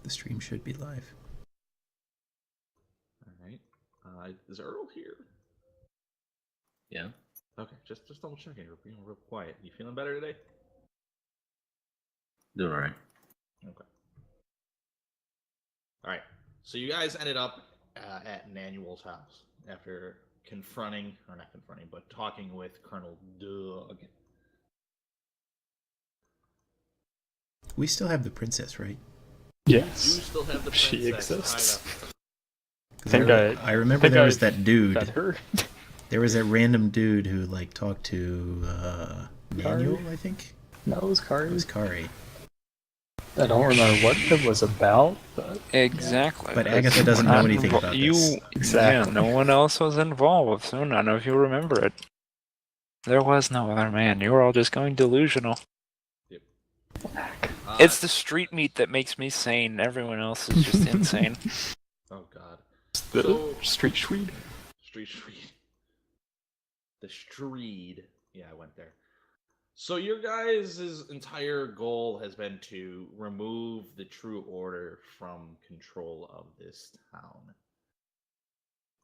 The stream should be live. All right. Is Earl here? Yeah. Okay, just double checking. You're being real quiet. You feeling better today? Doing alright. Okay. All right. So you guys ended up at Nanual's house after talking with Colonel Doug. We still have the princess, right? You Yes. still have the princess She exists. tied up. I remember there was that dude. Fed her. There was that random dude who like talked to Manuel, I think. No, it was Kari. It was Kari. I don't remember what it was about, but Exactly. But Agatha doesn't know anything about this. Exactly. Yeah, no one else was involved, so none of you remember it. There was no other man. You were all just going delusional. Yep. It's the street meat that makes me sane. Everyone else is just insane. Oh God. the So- street Swede. Street. The Streed. Yeah, I went there. So your guys' entire goal has been to remove the True Order from control of this town.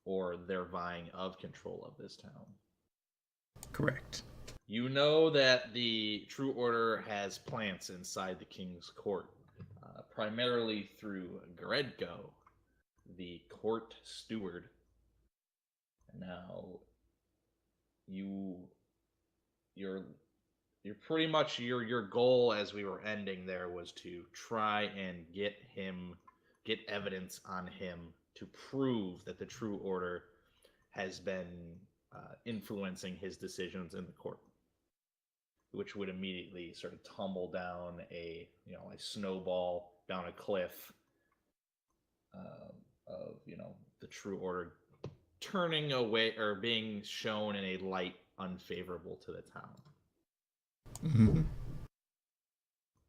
Or their vying of control of this town. Correct. You know that the True Order has plants inside the King's Court, primarily through Gredko, the court steward. Now, you're pretty much your goal as we were ending there was to try and get evidence on him to prove that the True Order has been influencing his decisions in the court, which would immediately sort of tumble down a snowball down a cliff of the True Order turning away or being shown in a light unfavorable to the town. Mm-hmm.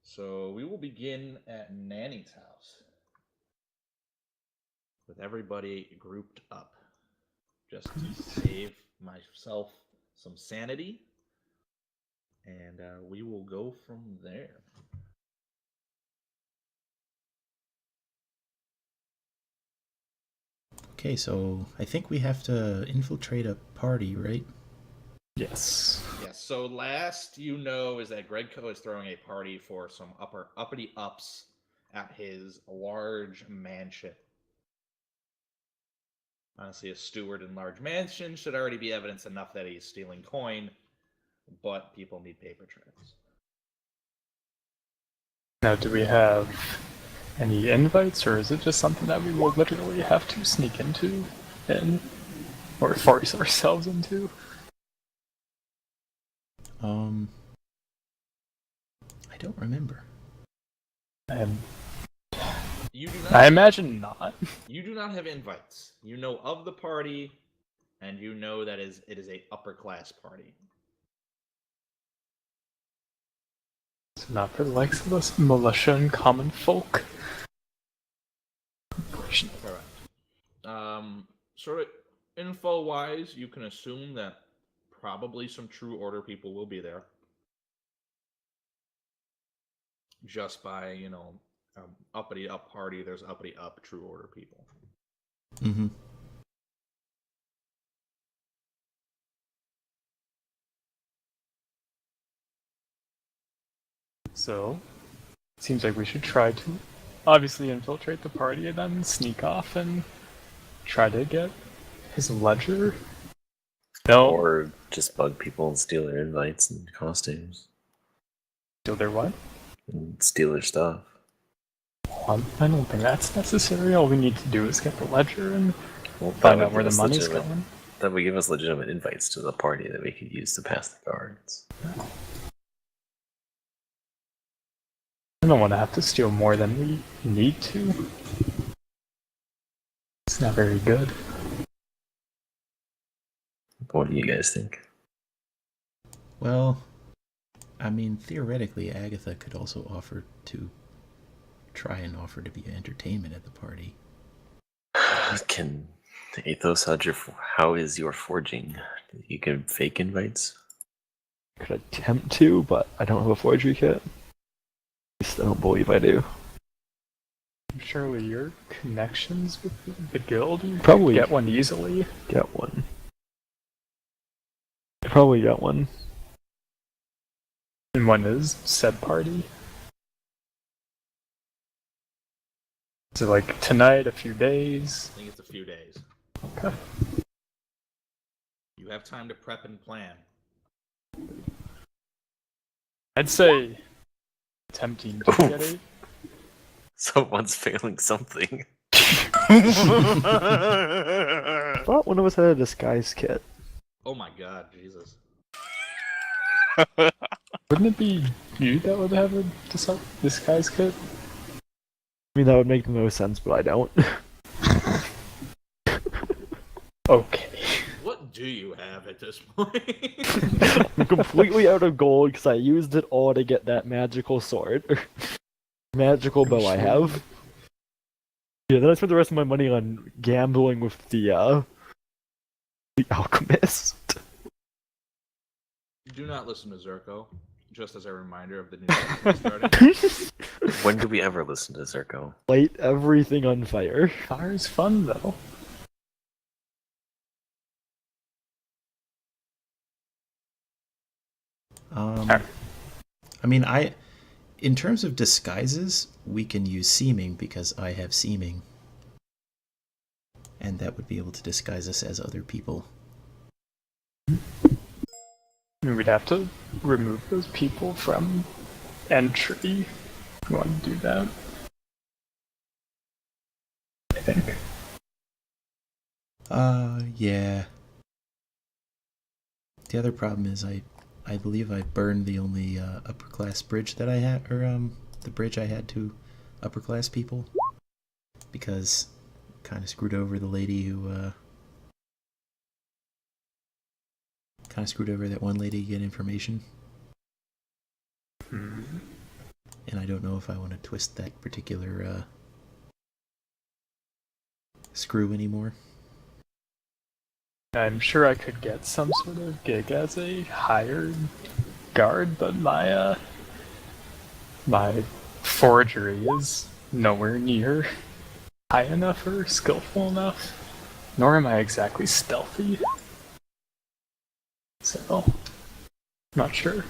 So we will begin at Nanny's house with everybody grouped up, just to save myself some sanity, and we will go from there. Okay, so I think we have to infiltrate a party, right? Yes. Yes. So last you know is that Gregco is throwing a party for some uppity ups at his large mansion. Honestly, a steward in large mansion should already be evidence enough that he's stealing coin, but people need paper trails. Now, do we have any invites, or is it just something that we will literally have to sneak into or force ourselves into? I don't remember. You do not. I imagine not. You do not have invites. You know of the party, and you know that it is a upper class party. It's not for the likes of us militia and common folk. Correct. Sort of info-wise, you can assume that probably some True Order people will be there. Just by, uppity up party, there's uppity up True Order people. Mm-hmm. So, seems like we should try to obviously infiltrate the party and then sneak off and try to get his ledger. No, Or just bug people and steal their invites and costumes. steal their what? And steal their stuff. I don't think that's necessary. All we need to do is get the ledger and Well, find that out would where the give us money's legitimate- going. That would give us legitimate invites to the party that we could use to pass the guards. I don't want to have to steal more than we need to. It's not very good. What do you guys think? Well, I mean, theoretically, Agatha could also try and offer to be entertainment at the party. Can Athos, how is your forging? You can fake invites? Could attempt to, but I don't have a forgery kit. At least I don't believe I do. Surely your connections with the guild, you Probably. could get one easily. Get one. I probably got one. And when is said party? Is it like tonight, a few days? I think it's a few days. Okay. You have time to prep and plan. I'd say attempting to get it. Someone's failing something. I thought one of us had a disguise kit. Oh my god, Jesus. Wouldn't it be you that would have a disguise kit? I mean, that would make the most sense, but I don't. Okay. What do you have at this point? I'm completely out of gold because I used it all to get that magical sword. Magical bow I have. Yeah, then I spent the rest of my money on gambling with the alchemist. Do not listen to Zerko, just as a reminder of the new season starting. When do we ever listen to Zerko? Light everything on fire. Fire's fun though. I mean, in terms of disguises, we can use seeming because I have seeming. And that would be able to disguise us as other people. I mean, we'd have to remove those people from entry if we want to do that. I think. Yeah. The other problem is I believe I burned the only upper class bridge that I had, or the bridge I had to upper class people, because kind of screwed over the lady who kind of screwed over that one lady to get information. And I don't know if I want to twist that particular screw anymore. I'm sure I could get some sort of gig as a hired guard, but my forgery is nowhere near high enough or skillful enough. Nor am I exactly stealthy. So, not sure.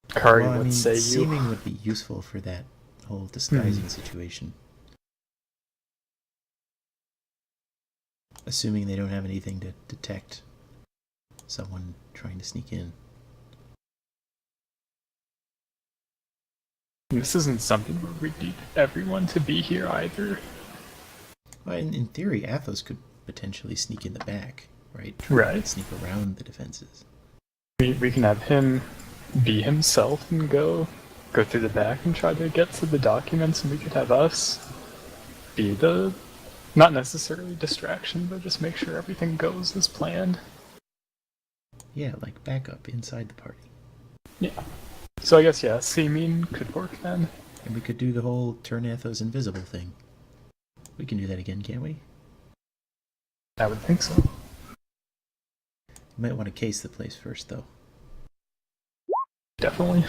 Kari, Well, I what mean, say you? seeming would be useful for that whole disguising situation. Assuming they don't have anything to detect someone trying to sneak in. This isn't something where we need everyone to be here either. Well, in theory, Athos could potentially sneak in the back, right? Right. Sneak around the defenses. We can have him be himself and go through the back and try to get to the documents, and we could have us be the, not necessarily distraction, but just make sure everything goes as planned. Yeah, like backup inside the party. Yeah. So I guess, yeah, seeming could work then. And we could do the whole turn Athos invisible thing. We can do that again, can't we? I would think so. You might want to case the place first, though. Definitely.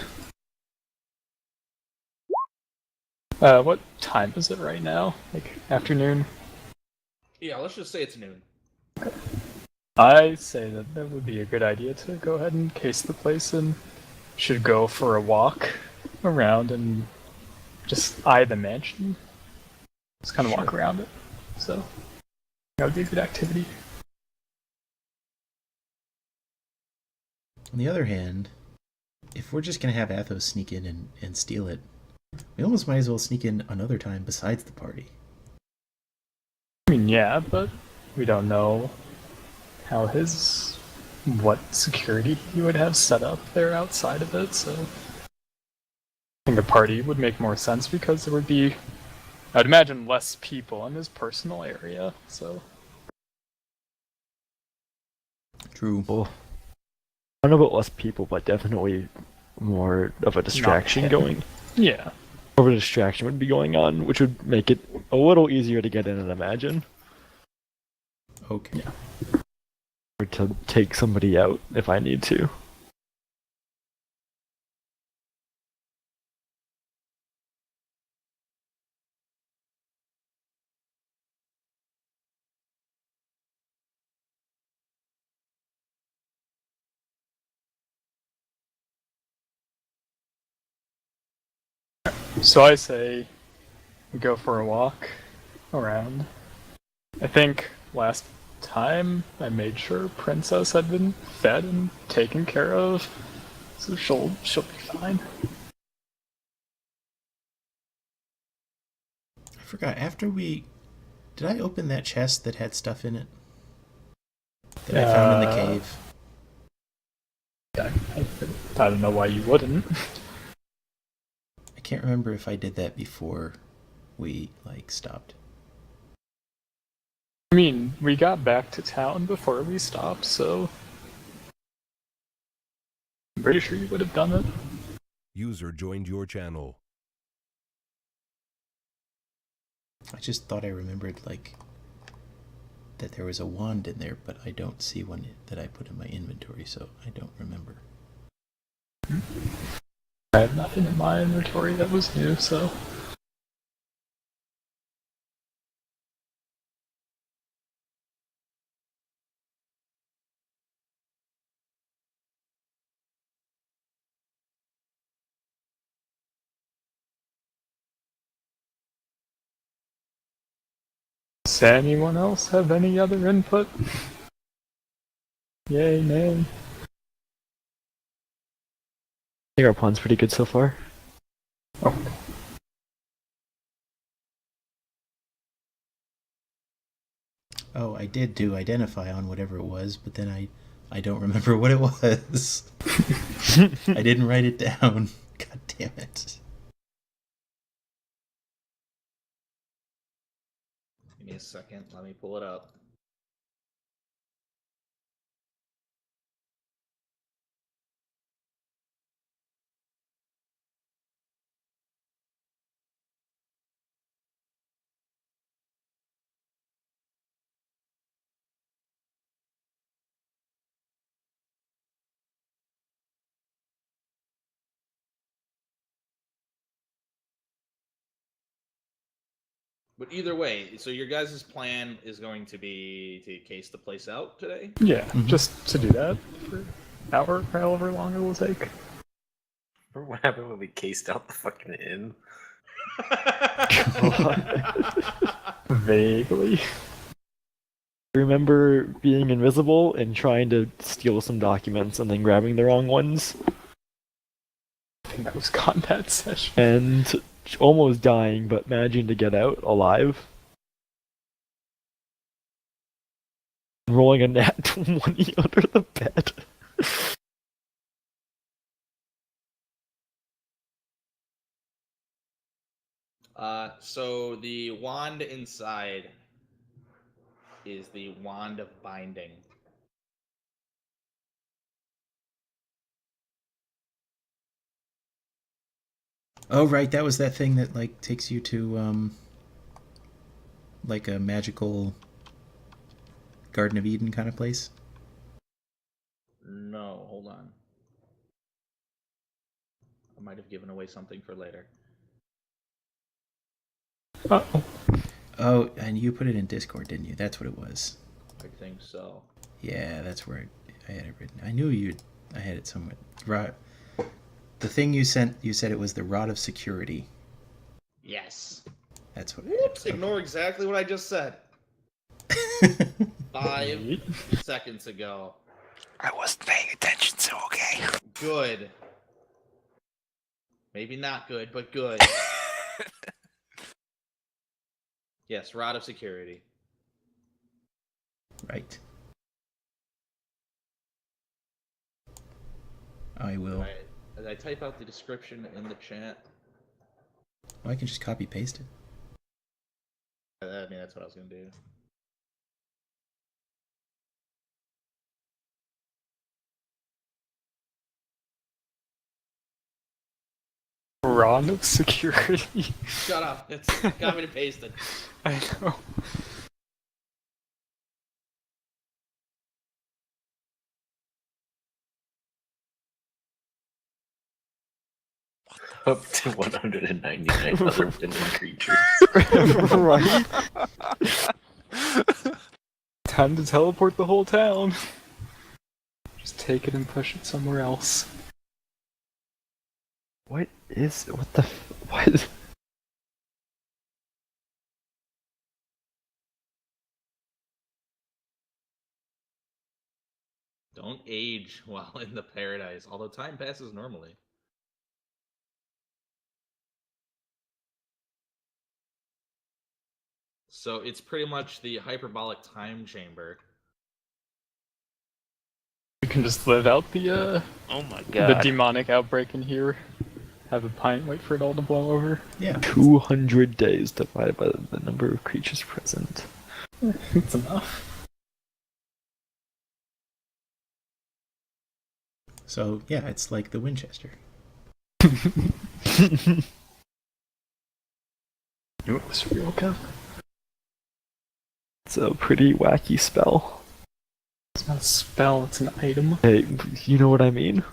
What time is it right now? Like, afternoon? Yeah, let's just say it's noon. I say that would be a good idea to go ahead and case the place and should go for a walk around and just eye the mansion. Just kind of walk around it. So, that would be a good activity. On the other hand, if we're just going to have Athos sneak in and steal it, we almost might as well sneak in another time besides the party. I mean, yeah, but we don't know how what security he would have set up there outside of it, so I think a party would make more sense because there would be, I'd imagine, less people in his personal area, so. True. Well, I don't know about less people, but definitely more of a distraction him. going. Yeah. More of a distraction would be going on, which would make it a little easier to get in and imagine. Okay. Yeah. Or to take somebody out if I need to. So I say we go for a walk around. I think last time I made sure Princess had been fed and taken care of, so she'll be fine. I forgot. After we... Did I open that chest that had stuff in it? That I found in the cave? I don't know why you wouldn't. I can't remember if I did that before we, like, stopped. I mean, we got back to town before we stopped, so I'm pretty sure you would have done it. User joined your channel. I just thought I remembered, like, that there was a wand in there, but I don't see one that I put in my inventory, so I don't remember. I have nothing in my inventory that was new, so... Does anyone else have any other input? Yay, nay. I think our plan's pretty good so far. Oh. Oh, I did do identify on whatever it was, but then I don't remember what it was. I didn't write it down. God damn it. Give me a second. Let me pull it up. But either way, so your guys' plan is going to be to case the place out today? Yeah, just to do that for an hour, however long it will take. Remember what happened when we cased out the fucking inn? Vaguely. I remember being invisible and trying to steal some documents and then grabbing the wrong ones. I think that was combat session. And almost dying, but managing to get out alive. Rolling a nat 20 under the bed. So the wand inside is the wand of binding. Oh, right, that was that thing that, like, takes you to, like a magical Garden of Eden kind of place? No, hold on. I might have given away something for later. Uh-oh. Oh, and you put it in Discord, didn't you? That's what it was. I think so. Yeah, that's where I had it written. I knew I had it somewhere. Right. The thing you sent, you said it was the Rod of Security. Yes. That's what. Whoops, ignore exactly what I just said. 5 seconds ago. I wasn't paying attention, so okay. Good. Maybe not good, but good. Yes, Rod of Security. Right. I will. Did I type out the description in the chat? Well, I can just copy paste it. I mean, that's what I was going to do. Rod of security. Shut up. It's got me to paste it. I know. Up to 199 other Finland creatures. Right? Time to teleport the whole town. Just take it and push it somewhere else. What the what? Don't age while in the paradise, although time passes normally. So it's pretty much the hyperbolic time chamber. We can just live out the Oh my the god. demonic outbreak in here. Have a pint, wait for it all to blow over. Yeah. 200 days divided by the number of creatures present. It's enough. So yeah, it's like the Winchester. You was real, Kev. It's a pretty wacky spell. It's not a spell, it's an item. Hey, you know what I mean?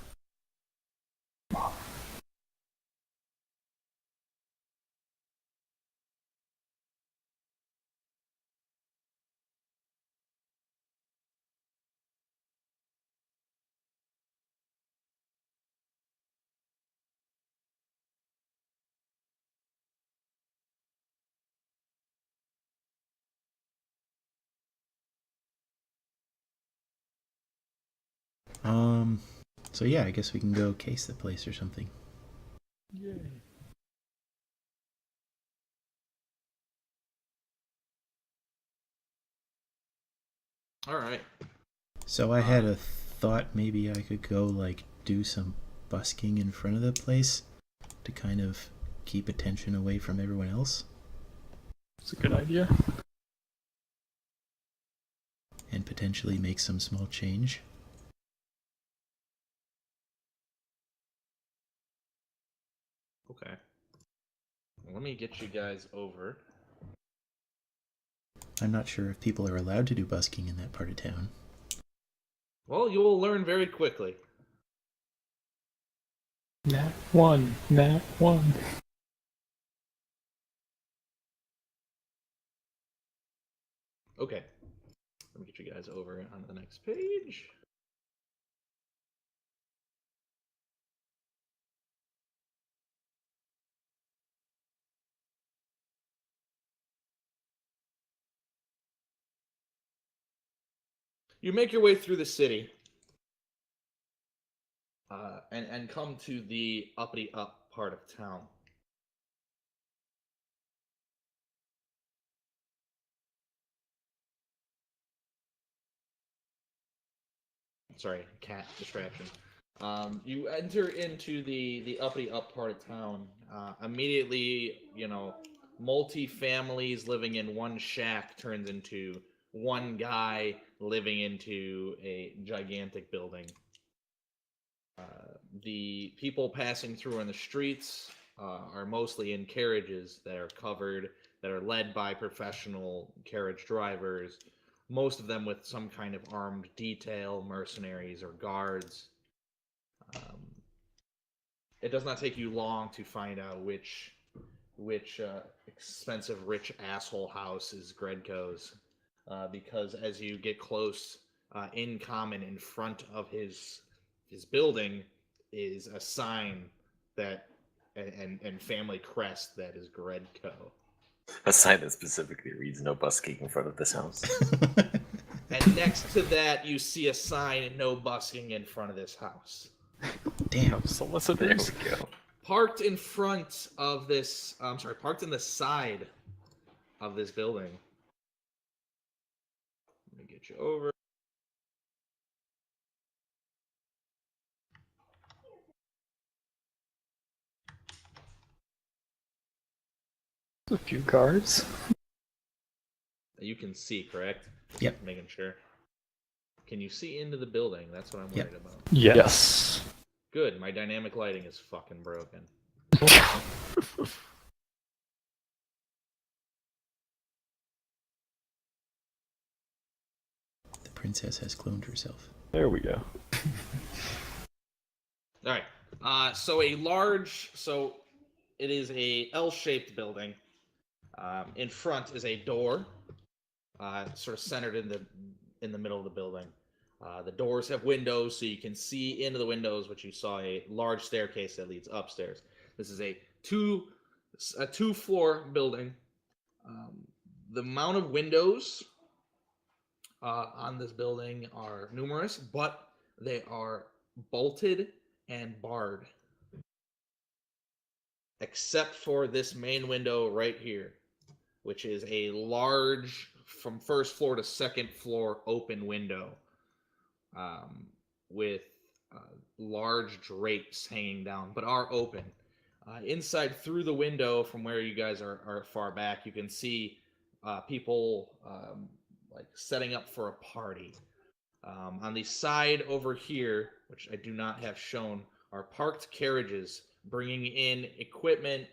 So yeah, I guess we can go case the place or something. Yay. All right. So I had a thought maybe I could go like do some busking in front of the place to kind of keep attention away from everyone else It's a good idea. and potentially make some small change. Okay. Well, let me get you guys over. I'm not sure if people are allowed to do busking in that part of town. Well, you will learn very quickly. Nat 1, Nat 1. Okay. Let me get you guys over on the next page. You make your way through the city and come to the uppity up part of town. Sorry, cat distraction. You enter into the uppity up part of town. Immediately, multi families living in one shack turns into one guy living into a gigantic building. The people passing through on the streets are mostly in carriages that are covered, that are led by professional carriage drivers, most of them with some kind of armed detail, mercenaries, or guards. It does not take you long to find out which expensive rich asshole house is Gredco's, because as you get close, in common in front of his building is a sign that and family crest that is Gredco. A sign that specifically reads "No busking in front of this house." And next to that, you see a sign, "No busking in front of this house." Damn. Solicitors. There we go. Parked in front of this, parked in the side of this building. Let me get you over. A few guards. You can see, correct? Just Yep. making sure. Can you see into the building? That's what I'm Yep. worried about. Yes. Good. My dynamic lighting is fucking broken. The princess has cloned herself. There we go. All right. So it is a L-shaped building. In front is a door, sort of centered in the middle of the building. The doors have windows, so you can see into the windows, which you saw a large staircase that leads upstairs. This is a two-floor building. The amount of windows on this building are numerous, but they are bolted and barred, except for this main window right here, which is a large, from first floor to second floor, open window with large drapes hanging down, but are open. Inside through the window, from where you guys are far back, you can see people like setting up for a party. On the side over here, which I do not have shown, are parked carriages bringing in equipment,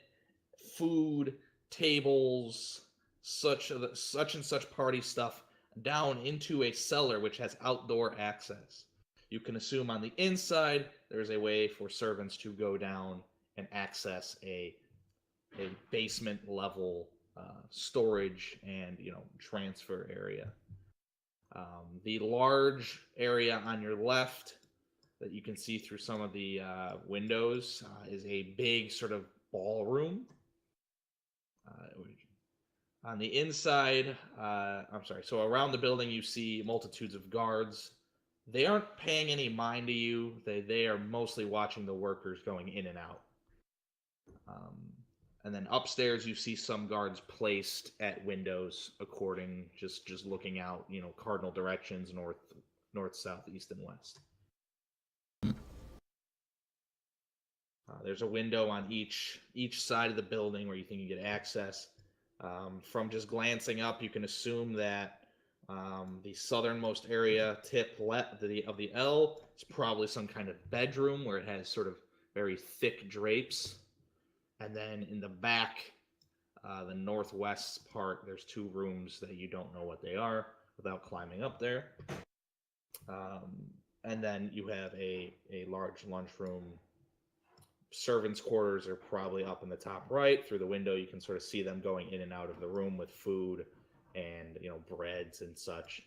food, tables, such and such party stuff down into a cellar which has outdoor access. You can assume on the inside there's a way for servants to go down and access a basement level storage and transfer area. The large area on your left that you can see through some of the windows is a big sort of ballroom. On the inside, so around the building you see multitudes of guards. They aren't paying any mind to you. They are mostly watching the workers going in and out. And then upstairs you see some guards placed at windows according, just looking out, cardinal directions, north, south, east, and west. There's a window on each side of the building where you think you get access. From just glancing up, you can assume that the southernmost area, tip left of the L, is probably some kind of bedroom where it has sort of very thick drapes. And then in the back, the northwest part, there's two rooms that you don't know what they are without climbing up there. And then you have a large lunchroom. Servants' quarters are probably up in the top right. Through the window, you can sort of see them going in and out of the room with food and breads and such.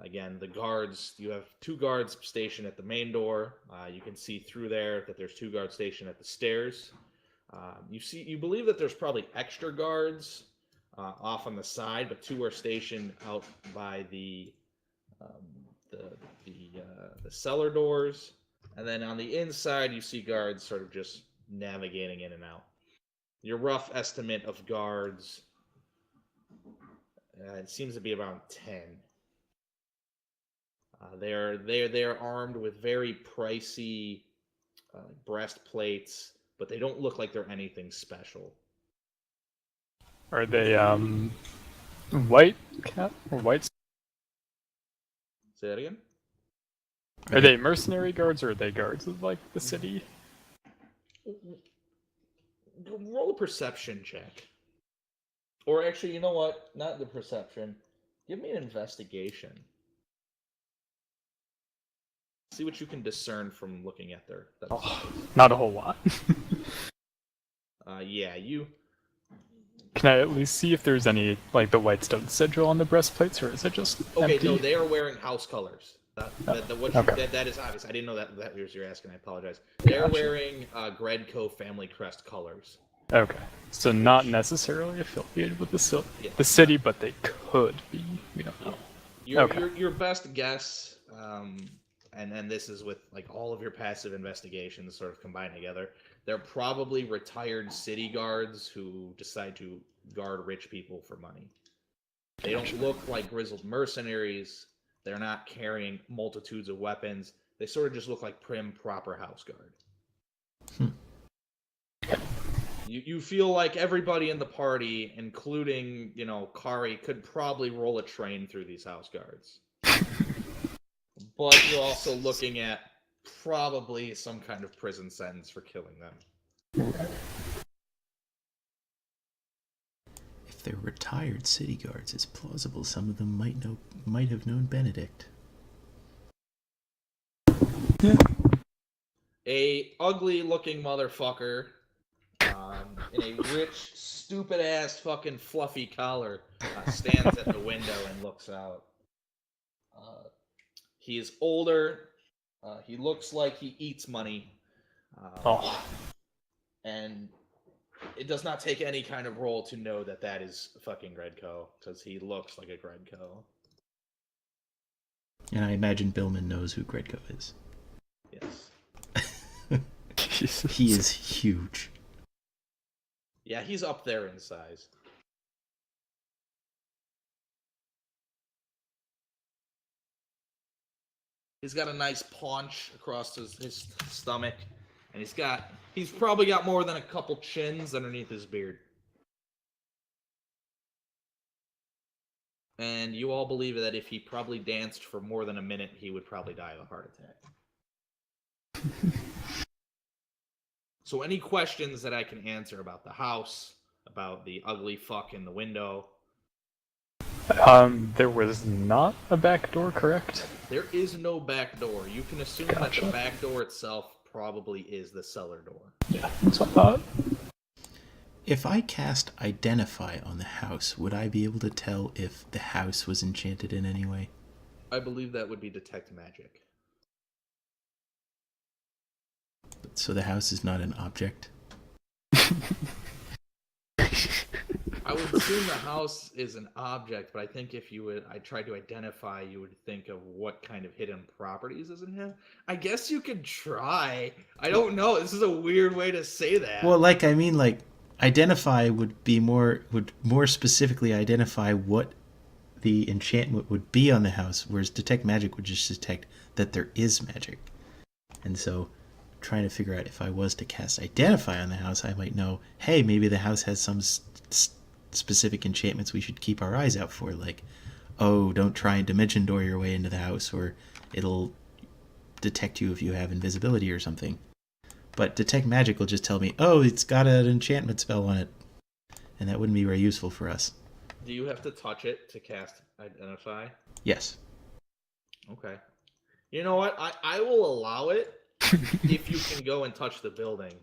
Again, the guards, you have two guards stationed at the main door. You can see through there that there's two guards stationed at the stairs. You believe that there's probably extra guards off on the side, but two are stationed out by the cellar doors. And then on the inside, you see guards sort of just navigating in and out. Your rough estimate of guards, it seems to be around 10. They're armed with very pricey breastplates, but they don't look like they're anything special. Are they white cap or white? Say that again? Are they mercenary guards or are they guards of like the city? Roll a perception check. Or actually, you know what? Not the perception. Give me an investigation. See what you can discern from looking at their. Not a whole lot. Yeah, you. Can I at least see if there's any like the white stone sigil on the breastplates, or is it just empty? No, they are wearing house colors. That is obvious. I didn't know that was you're asking. I apologize. They're wearing Gredco family crest colors. Okay, so not necessarily affiliated with the city, but they could be. We don't know. Your best guess, and this is with like all of your passive investigations sort of combined together. They're probably retired city guards who decide to guard rich people for money. They don't look like grizzled mercenaries. They're not carrying multitudes of weapons. They sort of just look like prim, proper house guard. You feel like everybody in the party, including, Kari, could probably roll a train through these house guards. But you're also looking at probably some kind of prison sentence for killing them. If they're retired city guards, it's plausible some of them might have known Benedict. Yeah. A ugly-looking motherfucker in a rich, stupid-ass fucking fluffy collar stands at the window and looks out. He is older. He looks like he eats money. Oh, And it does not take any kind of role to know that that is fucking Gredco, because he looks like a Gredco. And I imagine Billman knows who Gredco is. Yes. Jesus. He is huge. Yeah, he's up there in size. He's got a nice paunch across his stomach, and he's probably got more than a couple chins underneath his beard. And you all believe that if he probably danced for more than a minute, he would probably die of a heart attack. So any questions that I can answer about the house, about the ugly fuck in the window? there was not a back door, correct? There is no back door. You can assume that the back door itself probably is the cellar door. Yeah, that's what I thought. If I cast Identify on the house, would I be able to tell if the house was enchanted in any way? I believe that would be Detect Magic. So the house is not an object? I would assume the house is an object, but I think if I tried to identify, you would think of what kind of hidden properties is in him. I guess you could try. I don't know. This is a weird way to say that. Well, Identify would more specifically identify what the enchantment would be on the house, whereas Detect Magic would just detect that there is magic. And so, trying to figure out if I was to cast Identify on the house, I might know, hey, maybe the house has some specific enchantments we should keep our eyes out for, like, oh, don't try and dimension door your way into the house, or it'll detect you if you have invisibility or something. But Detect Magic will just tell me, oh, it's got an enchantment spell on it. And that wouldn't be very useful for us. Do you have to touch it to cast Identify? Yes. Okay. You know what? I will allow it if you can go and touch the building.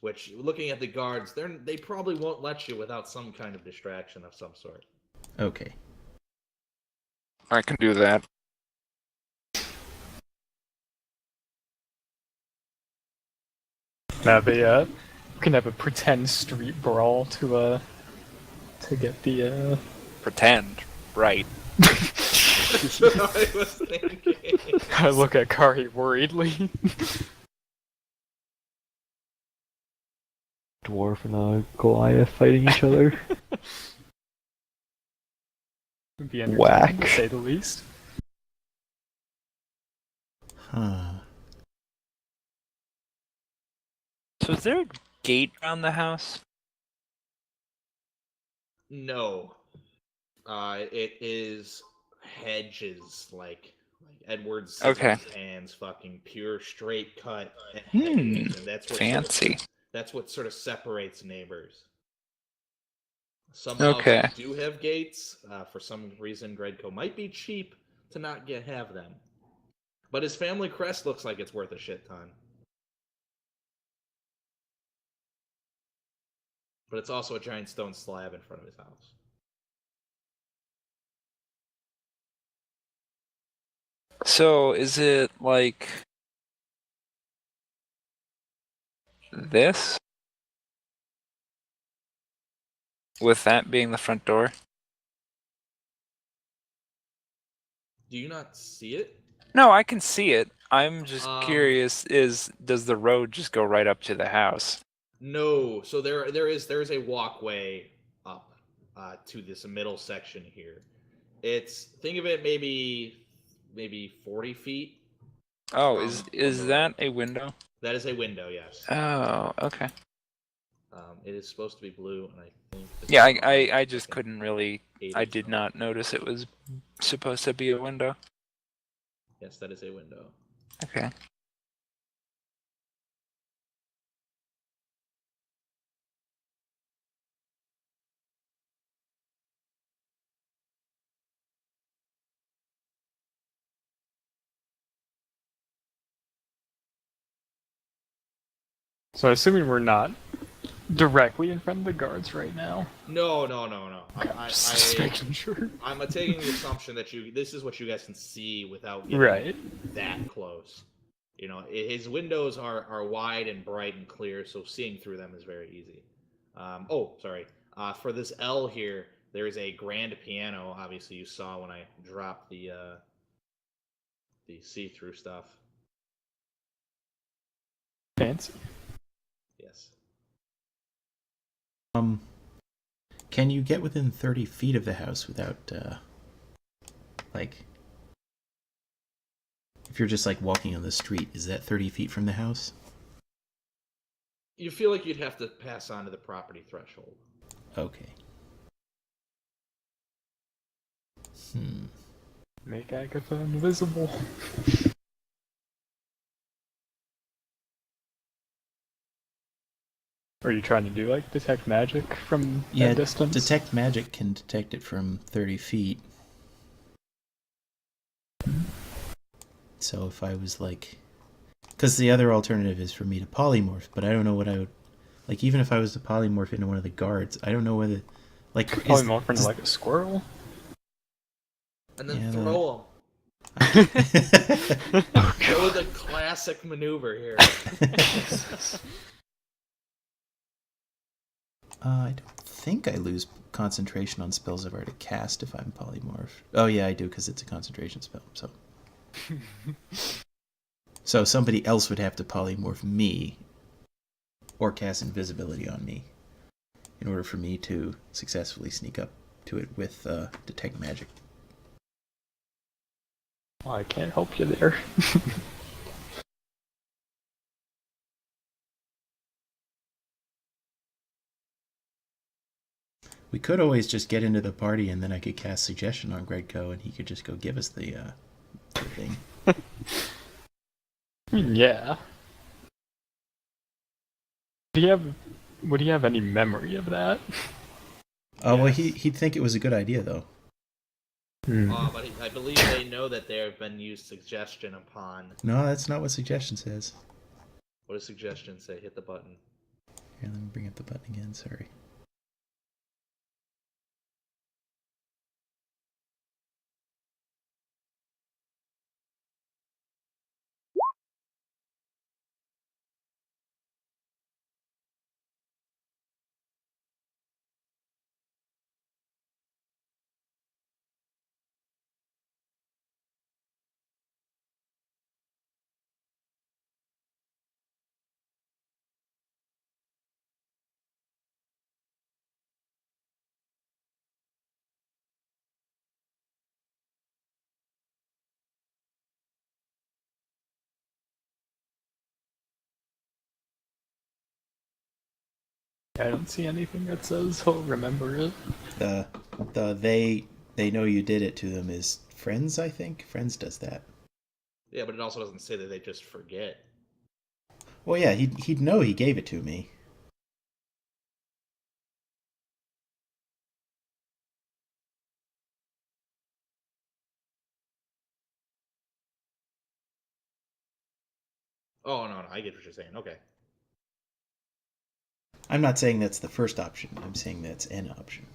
Which, looking at the guards, they probably won't let you without some kind of distraction of some sort. Okay. I can do that. Now we can have a pretend street brawl to get the Pretend. Right. That's what I was thinking. I look at Kari worriedly. Dwarf and a Goliath fighting each other. Would be entertaining, Whack. to say the least. Huh. So is there a gate around the house? No. It is hedges, like Edward Scissorhands, fucking pure straight cut hedges, and that's what Fancy. that's what sort of separates neighbors. Some Okay. houses do have gates. For some reason, Gredco might be cheap to not have them. But his family crest looks like it's worth a shit ton. But it's also a giant stone slab in front of his house. So is it like this? With that being the front door? Do you not see it? No, I can see it. I'm just curious, does the road just go right up to the house? No. So there is a walkway up to this middle section here. Think of it maybe 40 feet. Oh, from is the that road. a window? That is a window, yes. Oh, okay. It is supposed to be blue, and I think. Yeah, I just couldn't really. I did not notice it was supposed to be a window. Yes, that is a window. Okay. So assuming we're not directly in front of the guards right now? No. Just making sure. I'm taking the assumption that this is what you guys can see without getting Right. that close. You know, his windows are wide and bright and clear, so seeing through them is very easy. Sorry. For this L here, there is a grand piano. Obviously, you saw when I dropped the see-through stuff. Fancy. Yes. Can you get within 30 feet of the house without, like, if you're just, like, walking on the street, is that 30 feet from the house? You feel like you'd have to pass on to the property threshold. Okay. Make Agatha invisible. Are you trying to do like detect magic from that distance? Detect magic can detect it from 30 feet. So if I was like... Because the other alternative is for me to polymorph, but I don't know what I would... Like, even if I was to polymorph into one of the guards, I don't know whether... Like, polymorph into like a squirrel? And then throw him. Go with a classic maneuver here. I don't think I lose concentration on spells I've already cast if I'm polymorph. Oh yeah, I do, because it's a concentration spell, so... So somebody else would have to polymorph me, or cast invisibility on me, in order for me to successfully sneak up to it with detect magic. Well, I can't help you there. We could always just get into the party and then I could cast suggestion on Gregco and he could just go give us the thing. Yeah. Would he have any memory of that? Oh, well, he'd think it was a good idea, though. But I believe they know that there have been used suggestion upon. No, that's not what suggestion says. What does suggestion say? Hit the button. Here, let me bring up the button again, sorry. I don't see anything that says he'll remember it. They know you did it to them is Friends, I think? Friends does that. Yeah, but it also doesn't say that they just forget. Well, yeah, he'd know he gave it to me. Oh, no, I get what you're saying. Okay. I'm not saying that's the first option. I'm saying that's an option.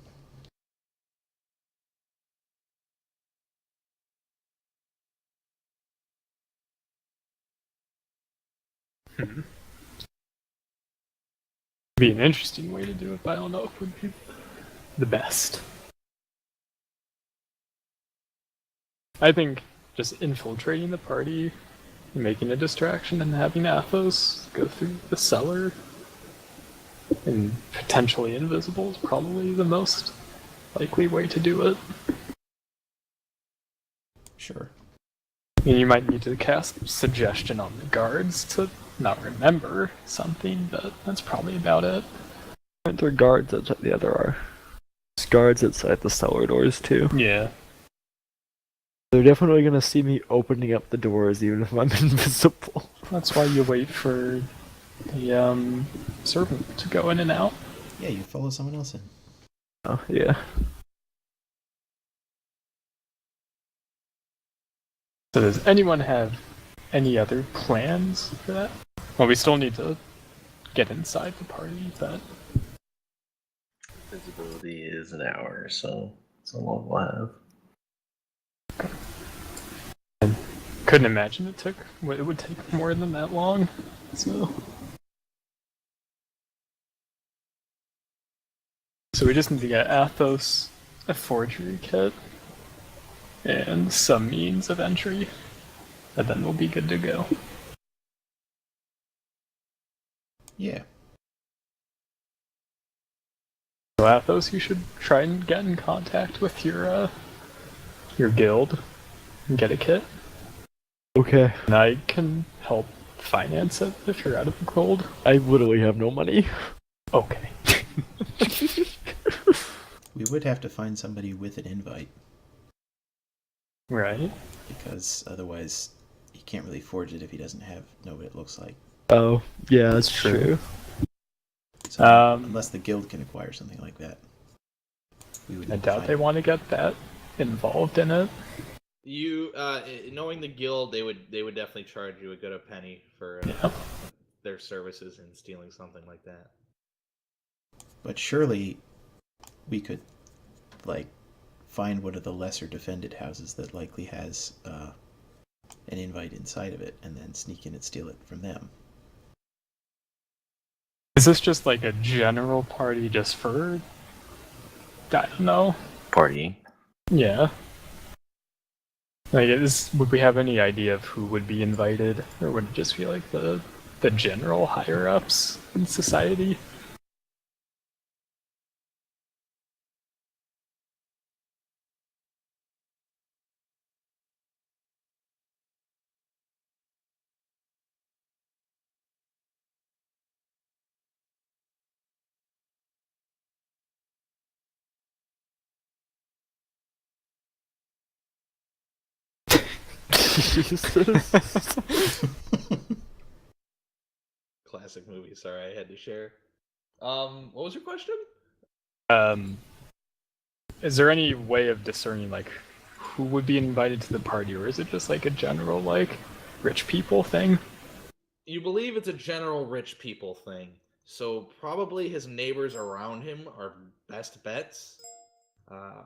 Be an interesting way to do it, but I don't know if it would be the best. I think just infiltrating the party, making a distraction, and having Athos go through the cellar and potentially invisible is probably the most likely way to do it. Sure. I mean, you might need to cast suggestion on the guards to not remember something, but that's probably about it. There are guards outside the other are. There's guards outside the cellar doors too. Yeah. They're definitely gonna see me opening up the doors even if I'm invisible. That's why you wait for the servant to go in and out. Yeah, you follow someone else in. Oh, yeah. So does anyone have any other plans for that? Well, we still need to get inside the party, but Visibility is an hour, so it's a long we'll have. Couldn't imagine it would take more than that long. So we just need to get Athos a forgery kit and some means of entry, and then we'll be good to go. Yeah. So Athos, you should try and get in contact with your guild and get a kit. Okay. And I can help finance it if you're out of the cold. I literally have no money. Okay. We would have to find somebody with an invite, Right. because otherwise he can't really forge it if he doesn't know what it looks like. Oh, yeah, that's true. So unless the guild can acquire something like that, we would. I doubt they want to get that involved in it. You, knowing the guild, they would definitely charge you a good penny for their services in stealing something like that. But surely we could, like, find one of the lesser defended houses that likely has an invite inside of it, and then sneak in and steal it from them. Is this just like a general party just for, I don't know? Partying. Yeah. Like, would we have any idea of who would be invited, or would it just be like the general higher ups in society? Jesus. Classic movie. Sorry, I had to share. What was your question? Is there any way of discerning like who would be invited to the party, or is it just like a general like rich people thing? You believe it's a general rich people thing, so probably his neighbors around him are best bets.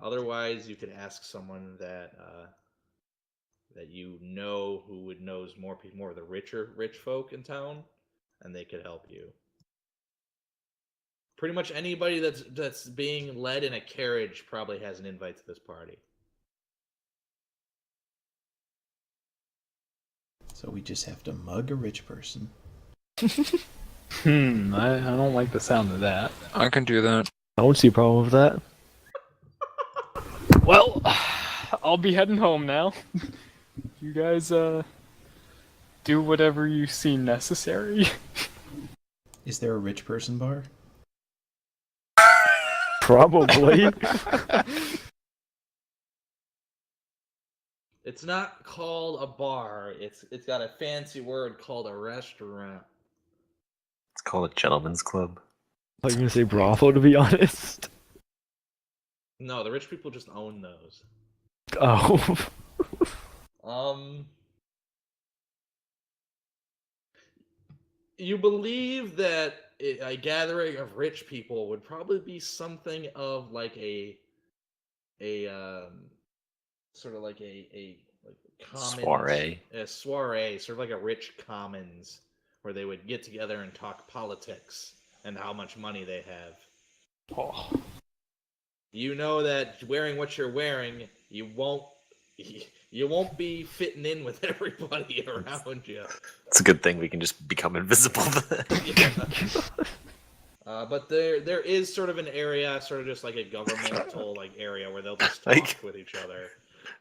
Otherwise, you could ask someone that you know who would knows more of the rich folk in town, and they could help you. Pretty much anybody that's being led in a carriage probably has an invite to this party. So we just have to mug a rich person. I don't like the sound of that. I can do that. I don't see a problem with that. Well, I'll be heading home now. You guys, do whatever you see necessary. Is there a rich person bar? Probably. It's not called a bar. It's got a fancy word called a restaurant. It's called a gentleman's club. I was gonna say brothel, to be honest. No, the rich people just own those. Oh. You believe that a gathering of rich people would probably be something of like a sort of like a commons, a soiree, sort of like a rich commons, where they would get together and talk politics and how much money they have. Oh. You know that wearing what you're wearing, you won't be fitting in with everybody around you. It's a good thing we can just become invisible. Yeah. But there is sort of an area, sort of just like a governmental like area where they'll just talk with each other.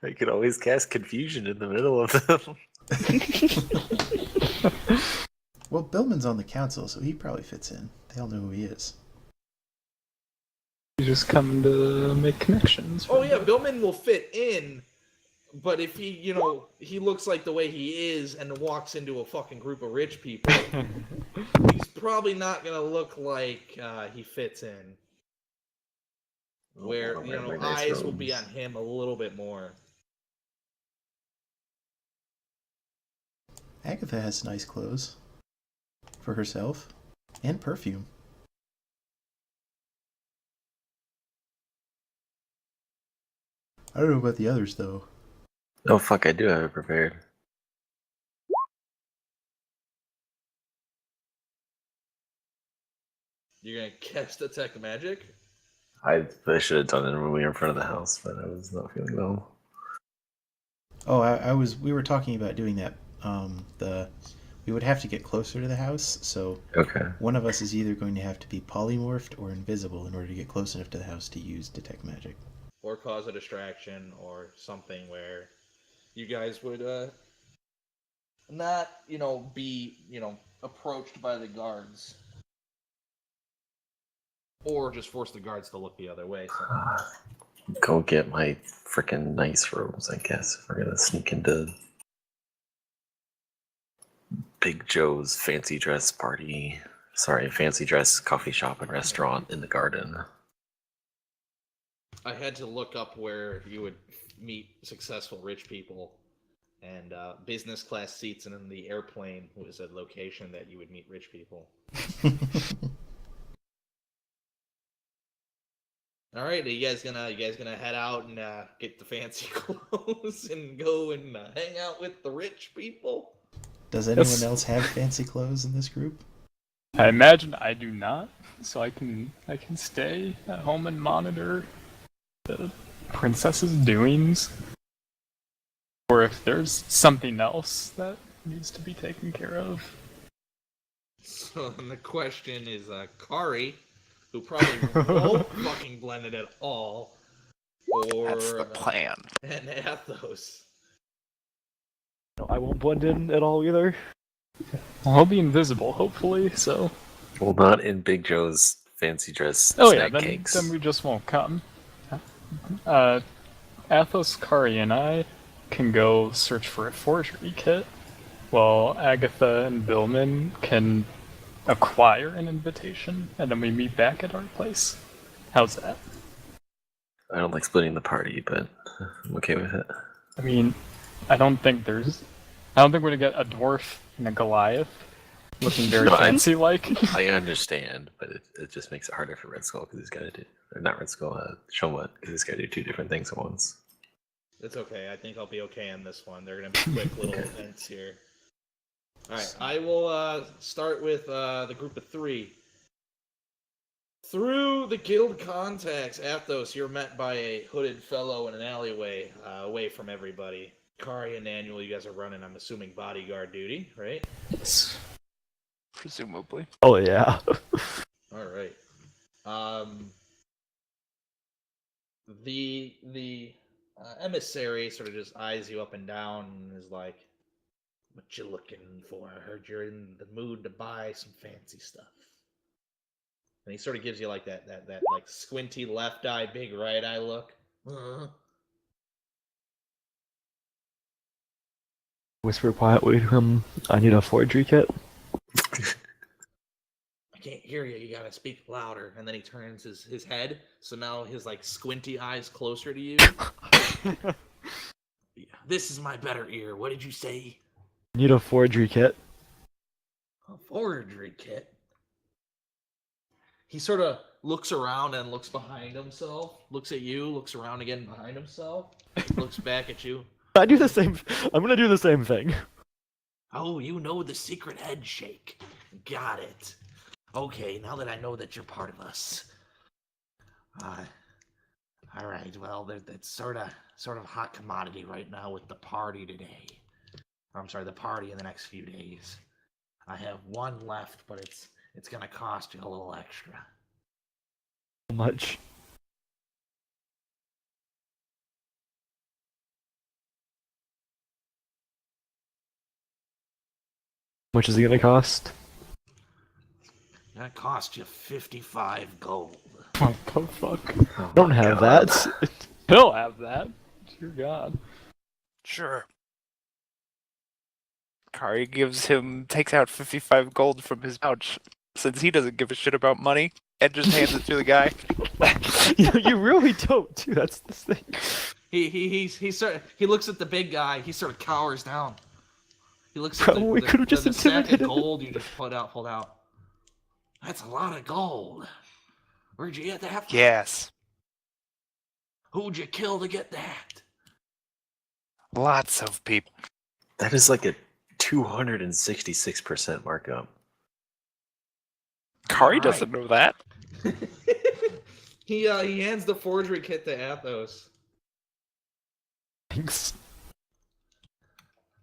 I could always cast confusion in the middle of them. Well, Billman's on the council, so he probably fits in. They all know who he is. You just come to make connections. Oh yeah, Billman will fit in, but if he looks like the way he is and walks into a fucking group of rich people, he's probably not gonna look like he fits in. Where eyes will be on him a little bit more. Agatha has nice clothes for herself and perfume. I don't know about the others though. Oh fuck, I do have it prepared. You're gonna cast Detect Magic? I should have done it when we were in front of the house, but I was not feeling well. Oh, I was. We were talking about doing that. We would have to get closer to the house, so Okay. one of us is either going to have to be polymorphed or invisible in order to get close enough to the house to use detect magic. Or cause a distraction or something where you guys would not, be, approached by the guards. Or just force the guards to look the other way. So. Go get my freaking nice robes, I guess, if we're gonna sneak into Big Joe's fancy dress party. Sorry, fancy dress coffee shop and restaurant in the garden. I had to look up where you would meet successful rich people, and business class seats and in the airplane was a location that you would meet rich people. All right, you guys gonna head out and get the fancy clothes and go and hang out with the rich people? Does anyone else have fancy clothes in this group? I imagine I do not, so I can stay at home and monitor the princess's doings. Or if there's something else that needs to be taken care of. So the question is, Kari, who probably won't fucking blend it at all, or That's the plan. and Athos. No, I won't blend in at all either. Well, he'll be invisible, hopefully, so... Well, not in Big Joe's fancy dress Oh yeah, snack cakes. then we just won't come. Athos, Kari, and I can go search for a forgery kit, while Agatha and Billman can acquire an invitation, and then we meet back at our place. How's that? I don't like splitting the party, but I'm okay with it. I mean, I don't think we're gonna get a dwarf and a Goliath looking very No, fancy-like. I understand, but it just makes it harder for Red Skull because he's got to do, or not Red Skull, Shomut, because he's got to do two different things at once. It's okay. I think I'll be okay on this one. They're gonna be quick little events here. All right, I will start with the group of three. Through the guild contacts, Athos, you're met by a hooded fellow in an alleyway, away from everybody. Kari and Daniel, you guys are running, I'm assuming, bodyguard duty, right? Presumably. Oh yeah. All right. The emissary sort of just eyes you up and down and is like, "What you looking for? I heard you're in the mood to buy some fancy stuff." And he sort of gives you like that like squinty left eye, big right eye look. Whisper quietly to him, I need a forgery kit. I can't hear you. You gotta speak louder. And then he turns his head, so now his like squinty eyes closer to you. Yeah, this is my better ear. What did you say? Need a forgery kit. A forgery kit. He sort of looks around and looks behind himself. Looks at you. Looks around again behind himself. Looks back at you. I do the same. I'm gonna do the same thing. Oh, you know the secret head shake. Got it. Okay, now that I know that you're part of us. All right. Well, that's sort of hot commodity right now with the party today. I'm sorry, the party in the next few days. I have one left, but it's gonna cost you a little extra. How much? How much is it gonna cost? It's gonna cost you 55 gold. What the fuck? I don't have that. He'll have that. Dear God. Sure. Kari takes out 55 gold from his pouch, since he doesn't give a shit about money, and just hands it to the guy. You really don't, too. That's the thing. He looks at the big guy. He sort of cowers down. He looks Bro, at we could've just the sack of intimidated him. gold you just pulled out. That's a lot of gold. Where'd you get that from? Yes. Who'd you kill to get that? Lots of people. That is like a 266% markup. Kari Alright. doesn't know that. He hands the forgery kit to Athos. Thanks.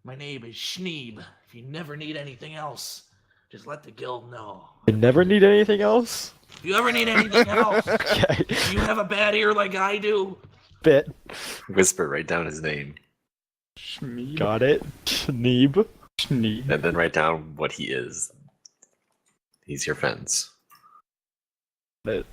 My name is Schneeb. If you never need anything else, just let the guild know. I never need anything else? If you ever need anything else, Okay. if you have a bad ear like I do, Bit. Whisper, write down his name. Schneeb. Got it. Schneeb. Schneeb. And then write down what he is. He's your fence. Bit.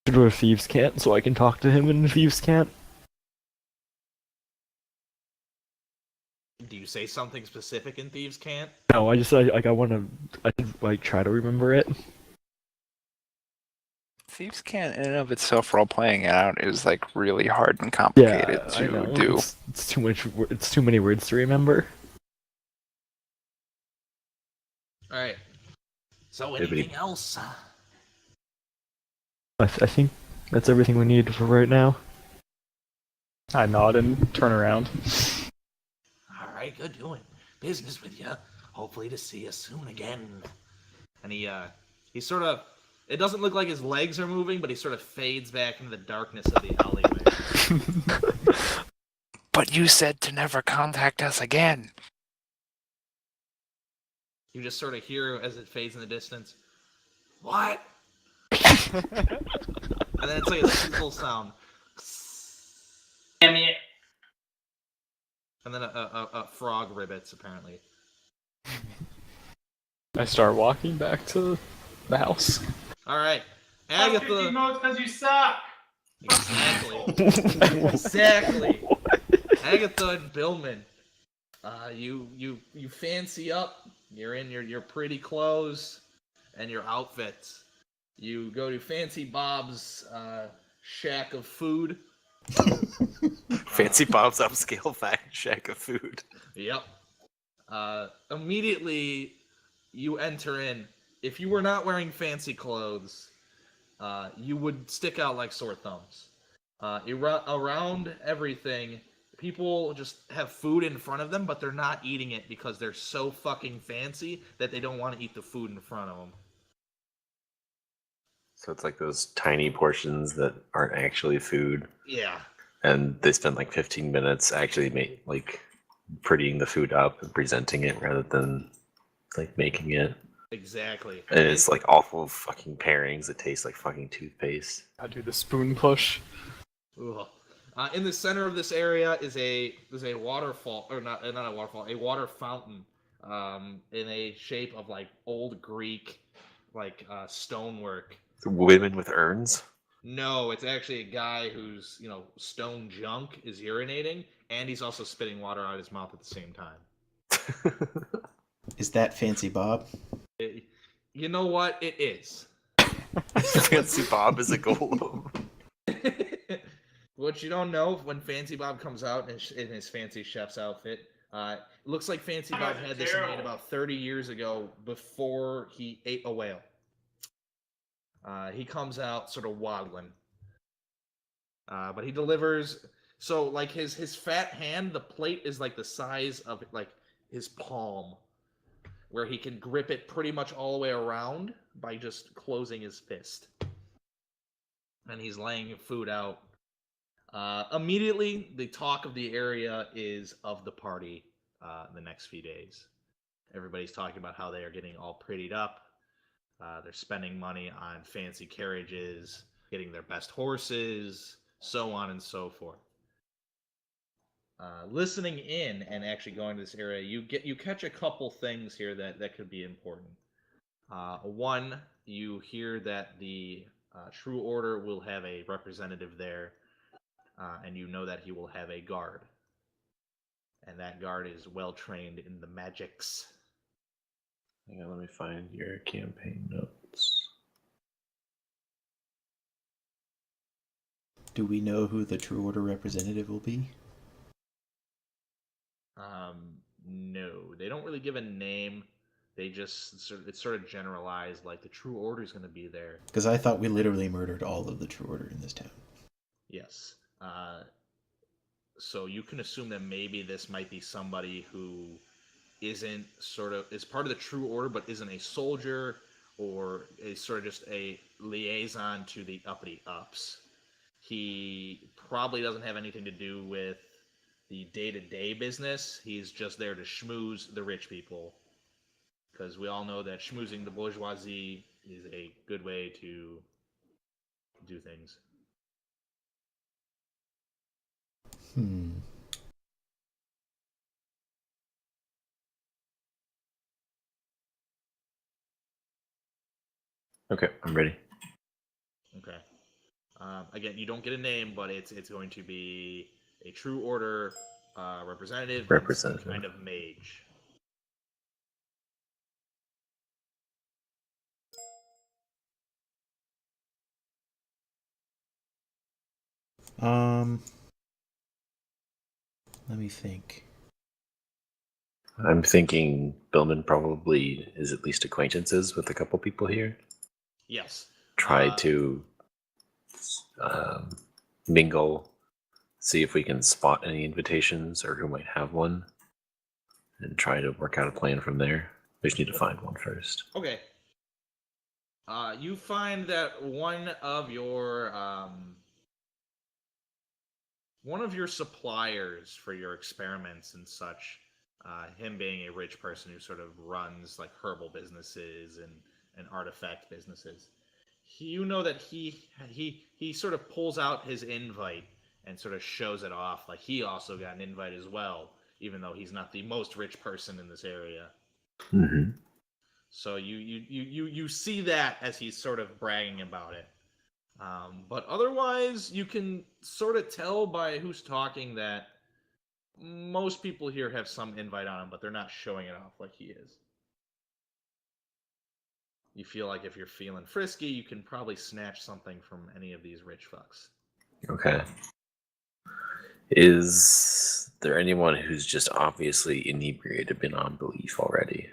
Should go to Thieves' Cant so I can talk to him in Thieves' Cant. do you say something specific in Thieves' Cant? No, I just I want to like try to remember it. Thieves can't, in and of itself, role playing it out is like really hard and Yeah, complicated I know. to do. It's too much. It's too many words to remember. All right. So Maybe- anything else? I think that's everything we need for right now. I nod and turn around. All right, good doing business with you. Hopefully to see you soon again. And he sort of, it doesn't look like his legs are moving, but he sort of fades back into the darkness of the alleyway. But you said to never contact us again. You just sort of hear as it fades in the distance. What? And then it's like a sizzle sound. Damn it. And then a frog ribbits, apparently. I start walking back to the house. Alright. Plus 50 Agatha. modes because you suck. Exactly. Exactly. Agatha and Billman. You fancy up. You're in your pretty clothes and your outfits. You go to Fancy Bob's shack of food. Fancy Bob's upscale shack of food. Yep. Immediately, you enter in. If you were not wearing fancy clothes, you would stick out like sore thumbs. Around everything, people just have food in front of them, but they're not eating it because they're so fucking fancy that they don't want to eat the food in front of them. So it's like those tiny portions that aren't actually food. Yeah. And they spend like 15 minutes actually prettying the food up and presenting it rather than like making it. Exactly. And it's like awful fucking pairings that taste like fucking toothpaste. I do the spoon push. Ugh. In the center of this area is a waterfall, or not a waterfall, a water fountain, in a shape of like old Greek, stonework. Women with urns? No, it's actually a guy who's stone junk is urinating, and he's also spitting water out of his mouth at the same time. Is that Fancy Bob? You know what? It is. Fancy Bob is a golem. What you don't know, when Fancy Bob comes out in his fancy chef's outfit, it looks like Fancy Bob had this made about 30 years ago before he ate a whale. He comes out sort of waddling. But he delivers. So, like, his fat hand, the plate is like the size of, like, his palm, where he can grip it pretty much all the way around by just closing his fist. And he's laying food out. Immediately, the talk of the area is of the party the next few days. Everybody's talking about how they are getting all prettied up. They're spending money on fancy carriages, getting their best horses, so on and so forth. Listening in and actually going to this area, you catch a couple things here that could be important. One, you hear that the True Order will have a representative there, and you know that he will have a guard. And that guard is well trained in the magics. Hang on, let me find your campaign notes. Do we know who the True Order representative will be? No, they don't really give a name. it's sort of generalized, like the true order is going to be there. Because I thought we literally murdered all of the True Order in this town. Yes. So you can assume that maybe this might be somebody who is part of the True Order, but isn't a soldier, or is sort of just a liaison to the uppity ups. He probably doesn't have anything to do with the day-to-day business. He's just there to schmooze the rich people, because we all know that schmoozing the bourgeoisie is a good way to do things. Okay, I'm ready. Okay. Again, you don't get a name, but it's going to be a True Order representative, and some kind of mage. Let me think. I'm thinking Billman probably is at least acquaintances with a couple people here. Yes. Try to mingle, see if we can spot any invitations or who might have one, and try to work out a plan from there. We just need to find one first. Okay. You find that one of your suppliers for your experiments and such, him being a rich person who sort of runs like herbal businesses and artifact businesses, you know that he sort of pulls out his invite and sort of shows it off like he also got an invite as well, even though he's not the most rich person in this area. Mm-hmm. So you see that as he's sort of bragging about it. But otherwise, you can sort of tell by who's talking that most people here have some invite on them, but they're not showing it off like he is. You feel like if you're feeling frisky, you can probably snatch something from any of these rich fucks. Okay. Is there anyone who's just obviously inebriated beyond belief already?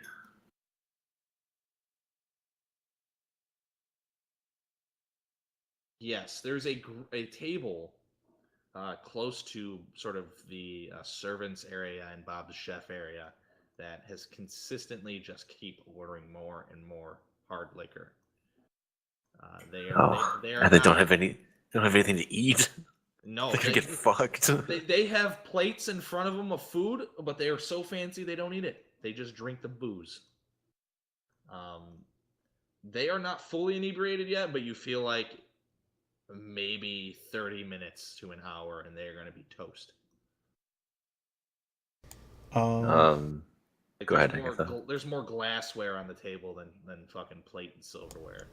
Yes, there's a table close to sort of the servants area and Bob's chef area that has consistently just keep ordering more and more hard liquor. They don't have anything to eat. No, They could get fucked. They have plates in front of them of food, but they are so fancy they don't eat it. They just drink the booze. They are not fully inebriated yet, but you feel like maybe 30 minutes to an hour, and they're going to be toast. Go ahead. There's more glassware on the table than fucking plate and silverware.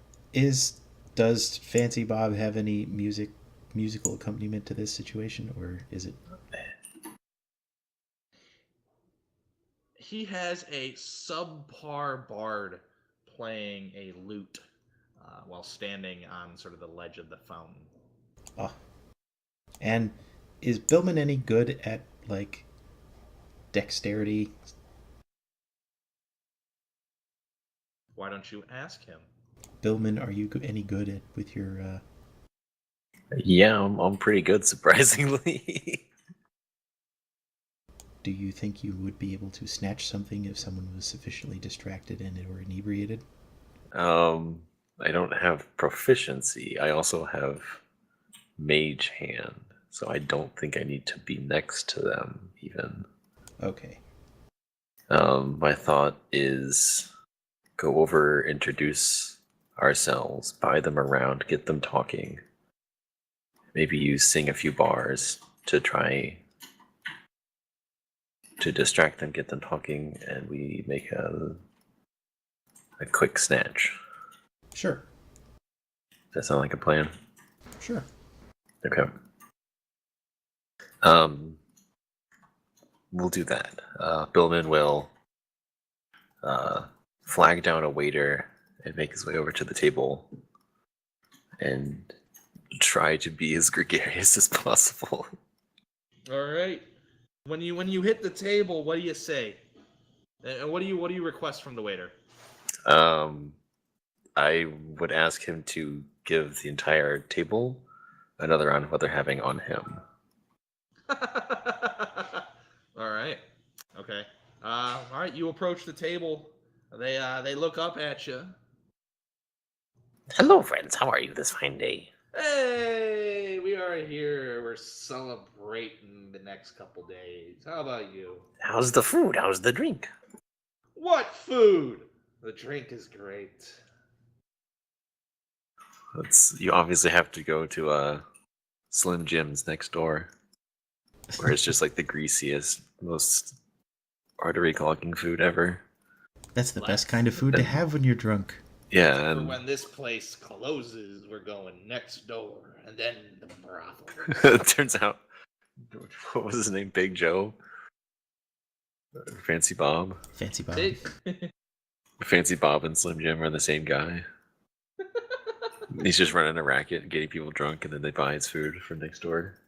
Does Fancy Bob have any musical accompaniment to this situation, or is it? He has a subpar bard playing a lute while standing on sort of the ledge of the fountain. Oh. And is Billman any good at, like, dexterity? Why don't you ask him? Billman, are you any good at with your? Yeah, I'm pretty good, surprisingly. Do you think you would be able to snatch something if someone was sufficiently distracted and or inebriated? I don't have proficiency. I also have mage hand, so I don't think I need to be next to them even. Okay. My thought is go over, introduce ourselves, buy them around, get them talking. Maybe you sing a few bars to try to distract them, get them talking, and we make a quick snatch. Sure. Does that sound like a plan? Sure. Okay. We'll do that. Billman will flag down a waiter and make his way over to the table and try to be as gregarious as possible. All right. When you hit the table, what do you say? And what do you request from the waiter? I would ask him to give the entire table another round of what they're having on him. All right. Okay. All right. You approach the table. They look up at you. Hello, friends. How are you this fine day? Hey, we are here. We're celebrating the next couple days. How about you? How's the food? How's the drink? What food? The drink is great. You obviously have to go to Slim Jim's next door, where it's just like the greasiest, most artery clogging food ever. That's the best kind of food to have when you're drunk. Yeah, For and when this place closes, we're going next door, and then the brothel. it turns out, what was his name? Big Joe? Fancy Bob? Fancy Bob. Fancy Bob and Slim Jim are the same guy. He's just running a racket and getting people drunk, and then they buy his food from next door.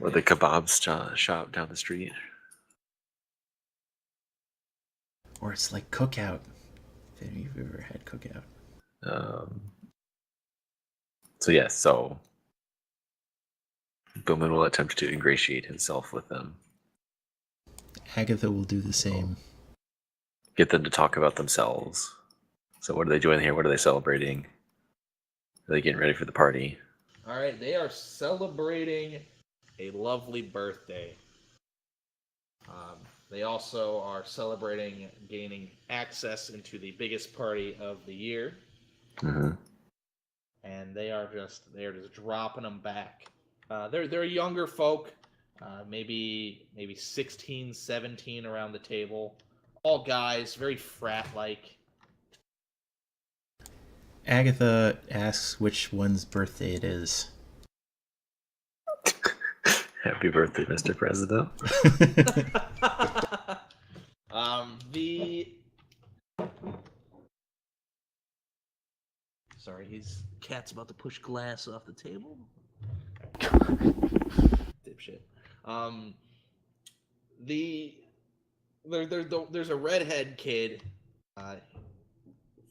Or the kebab shop down the street. Or it's like Cookout. If any of you ever had Cookout. So Bowman will attempt to ingratiate himself with them. Agatha will do the same. Get them to talk about themselves. So what are they doing here? What are they celebrating? Are they getting ready for the party? All right, they are celebrating a lovely birthday. They also are celebrating gaining access into the biggest party of the year, and they are just dropping them back. They're younger folk, maybe 16, 17 around the table, all guys, very frat-like. Agatha asks which one's birthday it is. Happy birthday, Mr. President. Sorry, cat's about to push glass off the table. Dipshit. There's a redhead kid,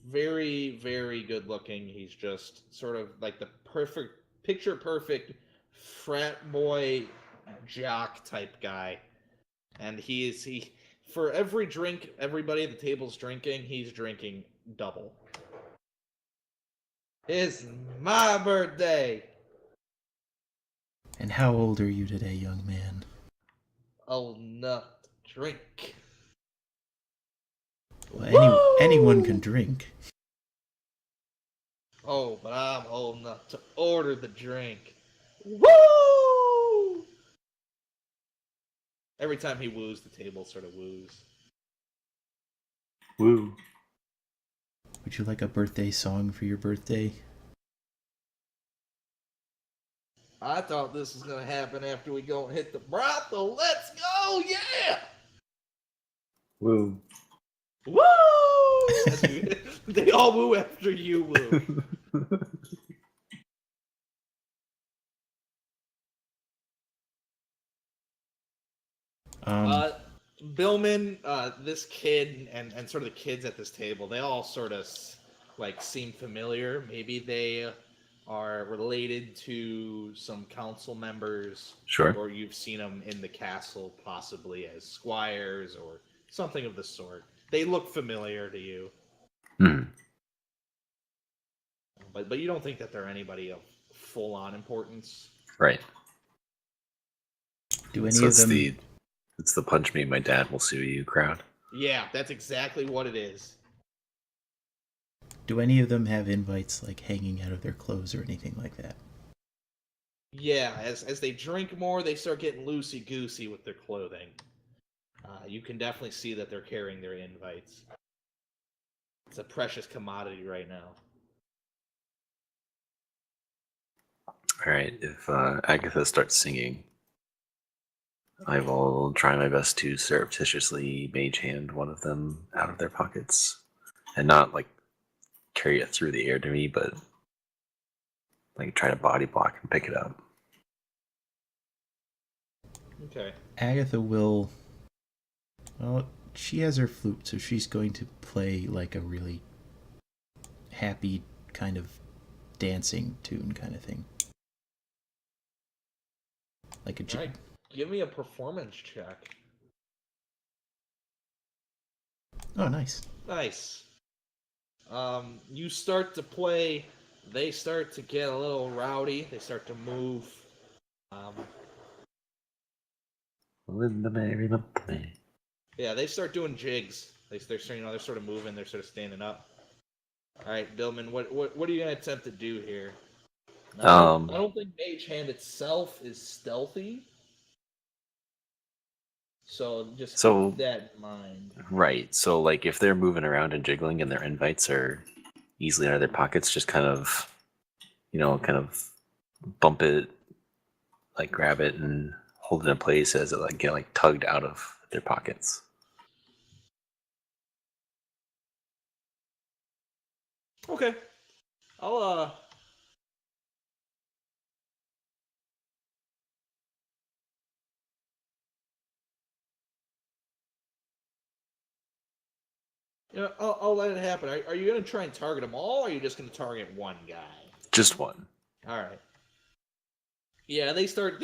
very, very good looking. He's just sort of like the picture perfect frat boy jock type guy. And he for every drink everybody at the table's drinking, he's drinking double. It's my birthday. And how old are you today, young man? Old enough to drink. Well, anyone can drink. Oh, but I'm old enough to order the drink. Woo! Every time he woos, the table sort of woos. Woo. Would you like a birthday song for your birthday? I thought this was going to happen after we go and hit the brothel. Let's go, yeah! Woo. Woo! They all woo after you woo. Billman, this kid, and sort of the kids at this table, they all sort of like seem familiar. Maybe they are related to some council members. Sure. Or you've seen them in the castle, possibly as squires or something of the sort. They look familiar to you. But you don't think that they're anybody of full-on importance. Right. Do any of them... It's the punch me, my dad will sue you crowd. Yeah, that's exactly what it is. Do any of them have invites like hanging out of their clothes or anything like that? Yeah, as they drink more, they start getting loosey-goosey with their clothing. You can definitely see that they're carrying their invites. It's a precious commodity right now. Alright, if Agatha starts singing, I will try my best to surreptitiously mage hand one of them out of their pockets. And not, like, carry it through the air to me, but, like, try to body block and pick it up. Okay. Agatha will... Well, She has her flute, so she's going to play like a really happy kind of dancing tune kind of thing. Like a All right, give me a performance check. Oh, nice. Nice. You start to play. They start to get a little rowdy. They start to move. Linda Mary Monthly. Yeah, they start doing jigs. They're starting, they're sort of moving. They're sort of standing up. All right, Billman, what are you gonna attempt to do here? Now, I don't think Mage Hand itself is stealthy, so just keep that in mind. Right. So like if they're moving around and jiggling and their invites are easily out of their pockets, just kind of bump it, like grab it and hold it in place as it like get like tugged out of their pockets. Okay. I'll I'll let it happen. Are you gonna try and target them all, or are you just gonna target one guy? Just one. All right. Yeah, they start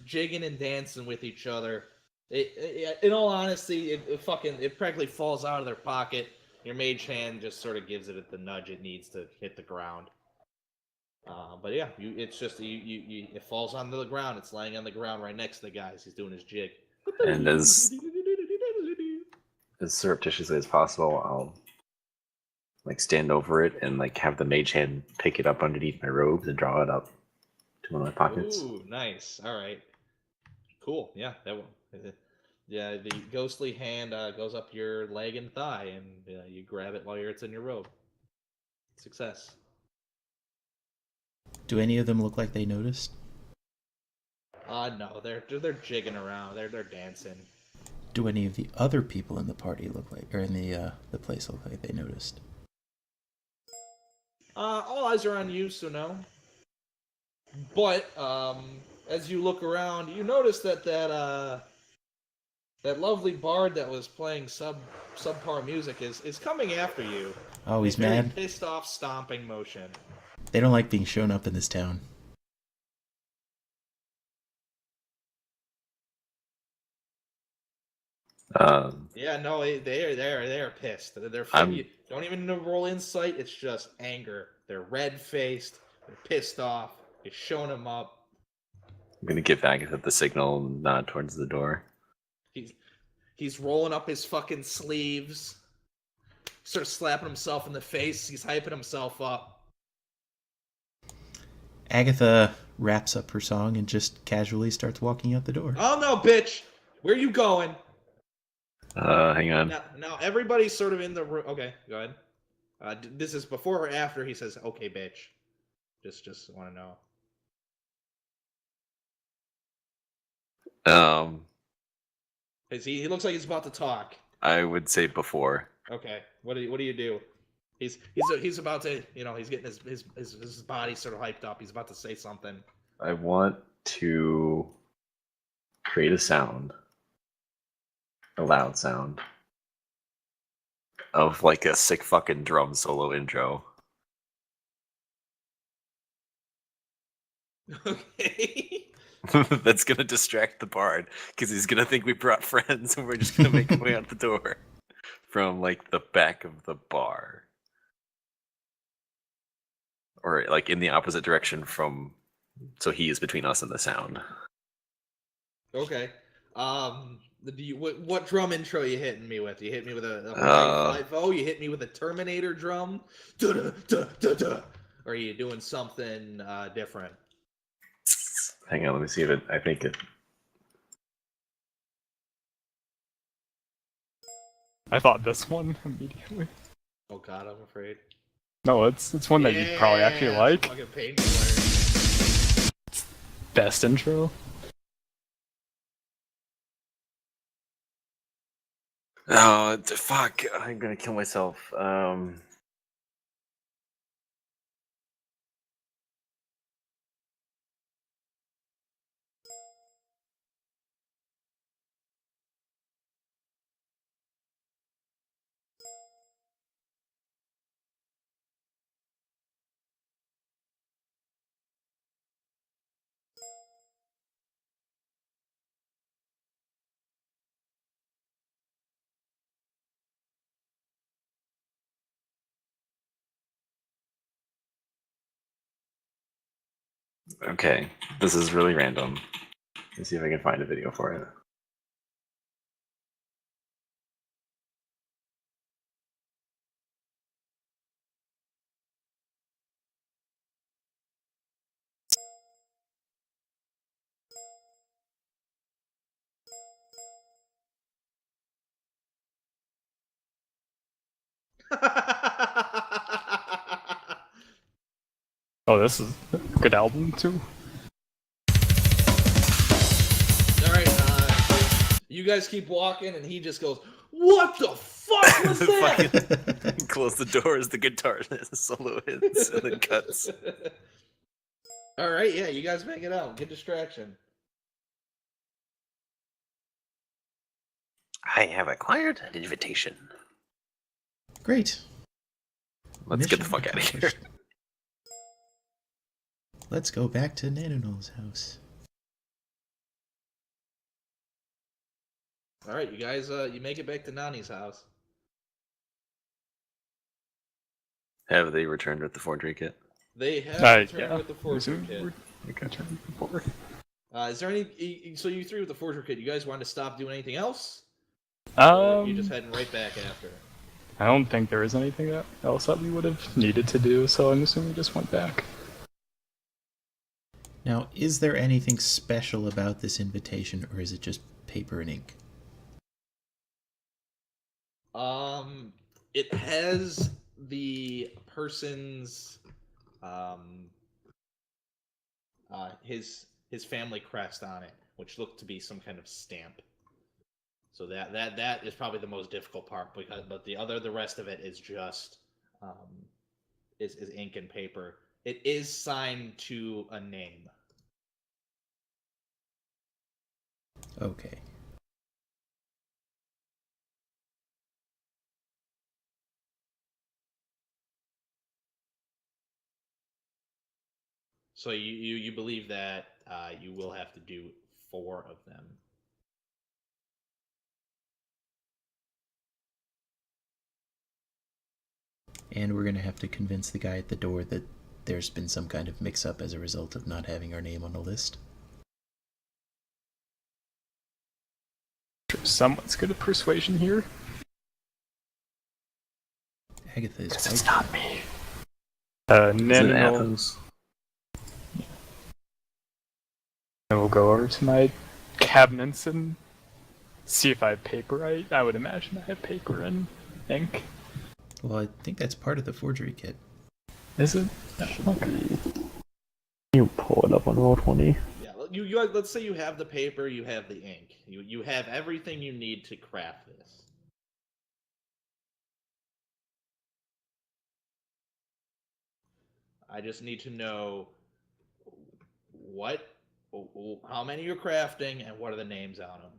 jigging and dancing with each other. In all honesty, it practically falls out of their pocket. Your mage hand just sort of gives it the nudge it needs to hit the ground. But yeah, it falls onto the ground. It's laying on the ground right next to the guy as he's doing his jig. And as surreptitiously as possible, I'll like stand over it and like have the mage hand pick it up underneath my robes and draw it up to one of my pockets. Ooh, nice. All right, cool. Yeah, that one. Yeah, the ghostly hand goes up your leg and thigh, and you grab it while it's in your robe. Success. Do any of them look like they noticed? No, they're jigging around. They're dancing. Do any of the other people in the party look like, or in the place look like they noticed? All eyes are on you, so no. But as you look around, you notice that lovely bard that was playing subpar music is coming after you. Oh, he's very mad? pissed off, stomping motion. They don't like being shown up in this town. Yeah, no, they're pissed. They're you don't even roll insight. It's just anger. They're red faced. They're pissed off. You're showing them up. I'm gonna give Agatha the signal and nod towards the door. He's rolling up his fucking sleeves. Sort of slapping himself in the face. He's hyping himself up. Agatha wraps up her song and just casually starts walking out the door. Oh no, bitch! Where you going? Hang on. Now everybody's sort of in the room. Okay, go ahead. This is before or after he says, "Okay, bitch." Just want to know. He looks like he's about to talk. I would say before. Okay, what do you do? He's about to, he's getting his body sort of hyped up. He's about to say something. I want to create a sound, a loud sound, of like a sick fucking drum solo intro. Okay. That's gonna distract the bard because he's gonna think we brought friends and we're just gonna make our way out the door from like the back of the bar, or like in the opposite direction from. So he is between us and the sound. Okay. What drum intro you hitting me with? You hit me with a 5-0? You hit me with a Terminator drum? Or are you doing something different? Hang on, let me see if I think it. I thought this one immediately. Oh god, I'm afraid. No, it's one that you'd probably actually like. Fucking painkiller. Best intro. Oh fuck! I'm gonna kill myself. Okay, this is really random. Let's see if I can find a video for it. Oh, this is a good album too. All right, you guys keep walking, and he just goes, "What the fuck was that?" Close the door as the guitar solo hits and then cuts. All right, yeah, you guys make it out. Get distraction. I have acquired an invitation. Great. Let's get the Mission fuck out of here. accomplished. Let's go back to Nanonol's house. All right, you guys, you make it back to Nani's house. Have they returned with the forgery kit? They have returned Yeah. with the forgery kit. Returned before. Is there any? So you three with the forgery kit. You guys wanted to stop doing anything else? Or you just heading right back after? I don't think there is anything else that we would have needed to do, so I'm assuming we just went back. Now, is there anything special about this invitation, or is it just paper and ink? It has the person's his family crest on it, which looked to be some kind of stamp. So that is probably the most difficult part, but the rest of it is just is ink and paper. It is signed to a name. Okay. So you believe that you will have to do 4 of them. And we're going to have to convince the guy at the door that there's been some kind of mix-up as a result of not having our name on the list. Someone's good at persuasion here. Agatha is Because it's quite not me. Is it Nanonol. Athos? I will go over to my cabinets and see if I have paper. I would imagine I have paper and ink. Well, I think that's part of the forgery kit. Is it? Okay. You pull it up on Roll20. Yeah, you let's say you have the paper, you have the ink, you have everything you need to craft this. I just need to know how many you're crafting and what are the names on them.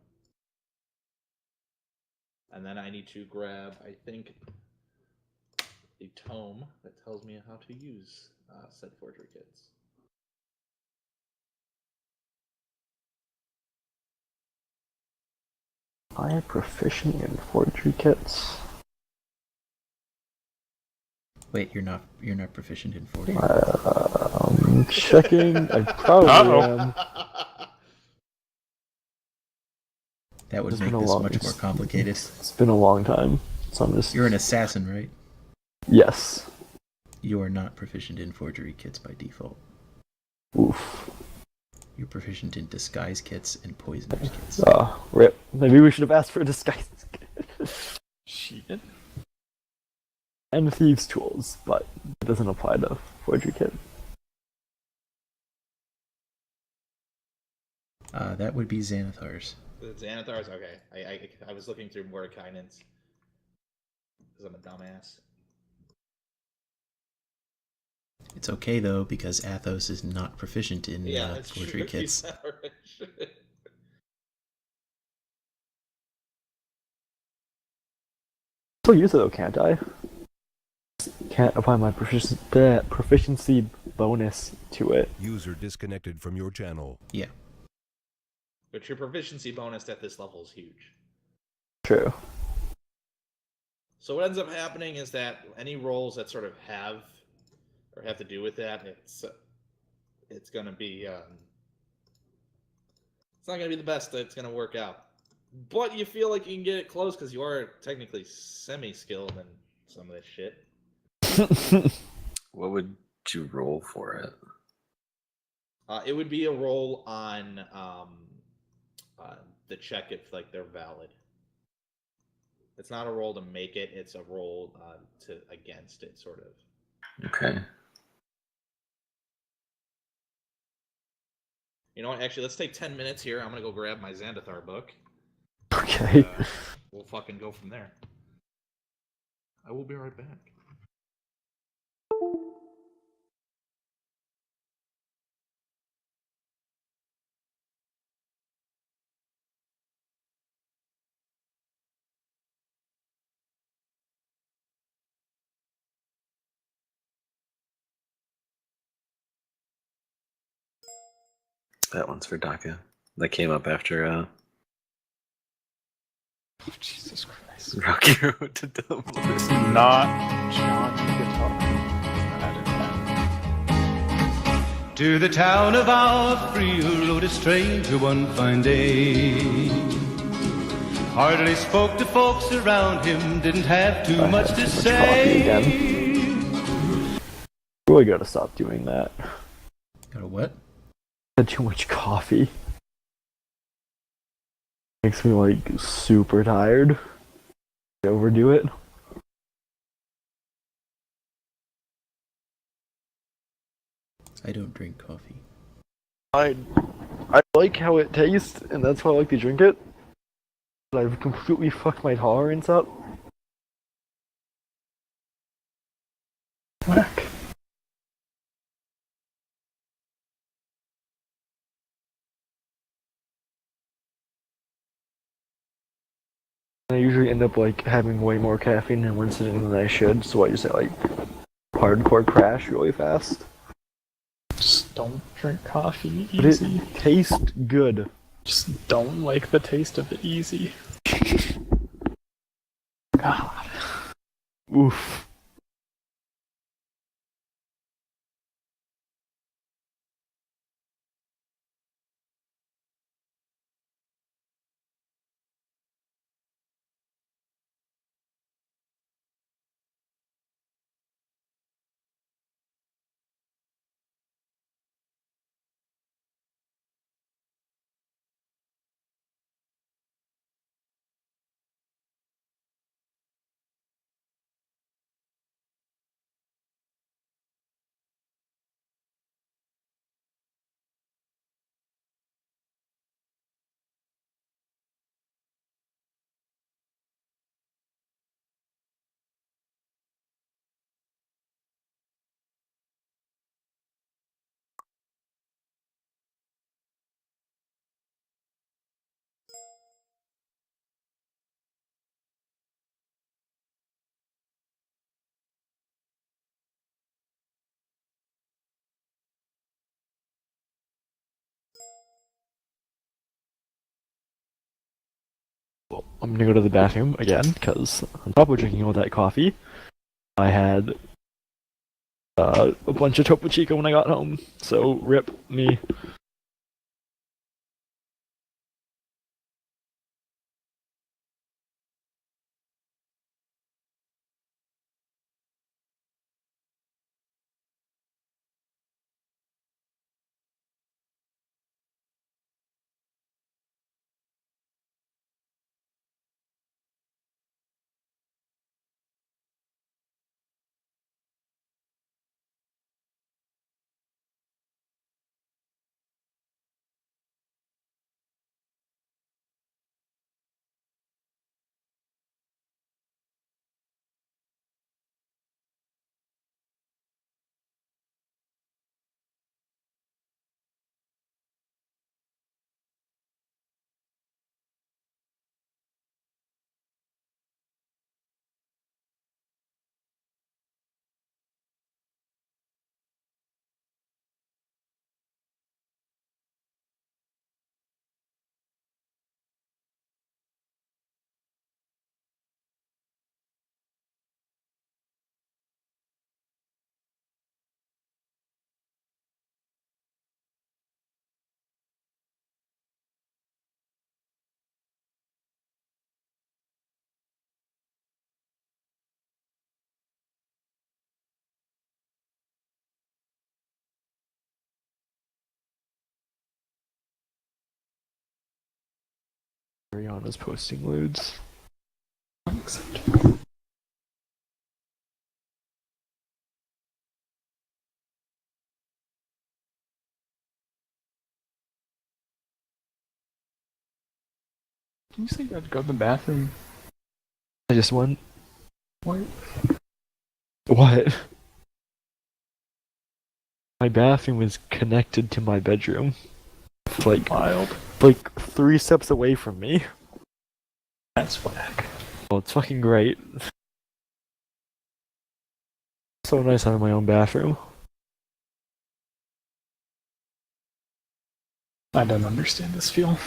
And then I need to grab, I think, the tome that tells me how to use said forgery kits. I am proficient in forgery kits. Wait, you're not proficient in forgery? Checking. I probably am. That would It's make been a this long- much more complicated. It's been a long time, so I'm just. You're an assassin, right? Yes. You are not proficient in forgery kits by default. Oof. You're proficient in disguise kits and poisoners kits. Rip. Maybe we should have asked for a disguise kit. Shit. And thieves' tools, but it doesn't apply to forgery kit. That would be Xanathar's. Xanathar's? Okay. I was looking through Mordekainen's. Because I'm a dumbass. It's okay though, because Athos is not proficient in That's forgery true. kits. Still use it though, can't I? Can't apply my proficiency bonus to it. User disconnected from your channel. Yeah. But your proficiency bonus at this level is huge. True. So what ends up happening is that any rolls that sort of have to do with that, it's gonna be it's not gonna be the best that it's gonna work out. But you feel like you can get it close because you are technically semi-skilled in some of this shit. What would you roll for it? It would be a roll on the check if like they're valid. It's not a roll to make it; it's a roll to against it, sort of. Okay. You know what? Actually, let's take 10 minutes here. I'm gonna go grab my Xandathar book. Okay. We'll fucking go from there. I will be right back. That one's for Daka. That came up after Oh, Jesus Christ. Rocky Road to Double. It's not John Guitar. To the town of our free rode a stranger one fine day. Hardly spoke to folks around him, didn't have too much to Coffee again. say. Really gotta stop doing that. Got a what? Had too much coffee. Makes me like super tired. I overdo it. I don't drink coffee. I like how it tastes, and that's why I like to drink it. But I've completely fucked my tolerance up. Whack. I usually end up like having way more caffeine in one sitting than I should, so I just like hardcore crash really fast. Just don't drink coffee But easy. it tastes good. Just don't like the taste of it easy. God. Oof. I'm gonna go to the bathroom again, because on top of drinking all that coffee, I had a bunch of Topo Chico when I got home. So, rip me. Ariana's posting loads. Unacceptable. Can you say you had to go to the bathroom? I just went. What? What? My bathroom is connected to my bedroom. It's Wild. like 3 steps away from me. That's whack. Well, it's fucking great. So nice having my own bathroom. I don't understand this feel.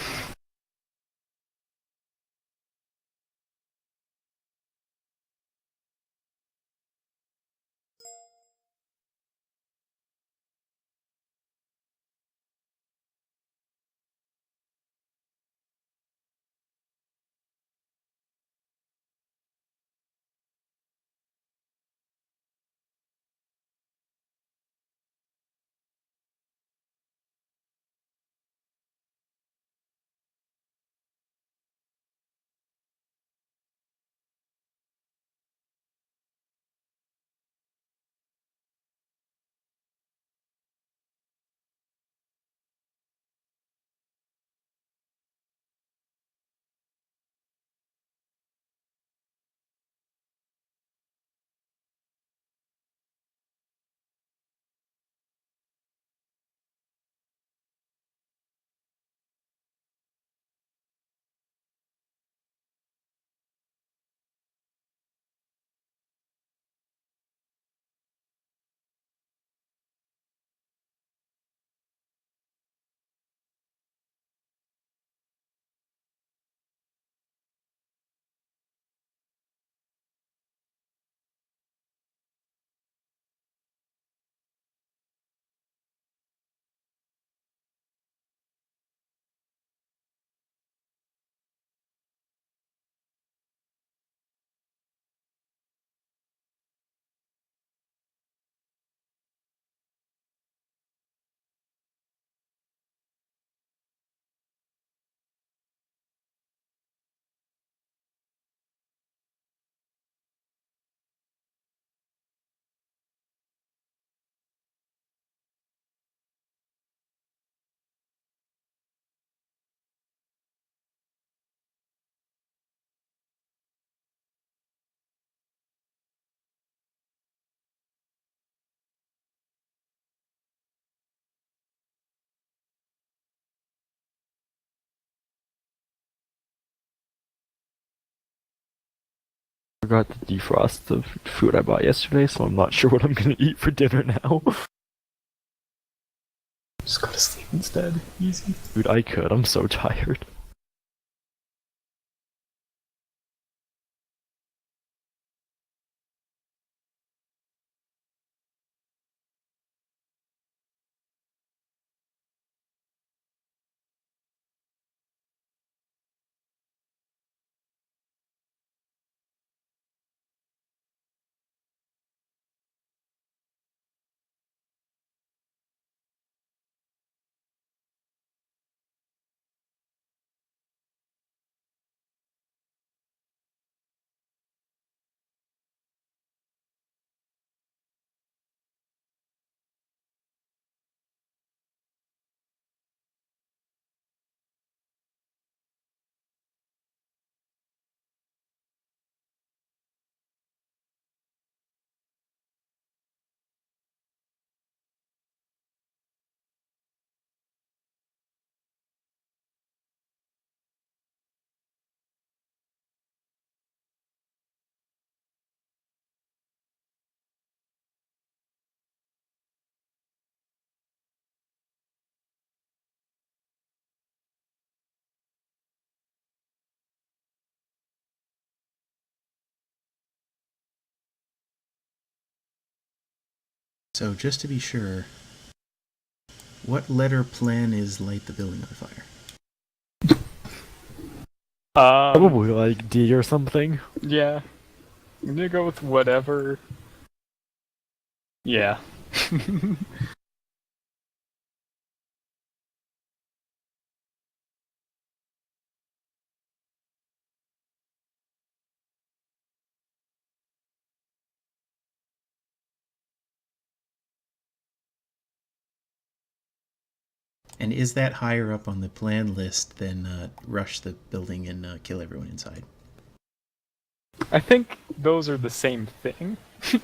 Forgot to defrost the food I bought yesterday, so I'm not sure what I'm gonna eat for dinner now. Just go to sleep instead. Easy. Dude, I could. I'm so tired. So just to be sure, what letter plan is light the building on fire? Probably like D or something. Yeah. I'm gonna go with whatever. Yeah. And is that higher up on the plan list than rush the building and kill everyone inside? I think those are the same thing. Well,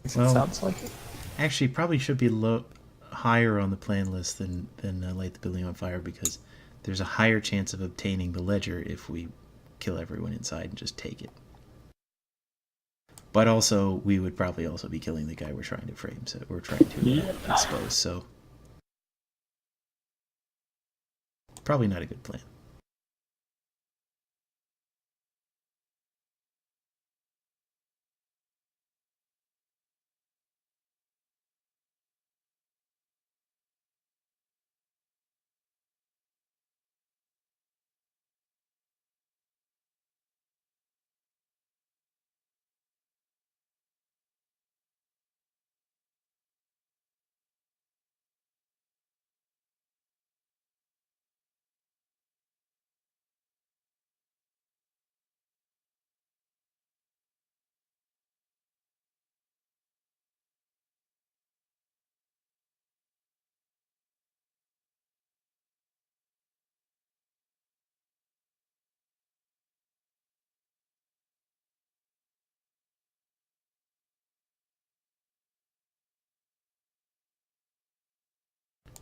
It sounds like it. Actually, probably should be higher on the plan list than light the building on fire, because there's a higher chance of obtaining the ledger if we kill everyone inside and just take it. But also, we would probably also be killing the guy we're trying to frame, so we're trying to expose. So probably not a good plan.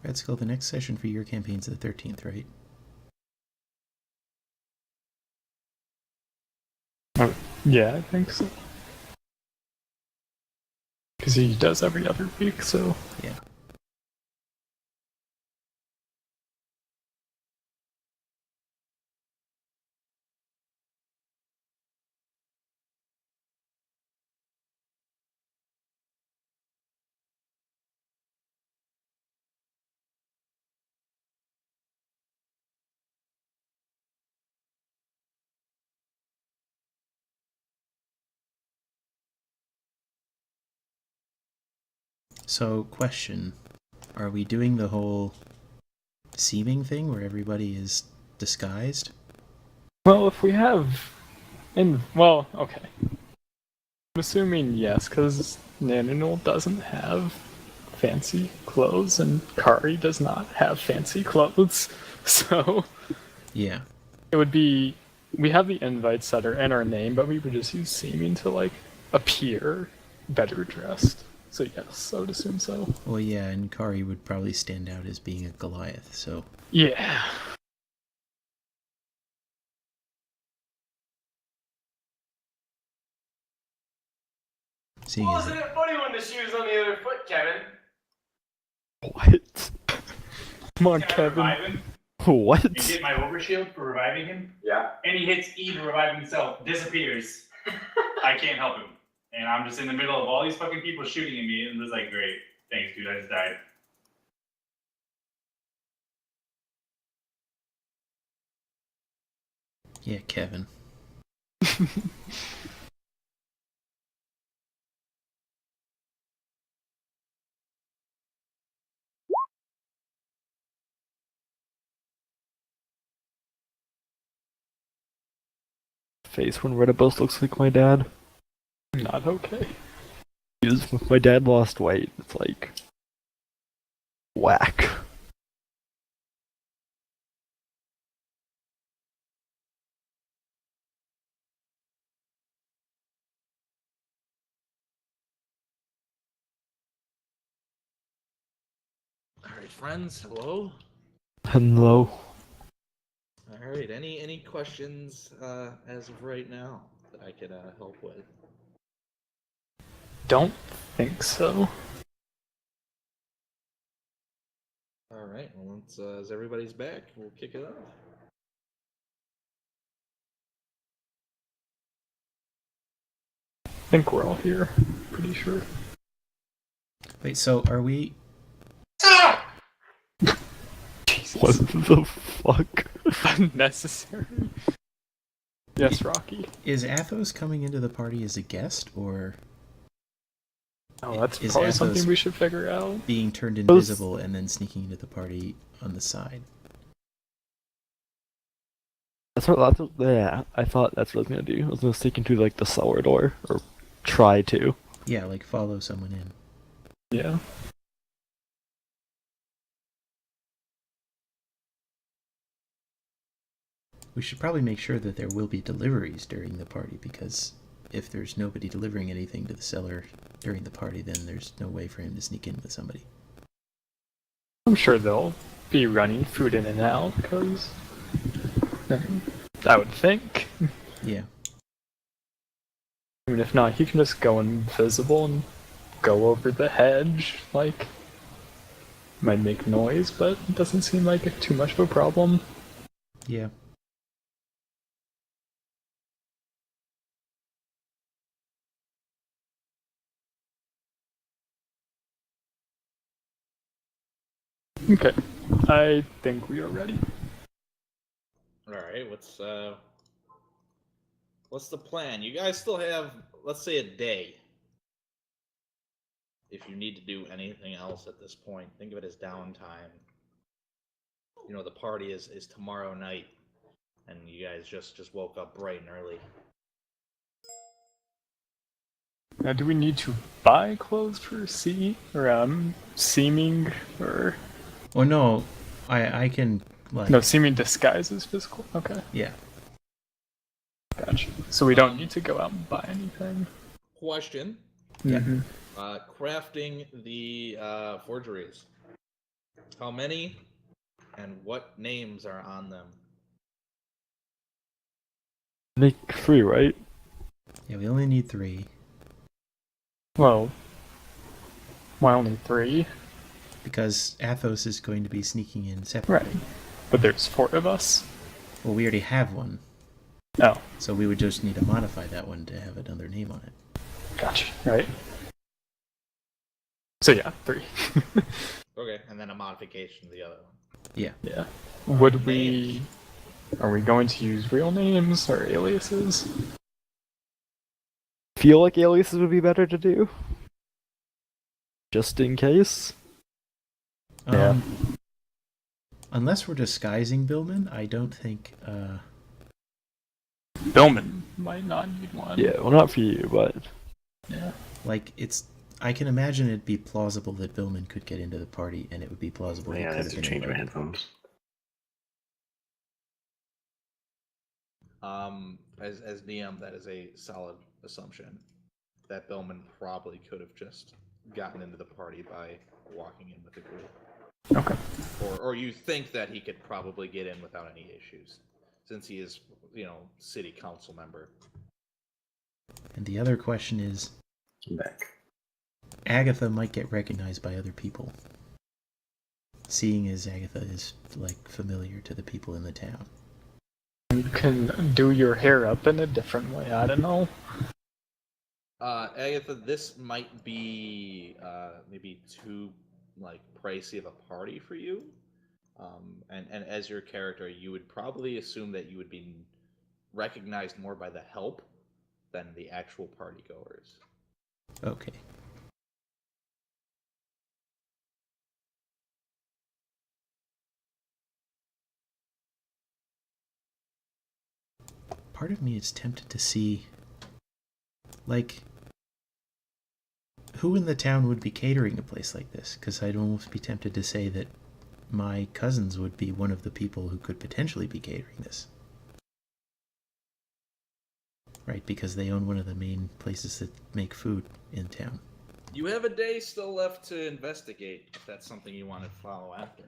Red Skull, the next session for your campaign's the 13th, right? Yeah, I think so. Because he does every other week, so. Yeah. So, question. Are we doing the whole seeming thing where everybody is disguised? Well, if we have. Well, okay. I'm assuming yes, because Naninol doesn't have fancy clothes, and Kari does not have fancy clothes. So. Yeah. It would be. We have the invite setter and our name, but we would just use seeming to, like, appear better dressed. So, yes, I would assume so. Well, yeah, and Kari would probably stand out as being a Goliath, so. Yeah. Seeing Well, as isn't it funny when the shoe's on the other foot, Kevin? What? Come on, Can I Kevin. revive him What? and get my overshield for reviving him? Yeah. And he hits E to revive himself, disappears. I can't help him. And I'm just in the middle of all these fucking people shooting at me, and it's like, great. Thanks, dude, I just died. Yeah, Kevin. Face when Redibus looks like my dad. Not okay. If my dad lost weight, it's like whack. All right, friends. Hello. Hello. All right. Any questions as of right now that I could help with? Don't think so. All right. Well, once as everybody's back, we'll kick it off. I think we're all here. Pretty sure. Wait, so are we... What the fuck? Unnecessary. Yes, Rocky. Is Athos coming into the party as a guest, or... Oh, that's Is probably Athos something we should figure out. being turned invisible and then sneaking into the party on the side? Yeah, I thought that's what I was gonna do. I was gonna sneak into like the cellar door, or try to. Yeah, like follow someone in. Yeah. We should probably make sure that there will be deliveries during the party, because if there's nobody delivering anything to the cellar during the party, then there's no way for him to sneak in with somebody. I'm sure they'll be running food in and out, because I would think. Yeah. I mean, if not, he can just go invisible and go over the hedge, like, might make noise, but it doesn't seem like too much of a problem. Yeah. Okay, I think we are ready. All right, what's the plan? You guys still have, let's say, a day. If you need to do anything else at this point, think of it as downtime. You know, the party is tomorrow night, and you guys just woke up bright and early. Now, do we need to buy clothes for seeming, or... Oh no, I can, like... No, seeming disguises physical? Okay, Yeah. gotcha. So we don't need to go out and buy anything? Question. Yeah. Mm-hmm. Crafting the forgeries. How many and what names are on them? Make 3, right? Yeah, we only need 3. Well, why only 3? Because Athos is going to be sneaking in separately. Right. But there's 4 of us. Well, we already have one. Oh, So we would just need to modify that one to have another name on it. gotcha. Right. So yeah, 3. Okay, and then a modification of the other one. Yeah. Yeah. Would we... Are we going to use real names or aliases? Feel like aliases would be better to do. Just in case. Yeah. Unless we're disguising Billman, I don't think, Billman might not need one. Yeah, well not for you, but... Yeah. like, I can imagine it'd be plausible that Billman could get into the party, and it would be plausible he Yeah, I could had have to been change my invited. headphones. As DM, that is a solid assumption that Billman probably could have just gotten into the party by walking in with the group. Okay. Or you think that he could probably get in without any issues, since he is, city council member. And the other question is, I'm back. Agatha might get recognized by other people. Seeing as Agatha is, like, familiar to the people in the town. You can do your hair up in a different way, I don't know. Agatha, this might be maybe too pricey of a party for you. And as your character, you would probably assume that you would be recognized more by the help than the actual party goers. Okay. Part of me is tempted to see, like, who in the town would be catering a place like this? Because I'd almost be tempted to say that my cousins would be one of the people who could potentially be catering this. Right, because they own one of the main places that make food in town. You have a day still left to investigate, if that's something you want to follow after.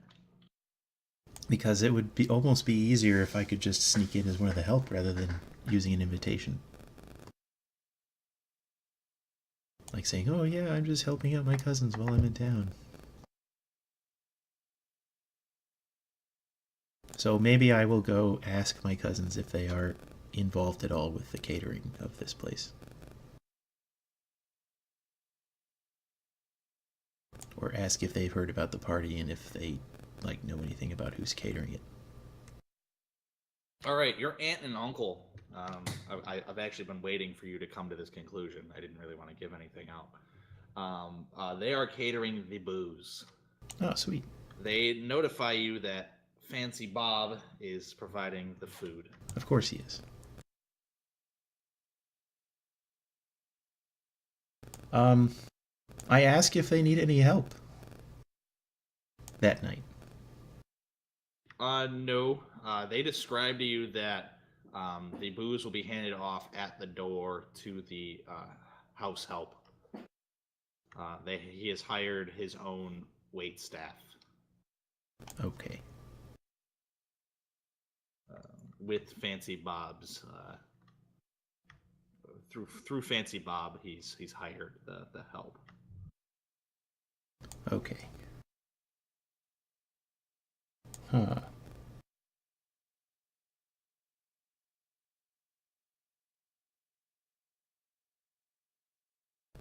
Because it would be almost be easier if I could just sneak in as one of the help rather than using an invitation. Like saying, oh yeah, I'm just helping out my cousins while I'm in town. So maybe I will go ask my cousins if they are involved at all with the catering of this place. Or ask if they've heard about the party and if they know anything about who's catering it. All right, your aunt and uncle. I've actually been waiting for you to come to this conclusion. I didn't really want to give anything out. They are catering the booze. Oh, sweet. They notify you that Fancy Bob is providing the food. Of course he is. I ask if they need any help that night. No. They described to you that the booze will be handed off at the door to the house help. He has hired his own wait staff. Okay. With Fancy Bob's through Fancy Bob, he's hired the help. Okay. Huh.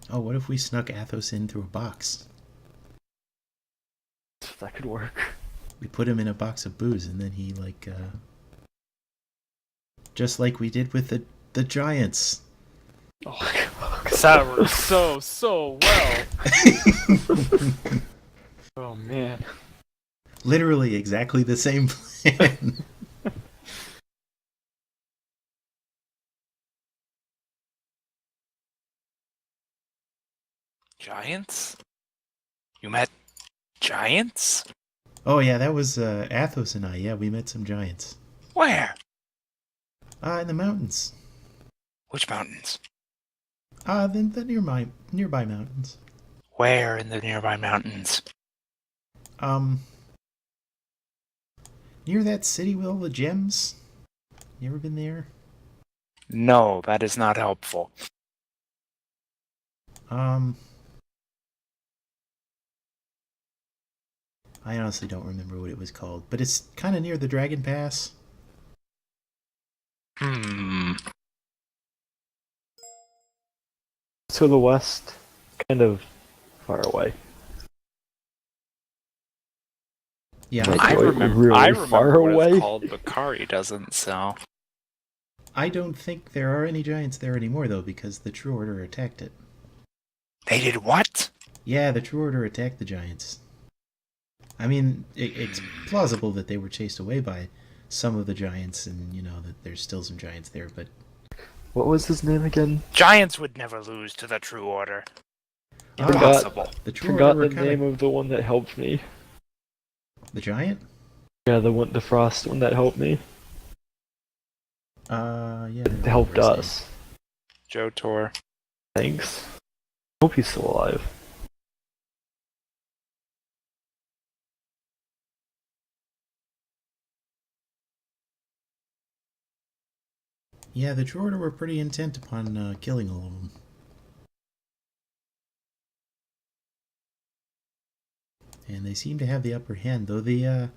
Oh, what if we snuck Athos in through a box? That could work. We put him in a box of booze, and then he, like, just like we did with the Giants. Oh, that worked so well. Oh, man. Literally exactly the same plan. Giants? You met giants? Oh, yeah, that was Athos and I. Yeah, we met some giants. Where? In the mountains. Which mountains? The nearby mountains. Where in the nearby mountains? Near that city with all the gems. You ever been there? No, that is not helpful. I honestly don't remember what it was called, but it's kind of near the Dragon Pass. To the west, kind of far away. Yeah, Like, I really- remember, really I remember far what away? it's called, but Kari doesn't, so... I don't think there are any giants there anymore, though, because the True Order attacked it. They did what? Yeah, the True Order attacked the giants. I mean, it's plausible that they were chased away by some of the giants, and, you know, that there's still some giants there, but... What was his name again? Giants would never lose to the True Order. Ah, Impossible. The True Forgot Order the were name of the one that helped me. The giant? Yeah, the Frost one that helped me. Yeah. It helped us. Joe Tor. Thanks. Hope he's still alive. Yeah, the True Order were pretty intent upon killing all of them. And they seem to have the upper hand, though they're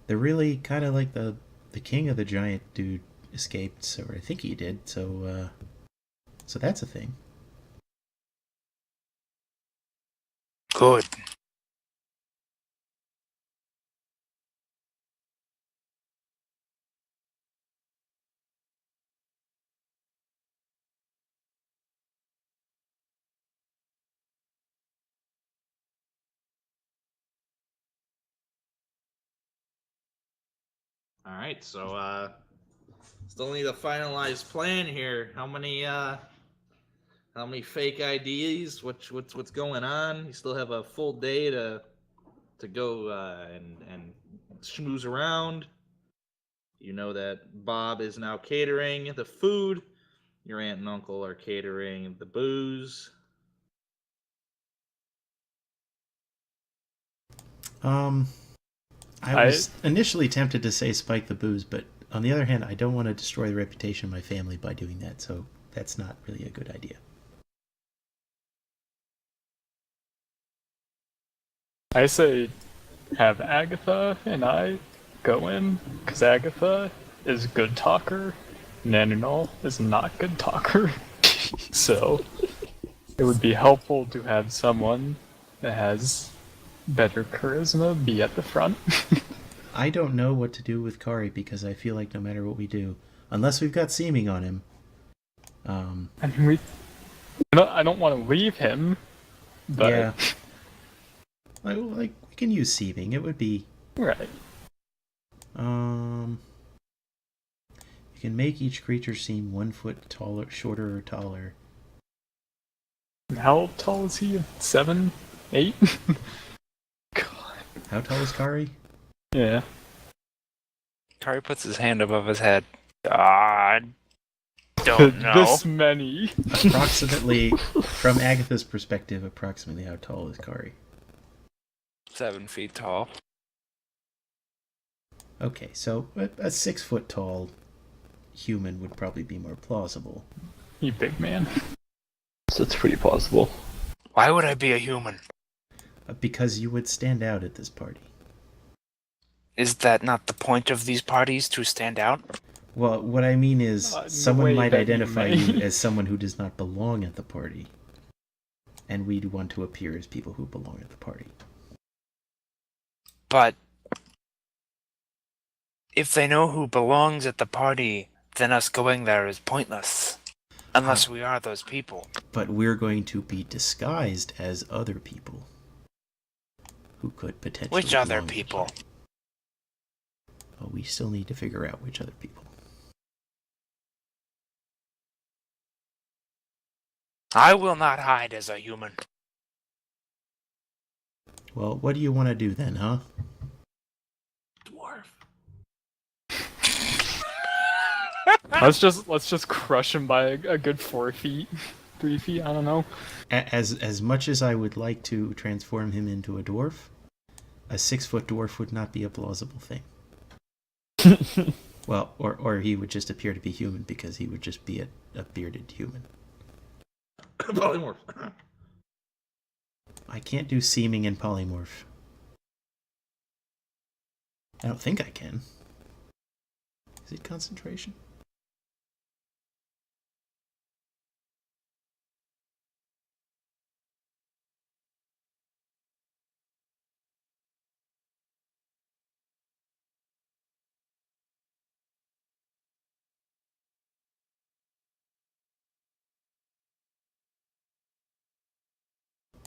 really kind of like the king of the giant dude escaped, so I think he did, so that's a thing. Good. All right, so still need a finalized plan here. How many fake IDs? What's going on? You still have a full day to go and schmooze around. You know that Bob is now catering the food. Your aunt and uncle are catering the booze. I was initially tempted to say spike the booze, but on the other hand, I don't want to destroy the reputation of my family by doing that, so that's not really a good idea. I say have Agatha and I go in, because Agatha is a good talker, Naninol is not good talker. So it would be helpful to have someone that has better charisma be at the front. I don't know what to do with Kari because I feel like no matter what we do, unless we've got seeming on him. I mean, I don't want to leave him, but yeah, like we can use seeming. It would be right. You can make each creature seem 1 foot taller, shorter, or taller. How tall is he? 7? 8? God. How tall is Kari? Yeah. Kari puts his hand above his head. I don't know. This many. Approximately, from Agatha's perspective, approximately how tall is Kari? 7 feet tall. Okay, so a 6 foot tall human would probably be more plausible. You big man. So it's pretty plausible. Why would I be a human? Because you would stand out at this party. Is that not the point of these parties, to stand out? Well, what I mean is, the someone way might that you identify may. you as someone who does not belong at the party. And we'd want to appear as people who belong at the party. But if they know who belongs at the party, then us going there is pointless. Unless we are those people. But we're going to be disguised as other people. Who could potentially Which other belong at the people? party. Well, we still need to figure out which other people. I will not hide as a human. Well, what do you want to do then, huh? Dwarf. Let's just crush him by a good 4 feet, 3 feet. I don't know. As much as I would like to transform him into a dwarf, a 6 foot dwarf would not be a plausible thing. Well, or he would just appear to be human because he would just be a bearded human. Polymorph. I can't do seeming and polymorph. I don't think I can. Is it concentration?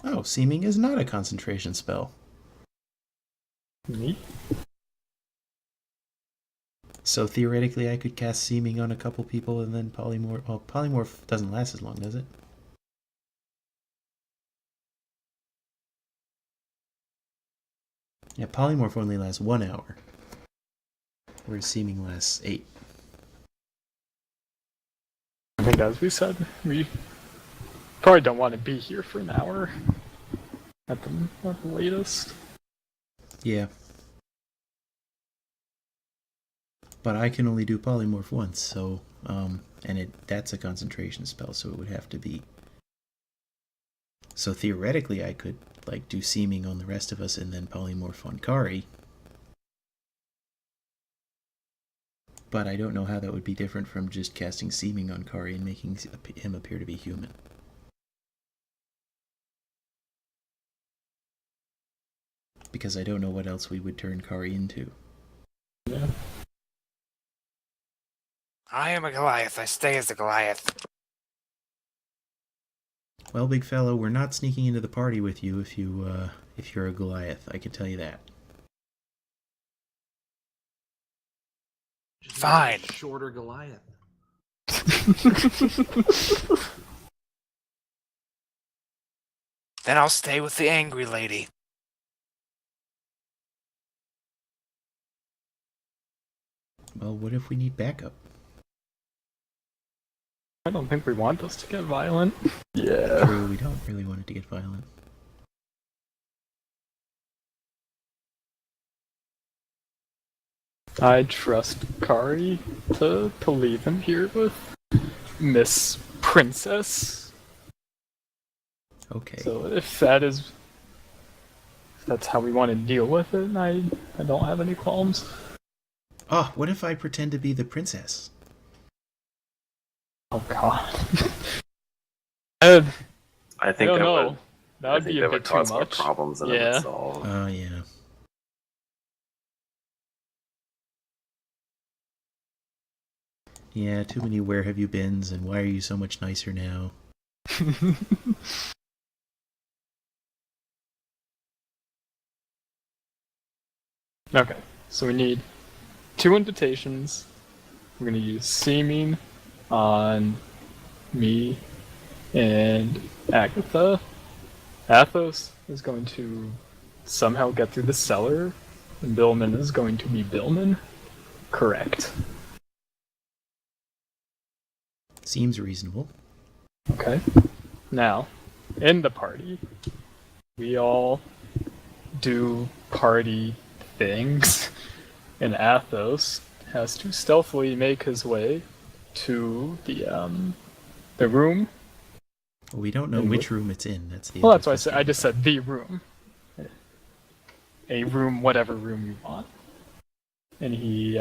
Oh, seeming is not a concentration spell. Neat. So theoretically I could cast seeming on a couple people and then polymorph. Well, polymorph doesn't last as long, does it? Yeah, polymorph only lasts 1 hour. Whereas seeming lasts 8. I think as we said, we probably don't want to be here for an hour. At the latest. Yeah. But I can only do polymorph once, so and that's a concentration spell, so it would have to be. So theoretically I could like do seeming on the rest of us and then polymorph on Kari. But I don't know how that would be different from just casting seeming on Kari and making him appear to be human. Because I don't know what else we would turn Kari into. Yeah. I am a Goliath. I stay as a Goliath. Well, big fellow, we're not sneaking into the party with you if you're a Goliath. I can tell you that. Just Fine. make a shorter Goliath. Then I'll stay with the angry lady. Well, what if we need backup? I don't think we want this to get violent. Yeah. True, we don't really want it to get violent. I trust Kari to leave him here with Miss Princess. Okay. So if that's how we want to deal with it, I don't have any qualms. Oh, what if I pretend to be the princess? Oh god. I think I don't that know. would. That I would think be a that bit would too cause more much. problems than it Yeah. would solve. Oh, yeah. Yeah, too many where have you beens and why are you so much nicer now? Okay, so we need 2 invitations. We're gonna use seeming on me and Agatha. Athos is going to somehow get through the cellar, and Billman is going to be Billman. Correct. Seems reasonable. Okay. Now, in the party, we all do party things, and Athos has to stealthily make his way to the room. We don't know which room it's in. That's the. Well, that's why I said. I just said the room. A room, whatever room you want. And he's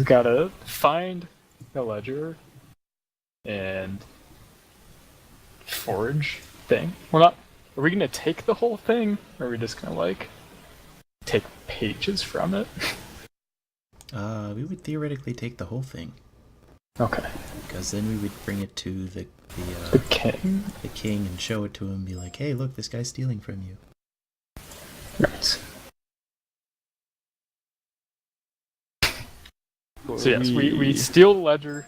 got to find the ledger and forge thing. Well, not. Are we gonna take the whole thing, or are we just gonna like take pages from it? We would theoretically take the whole thing. Okay. Because then we would bring it to the king. The king and show it to him and be like, hey, look, this guy's stealing from you. Right. So yes, we steal the ledger.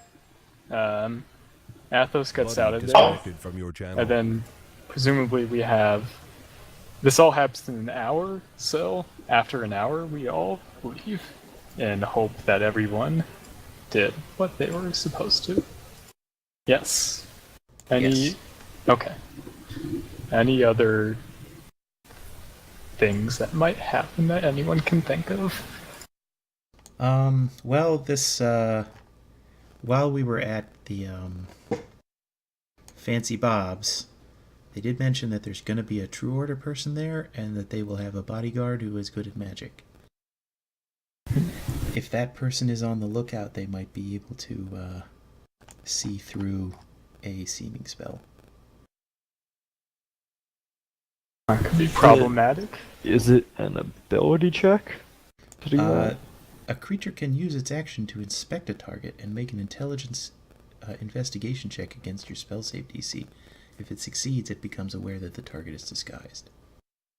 Athos gets out of there. Disconnected from your channel. And then presumably we have... This all happens in an hour, so after an hour we all leave and hope that everyone did what they were supposed to. Yes. Yes. Okay. Any other things that might happen that anyone can think of? Well, this, while we were at the, Fancy Bob's, they did mention that there's gonna be a True Order person there, and that they will have a bodyguard who is good at magic. If that person is on the lookout, they might be able to, see through a seeming spell. That could be problematic. Is it an ability check to do that? A creature can use its action to inspect a target and make an intelligence investigation check against your spell save DC. If it succeeds, it becomes aware that the target is disguised.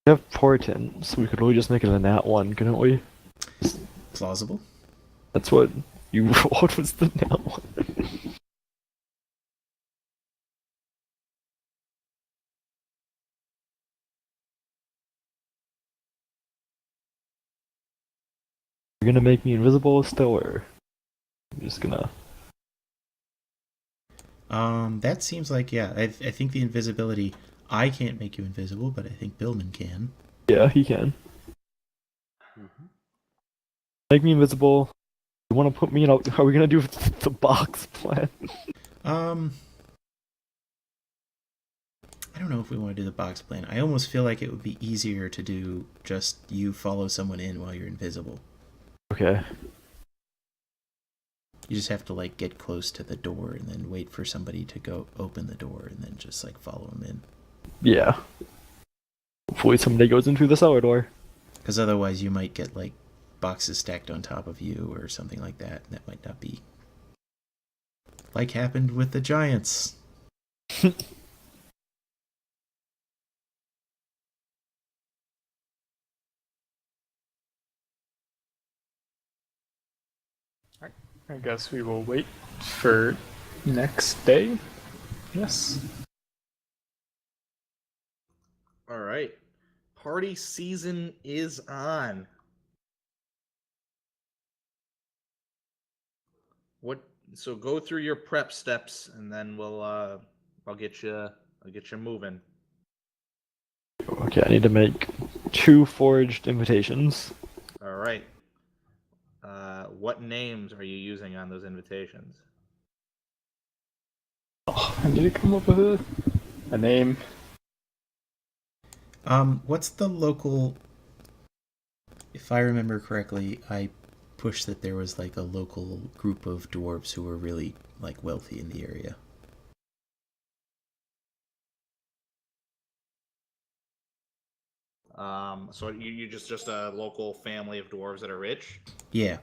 We have portent, so we could really just make it a nat 1, couldn't we? Plausible. That's what you rolled, was the nat 1. You're gonna make me invisible still, or I'm just gonna... That seems like, yeah, I think the invisibility, I can't make you invisible, but I think Billman can. Yeah, he can. Make me invisible. You want to put me in a... How are we gonna do the box plan? I don't know if we want to do the box plan. I almost feel like it would be easier to do just you follow someone in while you're invisible. Okay. You just have to, like, get close to the door and then wait for somebody to go open the door and then just, like, follow them in. Yeah. Hopefully somebody goes in through the cellar door. Because otherwise you might get, like, boxes stacked on top of you or something like that. That might not be... like happened with the Giants. I guess we will wait for next day. Yes. All right. Party season is on. So go through your prep steps and then I'll get you moving. Okay, I need to make 2 forged invitations. All right. What names are you using on those invitations? Oh, I need to come up with a name. What's the local... If I remember correctly, I pushed that there was, like, a local group of dwarves who were really, like, wealthy in the area. So you just a local family of dwarves that are rich? Yeah.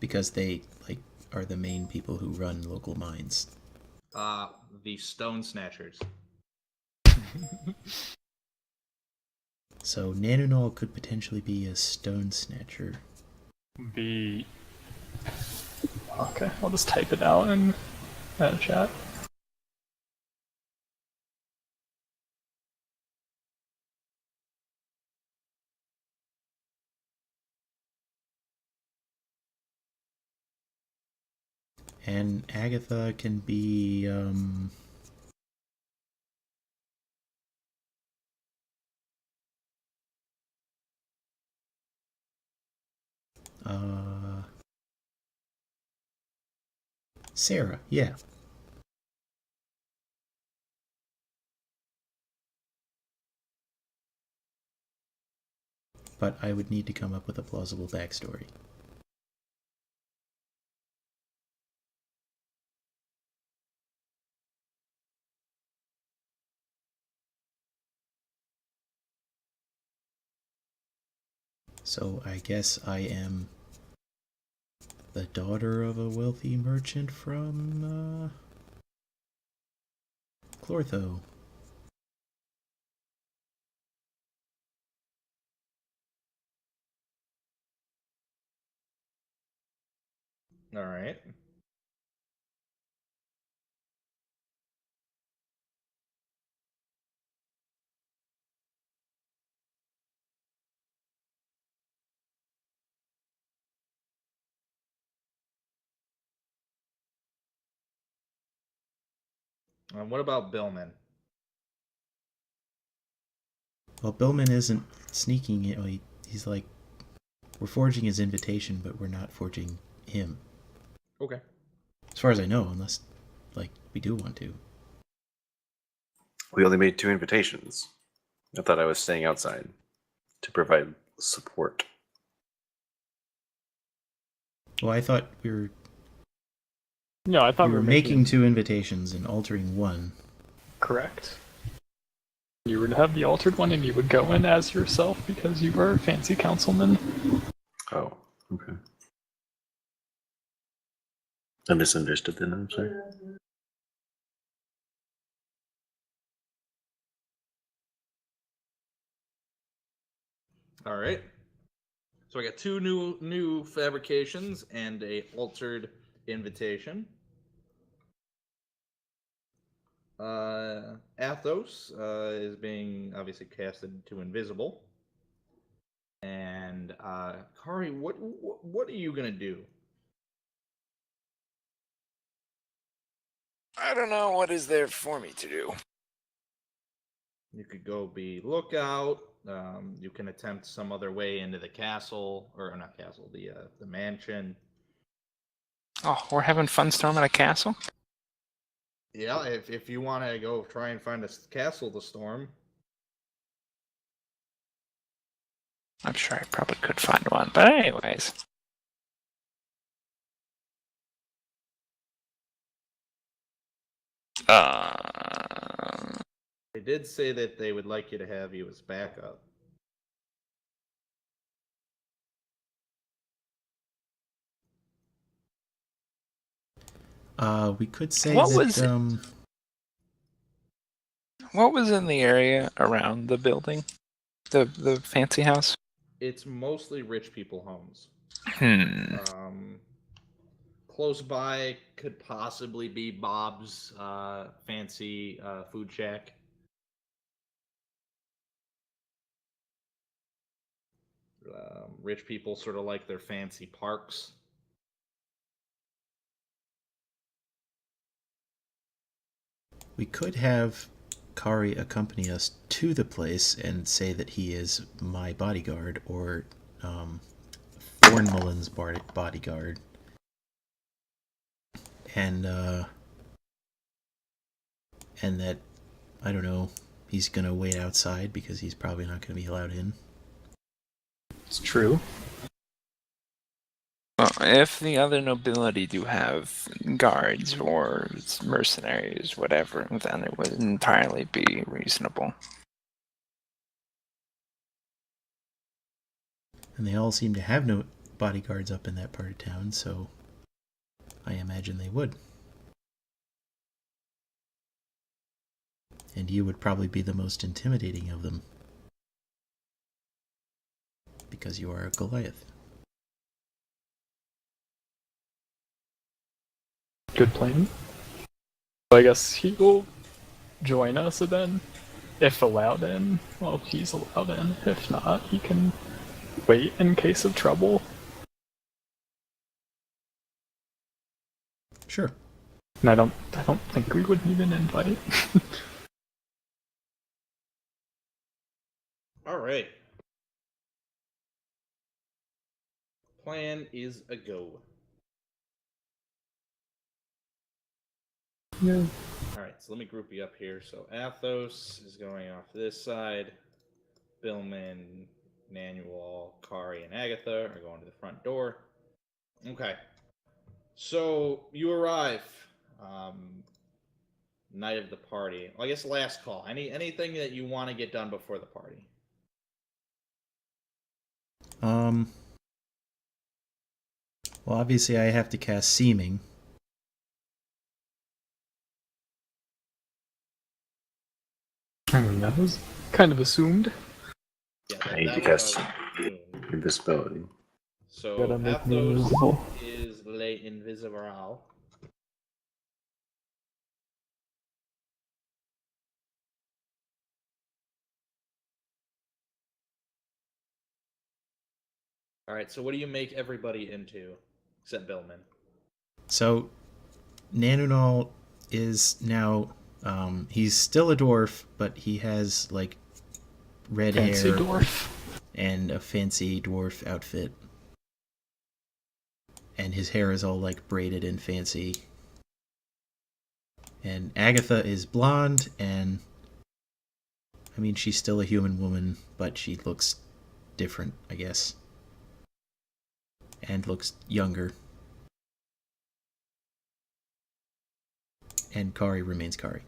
Because they, like, are the main people who run local mines. The Stone Snatchers. So Nanunol could potentially be a stone snatcher. Okay, I'll just type it out and chat. And Agatha can be, Sarah, yeah. But I would need to come up with a plausible backstory. So I guess I am the daughter of a wealthy merchant from, Clortho. All right. What about Billman? Well, Billman isn't sneaking it. He's like, we're forging his invitation, but we're not forging him. Okay. As far as I know, unless, like, we do want to. We only made 2 invitations. I thought I was staying outside to provide support. Well, I thought we were No, I thought we were making 2 invitations and altering one. Correct. You would have the altered one, and you would go in as yourself because you were a fancy councilman. Oh, okay. I misunderstood then, I'm sorry. All right. So I got 2 new fabrications and a altered invitation. Athos is being obviously casted to invisible. And Kari, what are you gonna do? I don't know what is there for me to do. You could go be lookout. You can attempt some other way into the castle, or not castle, the mansion. Oh, we're having fun storming a castle? Yeah, if you want to go try and find a castle to storm. I'm sure I probably could find one, but anyways. They did say that they would like you to have you as backup. We could say What that, what was in the area around the building? The fancy house? It's mostly rich people homes. Hmm. Close by could possibly be Bob's fancy food shack. Rich people sort of like their fancy parks. we could have Kari accompany us to the place and say that he is my bodyguard, or Thornmullen's bodyguard. And that, I don't know, he's gonna wait outside because he's probably not gonna be allowed in. It's true. Well, if the other nobility do have guards or mercenaries, whatever, then it would entirely be reasonable. And they all seem to have no bodyguards up in that part of town, so I imagine they would. And you would probably be the most intimidating of them, because you are a Goliath. Good plan. I guess he will join us then, if allowed in. Well, he's allowed in. If not, he can wait in case of trouble. Sure. And I don't think we would need an invite. All right. Plan is a go. Yeah. All right, so let me group you up here. So Athos is going off this side. Billman, Nanual, Kari, and Agatha are going to the front door. Okay. So you arrive. Night of the party. Well, I guess last call. Anything that you want to get done before the party? Well, obviously I have to cast Seeming. That was kind of assumed. Yeah, I need to was cast what I was doing. invisibility. So Gotta make me Athos invisible. is Le Invisible. All right, so what do you make everybody into, except Billman? So Nanunal is now he's still a dwarf, but he has like red Fancy hair dwarf. and a fancy dwarf outfit. And his hair is all like braided and fancy. And Agatha is blonde, and I mean she's still a human woman, but she looks different, I guess. And looks younger. And Kari remains Kari.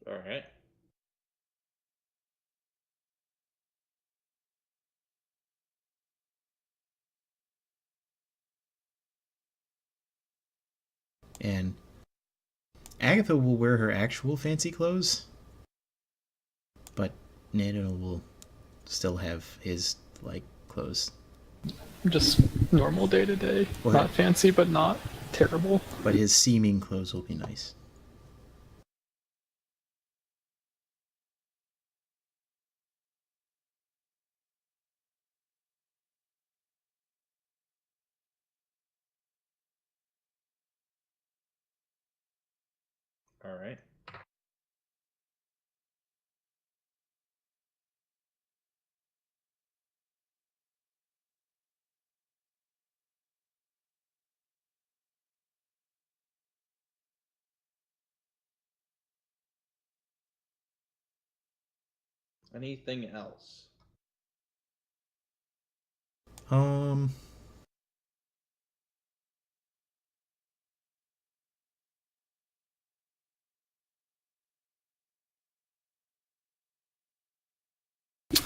All right. And Agatha will wear her actual fancy clothes, but Nano will still have his like clothes. Just normal day to day. Well, Not fancy, but not terrible. But his seeming clothes will be nice. All right. Anything else?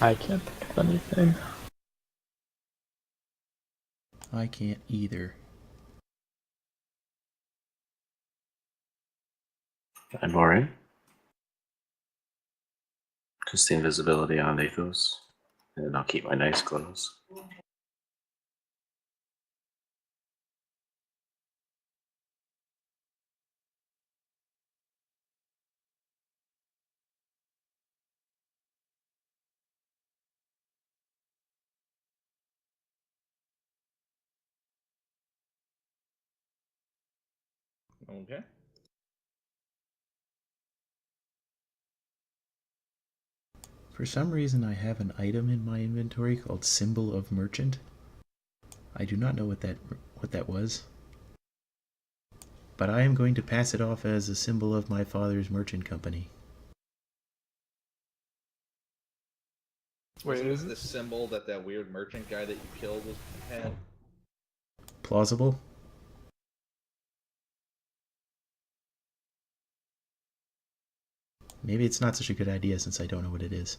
I can't think of anything. I can't either. I'm alright. Just the invisibility on Athos. And I'll keep my nice clothes. Okay. For some reason, I have an item in my inventory called Symbol of Merchant. I do not know what that was, but I am going to pass it off as a symbol of my father's merchant company. Wait, is Isn't this the symbol that weird merchant guy that you killed had? Plausible? Maybe it's not such a good idea since I don't know what it is.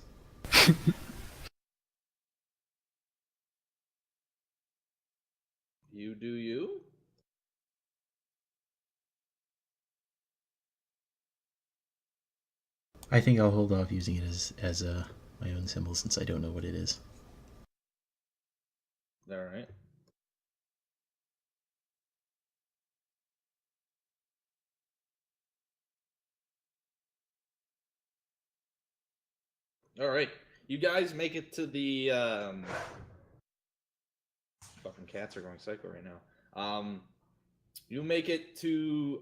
You do you? I think I'll hold off using it as my own symbol since I don't know what it is. All right. All right. You guys make it to the fucking cats are going psycho right now. You make it to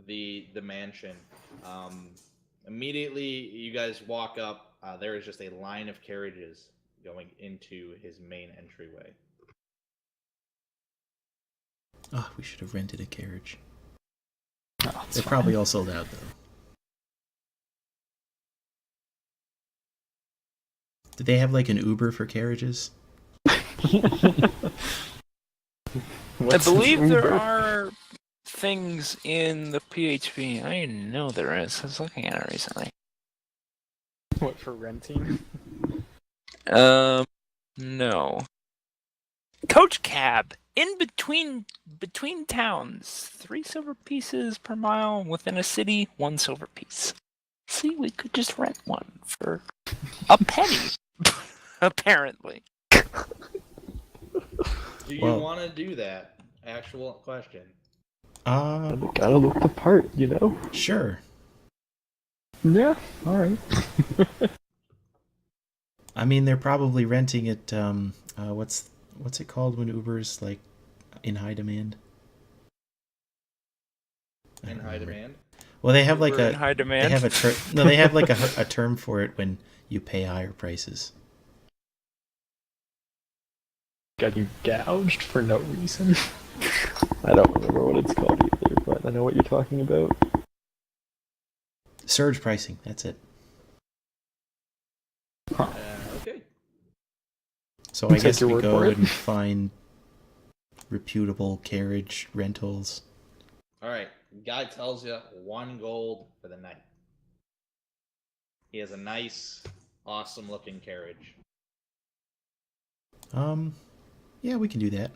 the mansion. Immediately, you guys walk up. There is just a line of carriages going into his main entryway. Oh, we should have rented a carriage. Oh, it's They're fine. probably all sold out though. Do they have like an Uber for carriages? I What's believe an there Uber? are things in the PHP. I know there is. I was looking at it recently. What, for renting? No. Coach cab in between towns. 3 silver pieces per mile within a city. 1 silver piece. See, we could just rent one for a penny. Apparently. Do you Well- want to do that? Actual question. Gotta look the part, you know? Sure. Yeah, alright. I mean, they're probably renting it. What's it called when Uber's like in high demand? I In don't high remember. demand? Well, they have like Uber in a high demand. they have a no, they have like a term for it when you pay higher prices. Getting gouged for no reason. I don't remember what it's called either, but I know what you're talking about. Surge pricing. That's it. Okay. So I Take guess your we word go for it. and find reputable carriage rentals. All right. Guy tells you 1 gold for the night. He has a nice, awesome-looking carriage. Yeah, we can do that.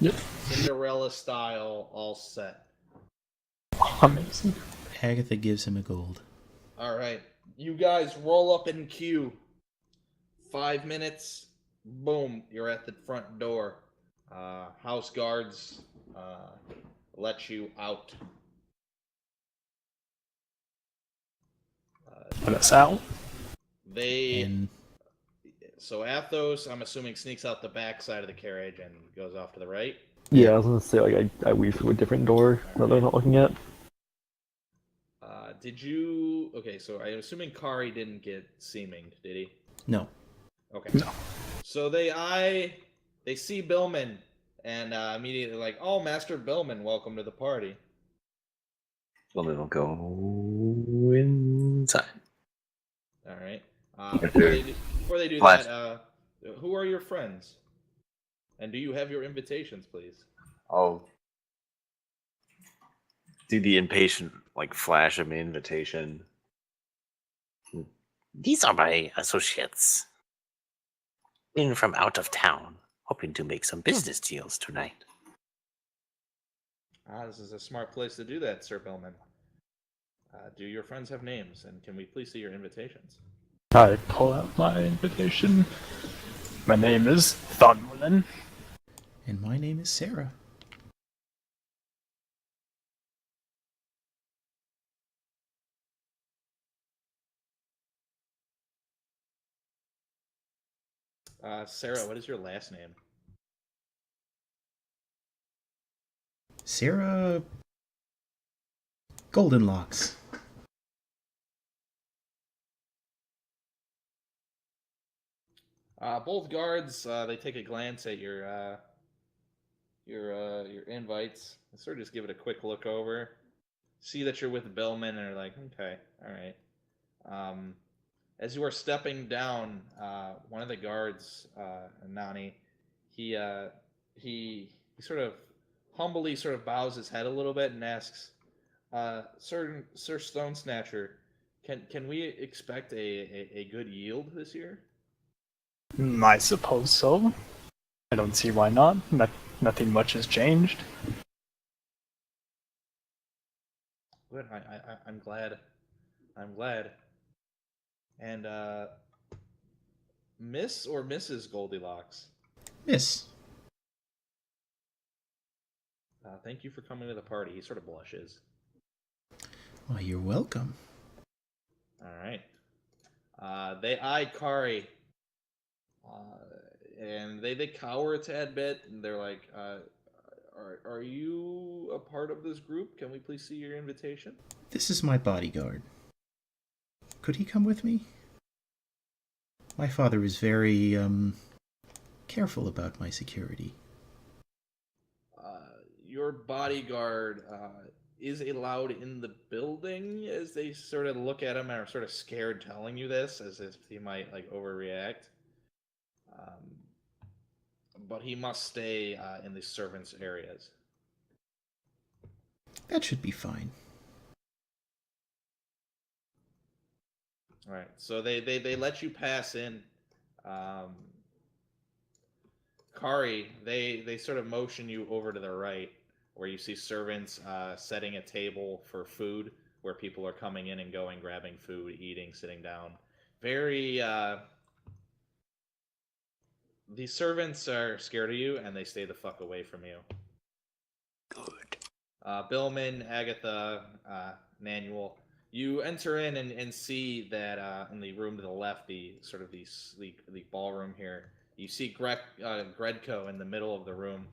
Yep. Cinderella style, all set. Amazing. Agatha gives him a gold. All right. You guys roll up in queue. 5 minutes. Boom. You're at the front door. House guards let you out. Let us out. And So Athos, I'm assuming, sneaks out the back side of the carriage and goes off to the right. Yeah, I was gonna say, like, I weave through a different door that they're not looking at. Did you... Okay, so I'm assuming Kari didn't get seaminged, did he? no. Okay. No. So they see Billman and immediately like, oh, Master Billman, welcome to the party. Well, then we'll go inside. All right. Okay. Before they do Flash. that, who are your friends? And do you have your invitations, please? I'll do the impatient, like, flash of my invitation. These are my associates. In from out of town, hoping to make some business deals tonight. This is a smart place to do that, Sir Billman. Do your friends have names, and can we please see your invitations? I pull out my invitation. My name is Thunwillen. And my name is Sarah. Sarah, what is your last name? Sarah Goldenlocks. Both guards, they take a glance at your invites. They sort of just give it a quick look over, see that you're with Billman, and are like, okay, all right. As you are stepping down, one of the guards, Nani, he sort of humbly sort of bows his head a little bit and asks, Sir Stone Snatcher, can we expect a good yield this year? I suppose so. I don't see why not. Nothing much has changed. Good. I'm glad. I'm glad. And Miss or Mrs. Goldilocks? Miss. Thank you for coming to the party. He sort of blushes. Why, you're welcome. All right. They eye Kari, and they cower a tad bit, and they're like, "Are you a part of this group? Can we please see your invitation?" This is my bodyguard. Could he come with me? My father is very, careful about my security. Your bodyguard is allowed in the building, as they sort of look at him and are sort of scared telling you this, as if he might like overreact. But he must stay in the servants' areas. That should be fine. All right, so they let you pass in. Kari, they sort of motion you over to the right, where you see servants setting a table for food, where people are coming in and going, grabbing food, eating, sitting down. Very. The servants are scared of you, and they stay the fuck away from you. Good. Billman, Agatha, Nanual, you enter in and see that in the room to the left, the ballroom here, you see Gredco in the middle of the room.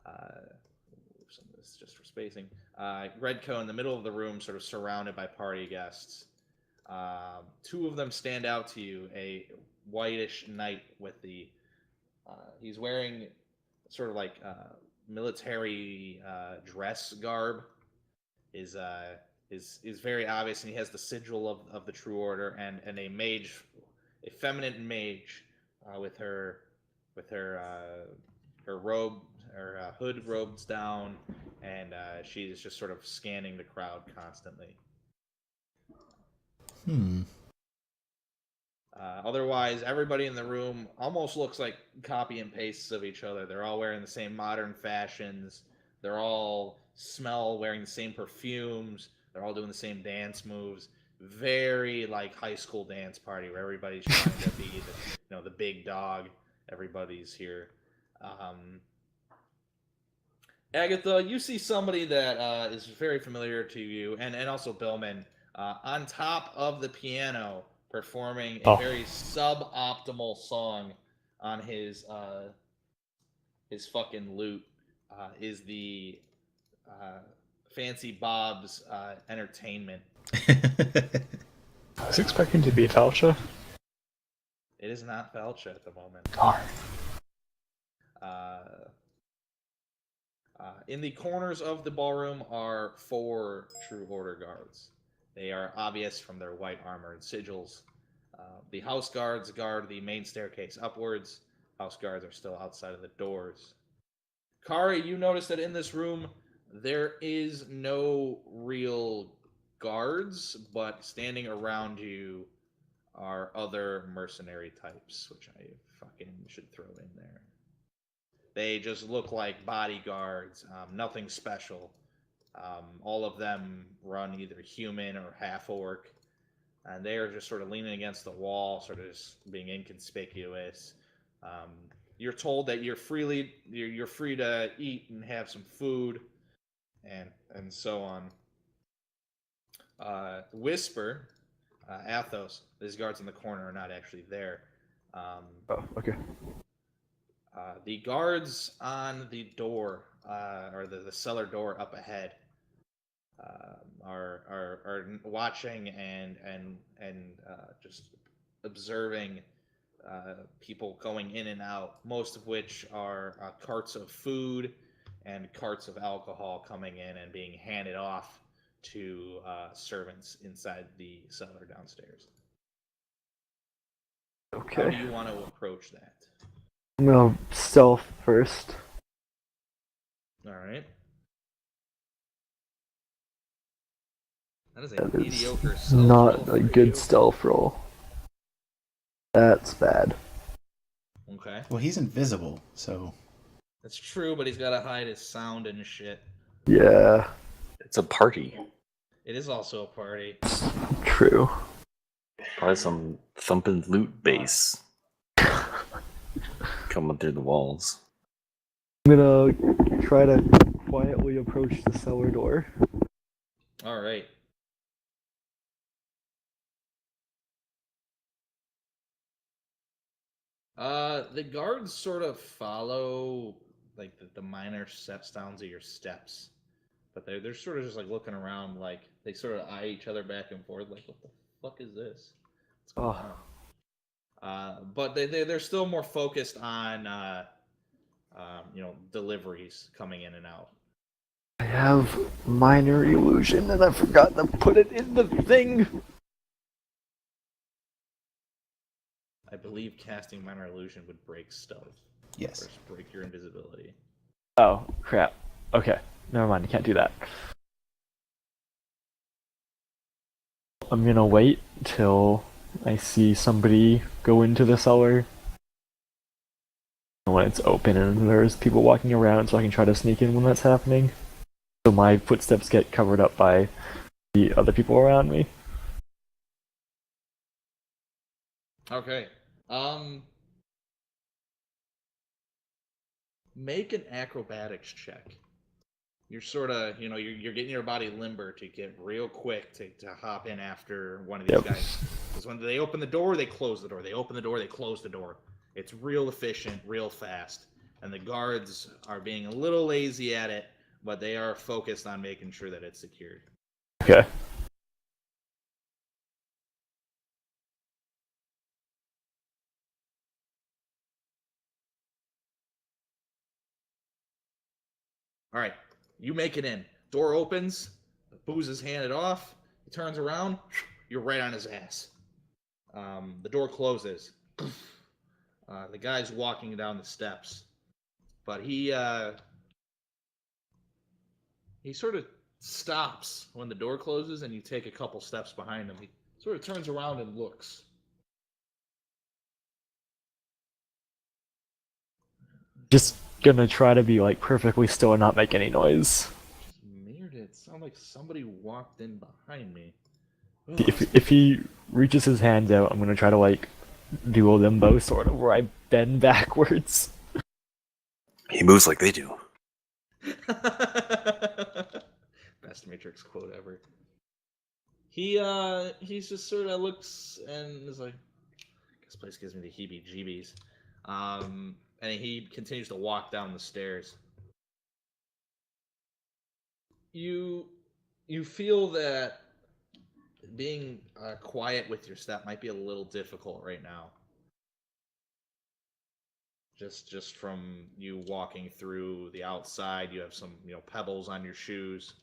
Some of this just for spacing. Gredco in the middle of the room, sort of surrounded by party guests. Two of them stand out to you. A whitish knight with the he's wearing sort of like military dress garb is very obvious, and he has the sigil of the True Order, and a mage, a feminine mage with her robe, her hood robes down, and she's just sort of scanning the crowd constantly. Otherwise, everybody in the room almost looks like copy and pastes of each other. They're all wearing the same modern fashions. They're all wearing the same perfumes. They're all doing the same dance moves. Very like high school dance party where everybody's trying to be the big dog. Everybody's here. Agatha, you see somebody that is very familiar to you, and also Billman, on top of the piano, performing a very suboptimal song on his fucking lute, is the Fancy Bob's Entertainment. I was expecting to be Falcha. It is not Falcha at the moment. Darn. In the corners of the ballroom are 4 True Order guards. They are obvious from their white armor and sigils. The house guards guard the main staircase upwards. House guards are still outside of the doors. Kari, you notice that in this room there is no real guards, but standing around you are other mercenary types, which I fucking should throw in there. They just look like bodyguards, nothing special. All of them run either human or half-orc, and they are just sort of leaning against the wall, sort of just being inconspicuous. You're told that you're free to eat and have some food, and so on. Whisper, Athos, these guards in the corner are not actually there. Okay. The guards on the door, or the cellar door up ahead, are watching and just observing people going in and out, most of which are carts of food and carts of alcohol coming in and being handed off to servants inside the cellar downstairs. Okay. How do you want to approach that? I'm gonna stealth first. All right. That is a That is mediocre stealth not roll a for good you. stealth roll. That's bad. Okay. Well, he's invisible, so... That's true, but he's got to hide his sound and shit. Yeah, It's a party. It is also a party. true. Probably some thumping loot bass. coming through the walls. I'm gonna try to quietly approach the cellar door. All right. The guards sort of follow like the minor sounds of your steps, but they're sort of just like looking around, like they sort of eye each other back and forth, like what the fuck is this? What's going on? But they're still more focused on deliveries coming in and out. I have minor illusion and I forgot to put it in the thing. I believe casting minor illusion would break stealth. Yes. Or break your invisibility. Oh, crap. Okay, never mind, I can't do that. I'm gonna wait till I see somebody go into the cellar. When it's open and there's people walking around, so I can try to sneak in when that's happening. So my footsteps get covered up by the other people around me. Okay. Make an acrobatics check. You're sort of, you're getting your body limber to get real quick to hop in after one of these guys. Because when they open the door, they close the door. They open the door, they close the door. It's real efficient, real fast. And the guards are being a little lazy at it, but they are focused on making sure that it's secured. Okay. All right, you make it in. Door opens, booze is handed off, he turns around, you're right on his ass. The door closes. The guy's walking down the steps, but he sort of stops when the door closes and you take a couple steps behind him. He sort of turns around and looks. Just gonna try to be like perfectly still and not make any noise. Weird, it sounded like somebody walked in behind me. If he reaches his hand out, I'm gonna try to like do a limbo sort of where I bend backwards. He moves like they do. Best Matrix quote ever. He's just sort of looks and is like, this place gives me the heebie-jeebies. And he continues to walk down the stairs. You feel that being quiet with your step might be a little difficult right now. Just from you walking through the outside, you have some pebbles on your shoes.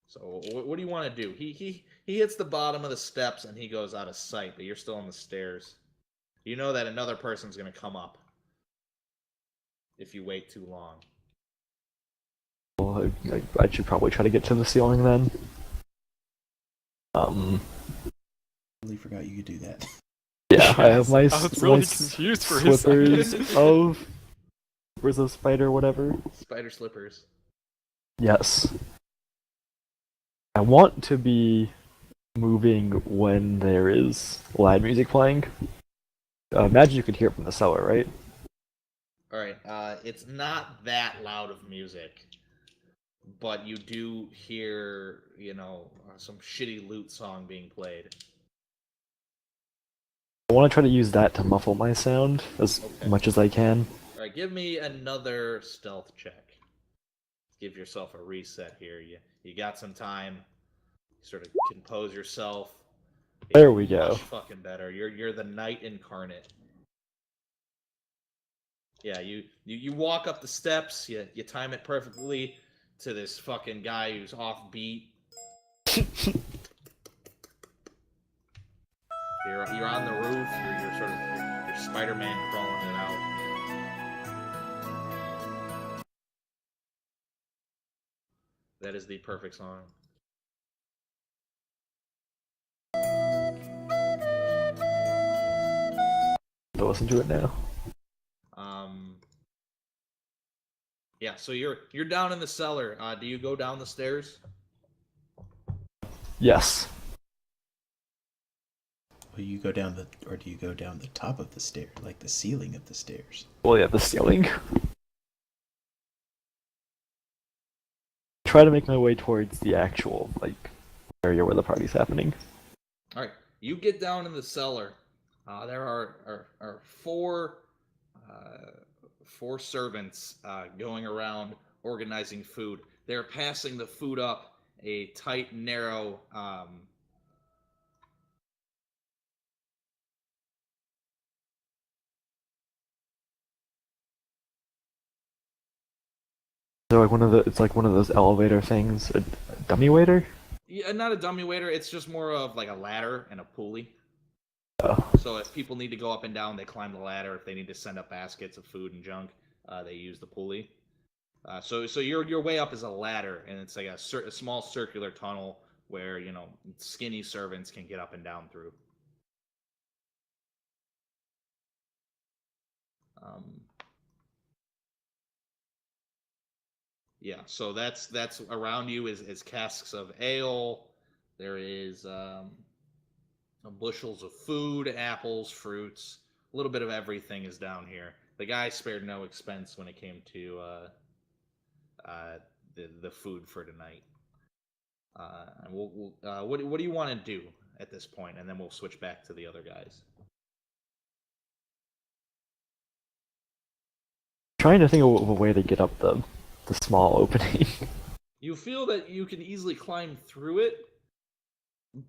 So what do you want to do? He hits the bottom of the steps and he goes out of sight, but you're still on the stairs. You know that another person's going to come up if you wait too long. Well, I should probably try to get to the ceiling then. I really forgot you could do that. Yeah, I have my, I was really my confused for a slippers second. of... Where's the spider, whatever? Spider slippers. Yes. I want to be moving when there is loud music playing. Imagine you could hear it from the cellar, right? Alright, it's not that loud of music, but you do hear, some shitty loot song being played. I want to try to use that to muffle my sound as much as I can. Alright, give me another stealth check. Give yourself a reset here. You got some time. Sort of compose yourself. There we go. Much fucking better. You're the knight incarnate. Yeah, you walk up the steps. You time it perfectly to this fucking guy who's off beat. You're on the roof. You're sort of you're Spider-Man crawling it out. That is the perfect song. I'll listen to it now. Yeah, so you're down in the cellar. Do you go down the stairs? Yes. Well, you go down the, or do you go down the top of the stair, like the ceiling of the stairs? Well, yeah, the ceiling. Try to make my way towards the actual like area where the party's happening. All right, you get down in the cellar. There are four servants going around organizing food. They're passing the food up a tight, narrow. So like it's like one of those elevator things, a dummy waiter. Yeah, not a dummy waiter. It's just more of like a ladder and a pulley. Oh. So if people need to go up and down, they climb the ladder. If they need to send up baskets of food and junk, they use the pulley. So your way up is a ladder, and it's like a small circular tunnel where skinny servants can get up and down through. Yeah, so that's around you is casks of ale. There is bushels of food, apples, fruits, a little bit of everything is down here. The guy spared no expense when it came to the food for tonight. And what do you want to do at this point? And then we'll switch back to the other guys. Trying to think of a way to get up the small opening. You feel that you can easily climb through it,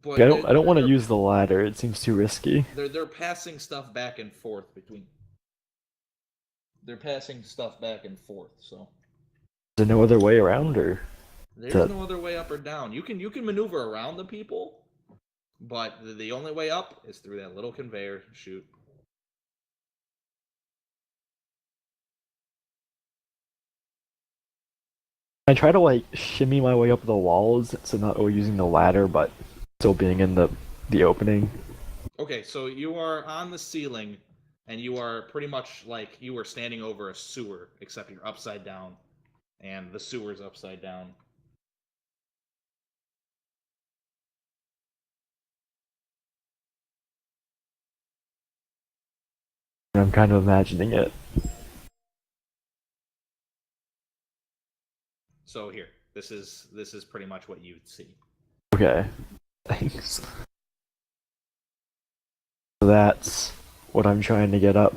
but I don't want to use the ladder. It seems too risky. They're passing stuff back and forth between. They're passing stuff back and forth. So. Is there no other way around, or? There's no other way up or down. You can maneuver around the people, but the only way up is through that little conveyor chute. I try to like shimmy my way up the walls, so not using the ladder, but still being in the opening. Okay, so you are on the ceiling, and you are pretty much like you are standing over a sewer, except you're upside down, and the sewer's upside down. I'm kind of imagining it. So here, this is pretty much what you'd see. Okay, thanks. So that's what I'm trying to get up.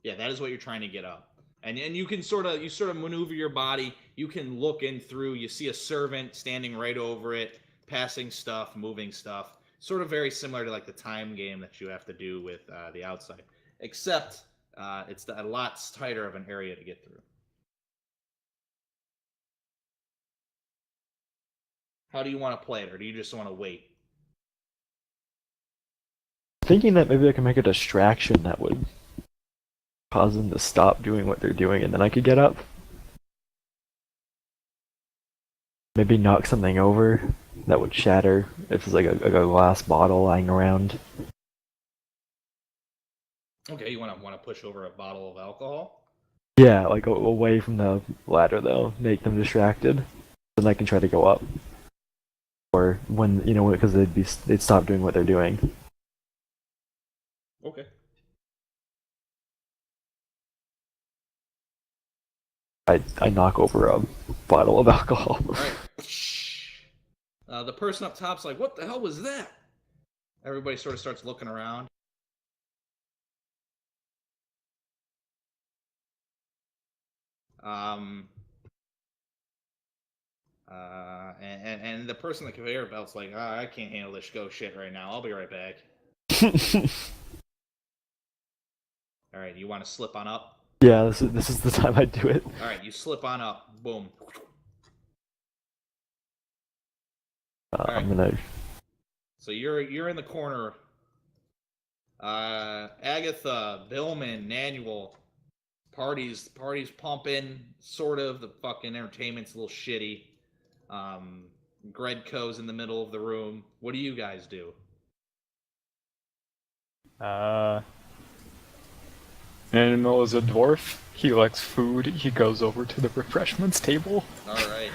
Yeah, that is what you're trying to get up. And you can sort of maneuver your body. You can look in through. You see a servant standing right over it, passing stuff, moving stuff. Sort of very similar to like the time game that you have to do with the outside, except it's a lot tighter of an area to get through. How do you want to play it, or do you just want to wait? Thinking that maybe I can make a distraction that would cause them to stop doing what they're doing, and then I could get up. Maybe knock something over that would shatter if it's like a glass bottle lying around. Okay, you want to push over a bottle of alcohol? Yeah, like away from the ladder though, make them distracted, then I can try to go up. Or when because they'd stop doing what they're doing. Okay. I knock over a bottle of alcohol. All right. The person up top's like, "What the hell was that?" Everybody sort of starts looking around. And the person at the conveyor belt's like, I can't handle this shit right now. I'll be right back. All right, you want to slip on up? Yeah, this is the time I do it. All right, you slip on up. Boom. I'm gonna. So you're in the corner. Agatha, Billman, Nanual, parties pumping. Sort of the fucking entertainment's a little shitty. Gredco's in the middle of the room. What do you guys do? Animal is a dwarf. He likes food. He goes over to the refreshments table. All right.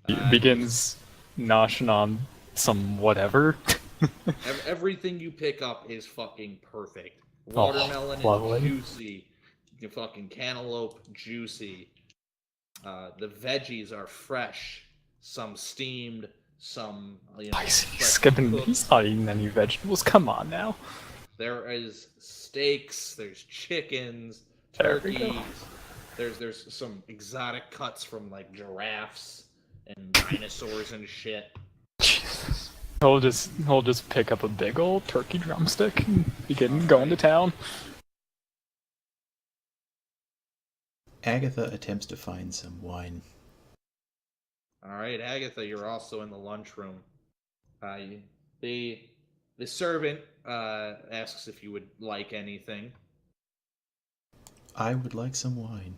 He begins noshing on some whatever. Everything you pick up is fucking perfect. Oh, Watermelon lovely. is juicy. The fucking cantaloupe, juicy. The veggies are fresh. Some steamed, some He's fresh skipping. cooked. He's not eating any vegetables. Come on now. There is steaks. There's chickens, There we go. turkeys. There's some exotic cuts from like giraffes and dinosaurs and shit. Jesus. He'll just pick up a big old turkey drumstick and begin going to town. Agatha attempts to find some wine. All right, Agatha, you're also in the lunchroom. The servant asks if you would like anything. I would like some wine.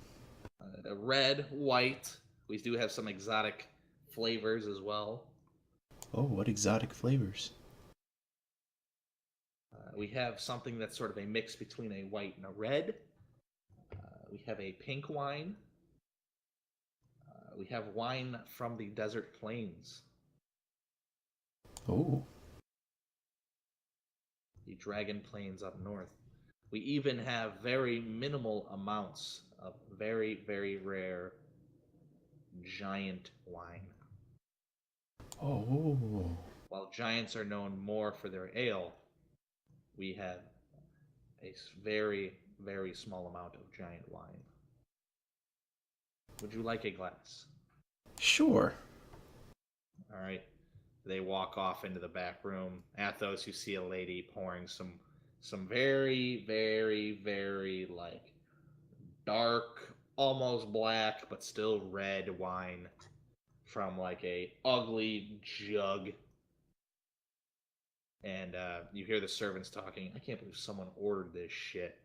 Red, white. We do have some exotic flavors as well. Oh, what exotic flavors. We have something that's sort of a mix between a white and a red. We have a pink wine. We have wine from the desert plains. Oh. The Dragon Plains up north. We even have very minimal amounts of very, very rare giant wine. Oh. While giants are known more for their ale, we have a very, very small amount of giant wine. Would you like a glass? Sure. All right. They walk off into the back room. Athos, you see a lady pouring some very, very, very like dark, almost black, but still red wine from like a ugly jug. And you hear the servants talking. I can't believe someone ordered this shit.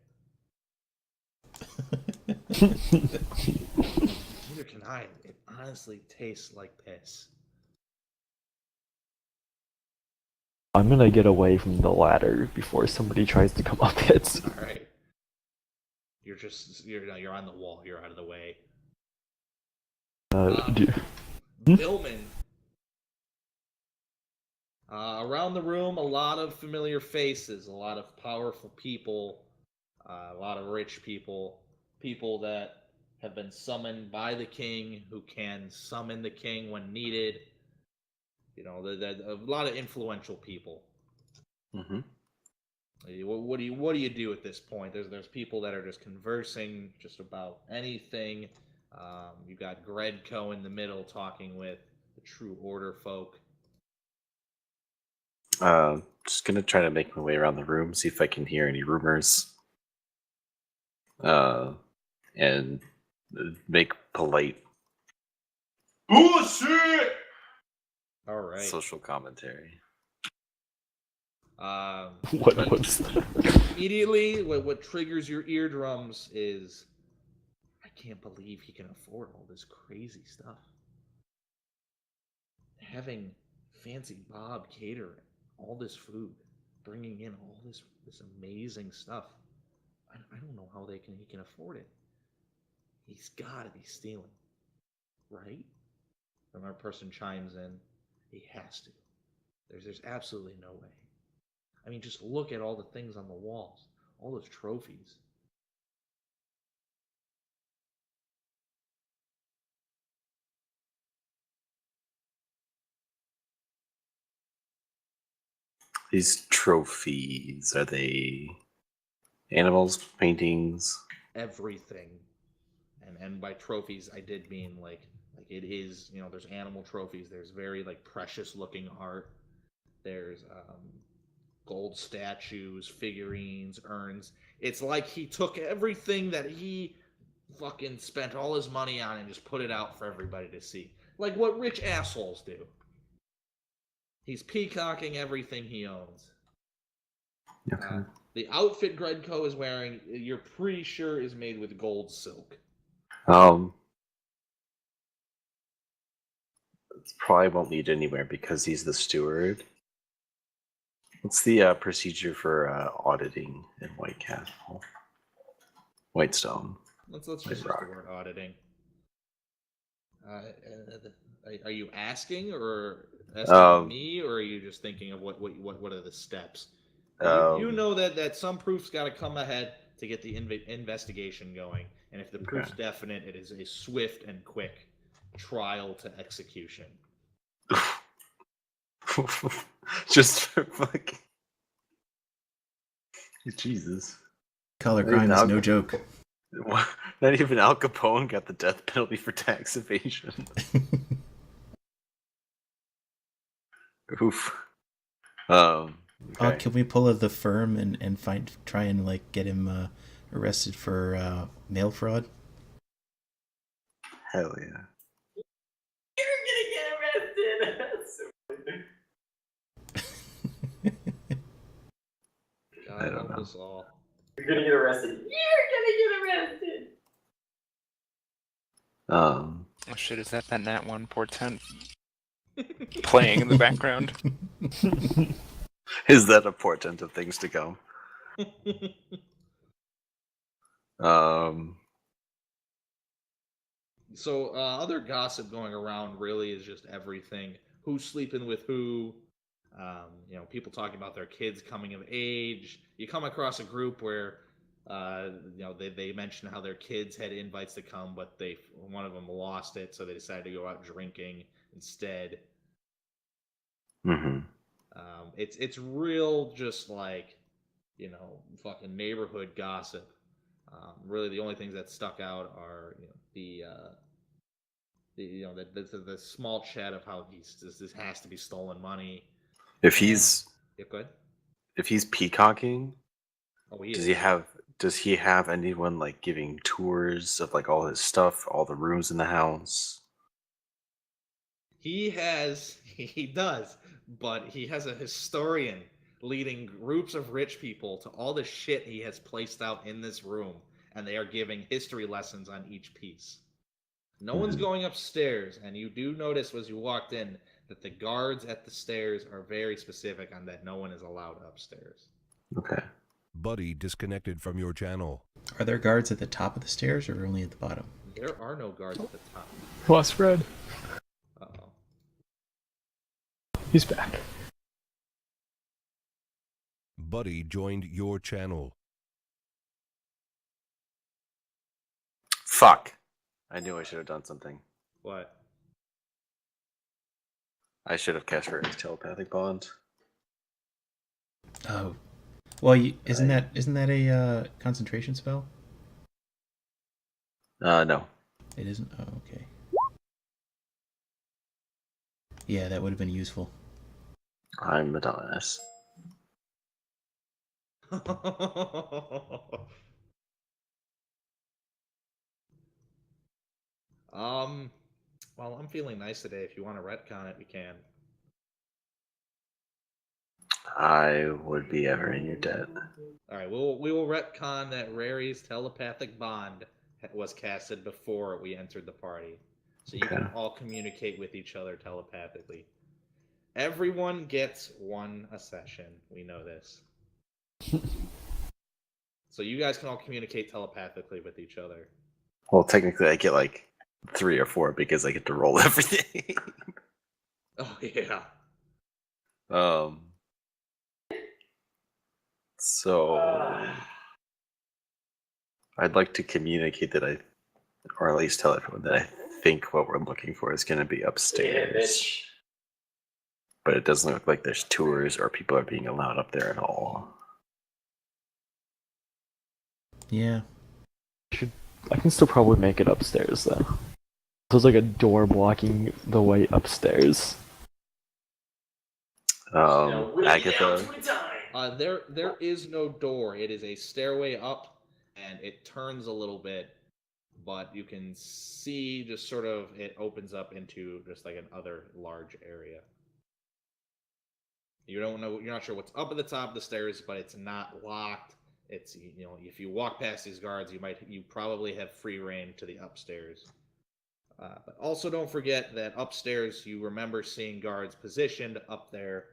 Neither can I. It honestly tastes like piss. I'm gonna get away from the ladder before somebody tries to come up it. All right. You're on the wall. You're out of the way. Billman. Around the room, a lot of familiar faces, a lot of powerful people, a lot of rich people, people that have been summoned by the king, who can summon the king when needed. A lot of influential people. Mm-hmm. What do you do at this point? There's people that are just conversing just about anything. You got Gredco in the middle talking with the True Order folk. Just gonna try to make my way around the room, see if I can hear any rumors. And make polite Bullshit! All right. social commentary. What was that? Immediately, what triggers your eardrums is, I can't believe he can afford all this crazy stuff. Having Fancy Bob cater all this food, bringing in all this amazing stuff. I don't know how he can afford it. He's got to be stealing, right? Another person chimes in. He has to. There's absolutely no way. I mean, just look at all the things on the walls, all those trophies. These trophies, are they animals, paintings? Everything. And by trophies, I did mean like it is, there's animal trophies, there's very like precious looking art. There's gold statues, figurines, urns. It's like he took everything that he fucking spent all his money on and just put it out for everybody to see. Like what rich assholes do. He's peacocking everything he owns. Okay. The outfit Gredco is wearing, you're pretty sure is made with gold silk. Probably won't lead anywhere because he's the steward. What's the procedure for auditing in White Castle? Whitestone. Let's just use the word auditing. Are you asking, or asking me, or are you just thinking of what are the steps? You know that some proof's got to come ahead to get the investigation going, and if the proof's definite, it is a swift and quick trial to execution. Just for fucking Jesus. Color crime is no joke. Not even Al Capone got the death penalty for tax evasion. Oof. Okay. Can we pull the firm and try and like get him arrested for mail fraud? Hell yeah. You're gonna get arrested. That's so God, I don't know. Us all. You're gonna get arrested. You're gonna get arrested. Oh shit, is that Nat 1 portent playing in the background? Is that a portent of things to come? So other gossip going around really is just everything. Who's sleeping with who? People talking about their kids coming of age. You come across a group where they mention how their kids had invites to come, but one of them lost it, so they decided to go out drinking instead. Mm-hmm. It's real, just like fucking neighborhood gossip. Really, the only things that stuck out are the small chat of how this has to be stolen money. If he's go ahead. If he's peacocking, Does he have anyone like giving tours of like all his stuff, all the rooms in the house? He does, but he has a historian leading groups of rich people to all the shit he has placed out in this room, and they are giving history lessons on each piece. No one's going upstairs, and you do notice as you walked in that the guards at the stairs are very specific on that no one is allowed upstairs. Okay. Buddy disconnected from your channel. Are there guards at the top of the stairs or only at the bottom? There are no guards at the top. Lost Red. Uh-oh. He's back. Buddy joined your channel. Fuck. I knew I should have done something. What? I should have cast Ray's telepathic bond. Oh. Well, isn't that a concentration spell? No. It isn't? Oh, okay. Yeah, that would have been useful. I'm a dumbass. Well, I'm feeling nice today. If you want to retcon it, we can. I would be ever in your debt. All right, we will retcon that Rary's telepathic bond was casted before we entered the party, so you can all communicate with each other telepathically. Everyone gets one a session. We know this. So you guys can all communicate telepathically with each other. Well, technically, I get like 3 or 4 because I get to roll everything. Oh yeah. So I'd like to communicate that or at least tell everyone that I think what we're looking for is going to be upstairs. But it doesn't look like there's tours or people are being allowed up there at all. Yeah. I can still probably make it upstairs though. There's like a door blocking the way upstairs. Agatha. There is no door. It is a stairway up, and it turns a little bit, but you can see just sort of it opens up into just like another large area. You don't know. You're not sure what's up at the top of the stairs, but it's not locked. It's if you walk past these guards, you probably have free reign to the upstairs. But also don't forget that upstairs you remember seeing guards positioned up there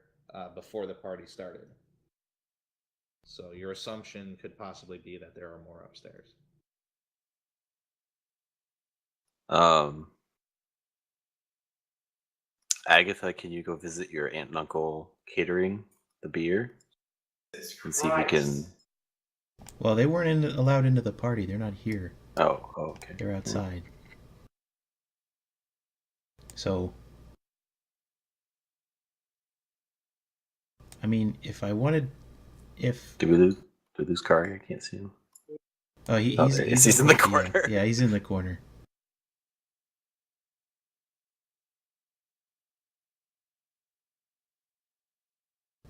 before the party started. So your assumption could possibly be that there are more upstairs. Agatha, can you go visit your aunt and uncle catering the beer and see if we can? Well, they weren't allowed into the party. They're not here. Oh, okay. They're outside. So, I mean, if I wanted, if Did we lose Kari? I can't see him. oh, He's in the corner. Yeah, he's in the corner.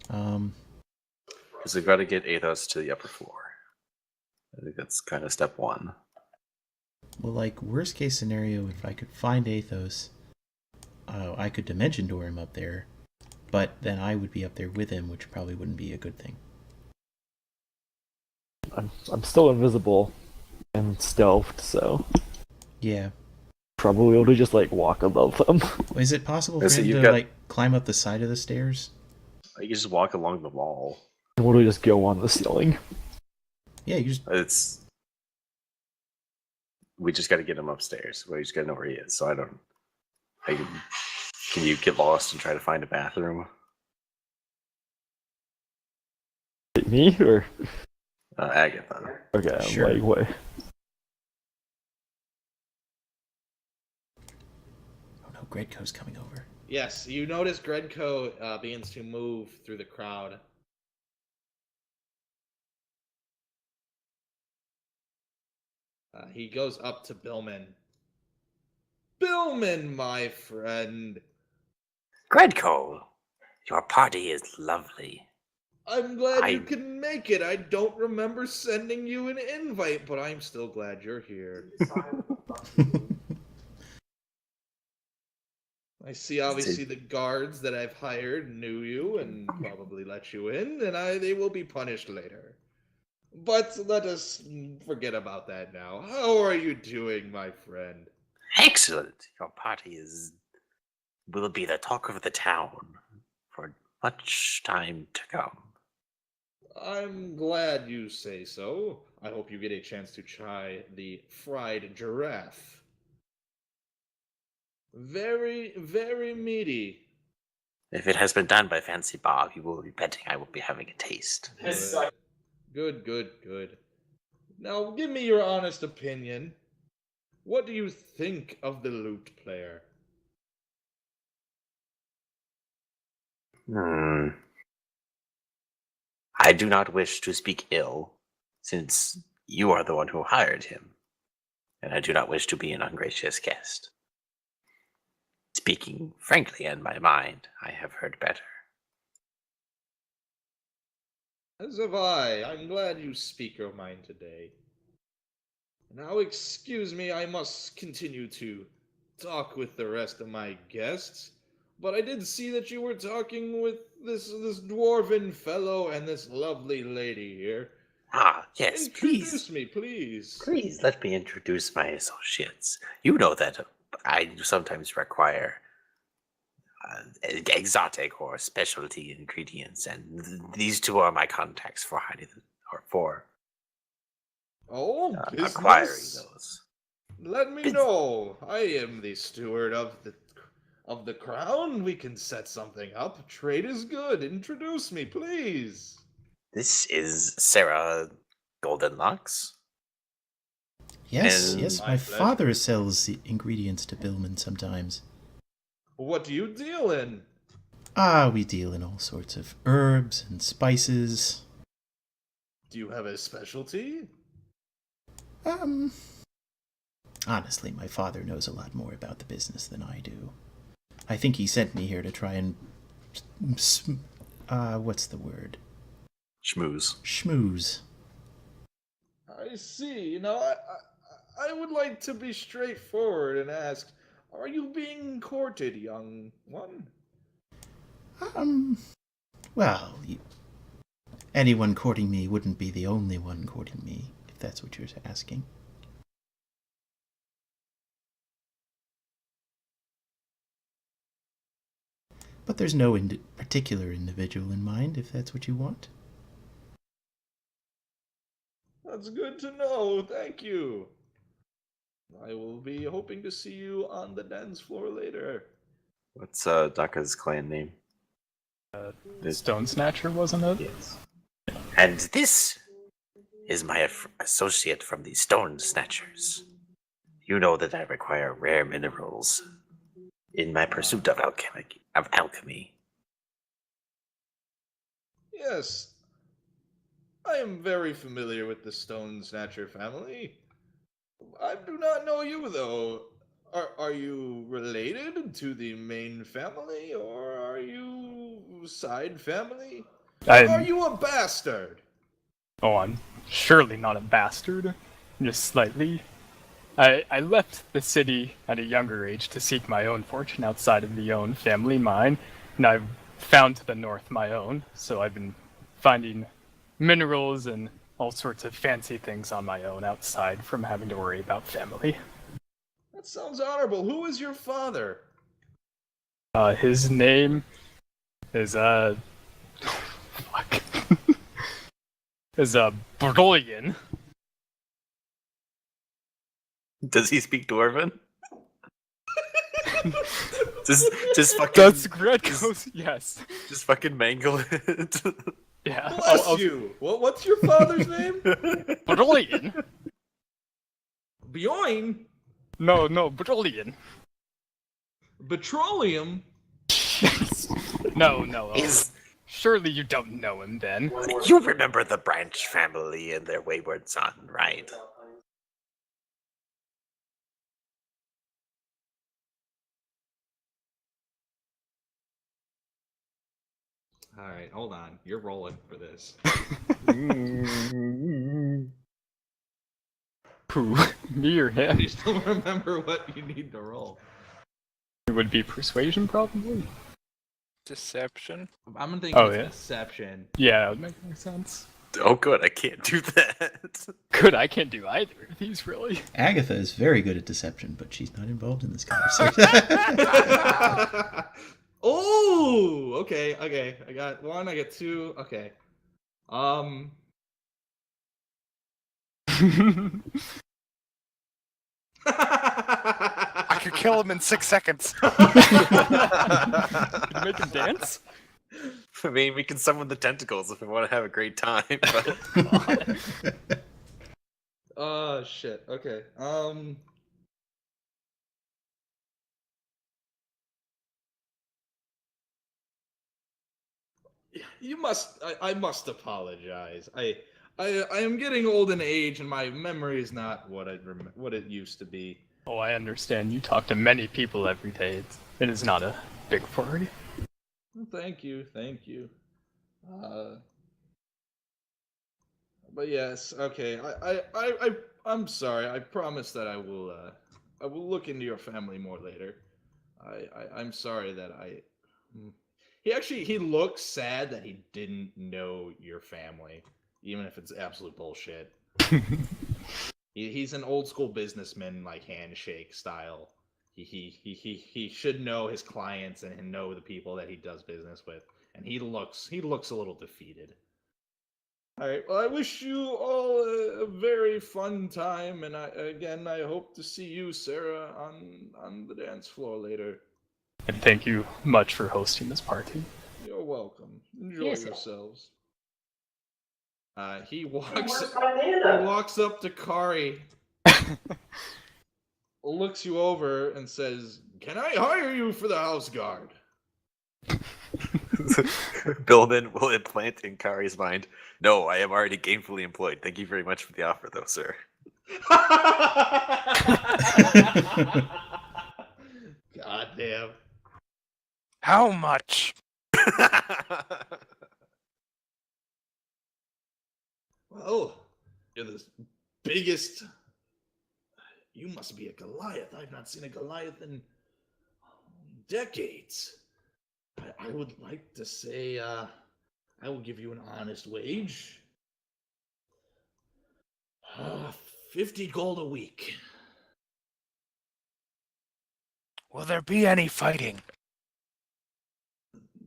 Because we've got to get Athos to the upper floor. I think that's kind of step one. Well, like, worst case scenario, if I could find Athos, I could dimension door him up there, but then I would be up there with him, which probably wouldn't be a good thing. I'm still invisible and stealthed, so Yeah. probably able to just like walk above them. Is it possible for So him you've to got- like climb up the side of the stairs? You can just walk along the wall. And we'll just go on the ceiling. Yeah, you just We just got to get him upstairs. We just got to know where he is. So can you get lost and try to find a bathroom? Me or Agatha. okay, I'm Sure. like what? Oh no, Gredco's coming over. Yes, you notice Gredco begins to move through the crowd. He goes up to Billman. Billman, my friend. Gredco, your party is lovely. I'm glad you can make it. I don't remember sending you an invite, but I'm still glad you're here. I see obviously the guards that I've hired knew you and probably let you in, and they will be punished later. But let us forget about that now. How are you doing, my friend? Excellent. Your party will be the talk of the town for much time to come. I'm glad you say so. I hope you get a chance to try the fried giraffe. Very, very meaty. If it has been done by Fancy Bob, you will be betting I will be having a taste. Good, good, good. Now, give me your honest opinion. What do you think of the lute player? I do not wish to speak ill, since you are the one who hired him, and I do not wish to be an ungracious guest. Speaking frankly in my mind, I have heard better. As have I. I'm glad you speak your mind today. Now, excuse me, I must continue to talk with the rest of my guests. But I did see that you were talking with this dwarven fellow and this lovely lady here. Ah, yes, Introduce me, please. Please let me introduce my associates. You know that I sometimes require exotic or specialty ingredients, and these two are my contacts for hiding or for business? acquiring those. Let me know. I am the steward of the crown. We can set something up. Trade is good. Introduce me, please. This is Sarah Goldenlocks. Yes, And yes, my my pleasure. father sells the ingredients to Billman sometimes. What do you deal in? We deal in all sorts of herbs and spices. Do you have a specialty? Honestly, my father knows a lot more about the business than I do. I think he sent me here to try and what's the word? Schmooze. Schmooze. I see. Now, I would like to be straightforward and ask, are you being courted, young one? Well, anyone courting me wouldn't be the only one courting me, if that's what you're asking. But there's no particular individual in mind, if that's what you want. That's good to know. Thank you. I will be hoping to see you on the dance floor later. What's Daka's clan name? Stone Snatcher, wasn't it? Yes. And this is my associate from the Stone Snatchers. You know that I require rare minerals in my pursuit of alchemy. Yes, I am very familiar with the Stone Snatcher family. I do not know you, though. Are you related to the main family, or are you side family? Are you a bastard? Oh, I'm surely not a bastard. Just slightly. I left the city at a younger age to seek my own fortune outside of the own family mine, and I've found to the north my own, so I've been finding minerals and all sorts of fancy things on my own outside from having to worry about family. That sounds honorable. Who is your father? His name is, fuck. is, Brilliant. Does he speak Dwarven? just fucking. That's Gretko's, yes. Just fucking mangle it. Yeah. Bless you. What's your father's name? Brilliant. Bjorn? No, Brilliant. Petroleum? No. Surely you don't know him then. You remember the Branch family and their wayward son, right? All right, hold on. You're rolling for this. Who? Me or him? You still remember what you need to roll? It would be persuasion, probably. Deception. I'm thinking Oh, yeah? deception. Yeah, that would make more sense. Oh, good. I can't do that. Good, I can't do either of these, really. Agatha is very good at deception, but she's not involved in this conversation. Oh, okay. I got one. I got two. Okay. I could kill him in 6 seconds. Can you make him dance? I mean, we can summon the tentacles if we want to have a great time. But... Oh shit. Okay. I must apologize. I am getting old in age, and my memory is not what it used to be. Oh, I understand. You talk to many people every day. It is not a big worry. Thank you. But yes, okay. I'm sorry. I promise that I will look into your family more later. I'm sorry that he looks sad that he didn't know your family, even if it's absolute bullshit. He's an old school businessman, like handshake style. He should know his clients and know the people that he does business with, and he looks a little defeated. All right. Well, I wish you all a very fun time, and I hope to see you, Sarah, on the dance floor later. And thank you much for hosting this party. You're welcome. Enjoy yourselves. He walks up to Kari, looks you over, and says, "Can I hire you for the house guard?" Billman will implant in Kari's mind. No, I am already gainfully employed. Thank you very much for the offer, though, sir. God damn. How much? Well, you're the biggest. You must be a Goliath. I've not seen a Goliath in decades. I would like to say I will give you an honest wage. 50 gold a week. Will there be any fighting?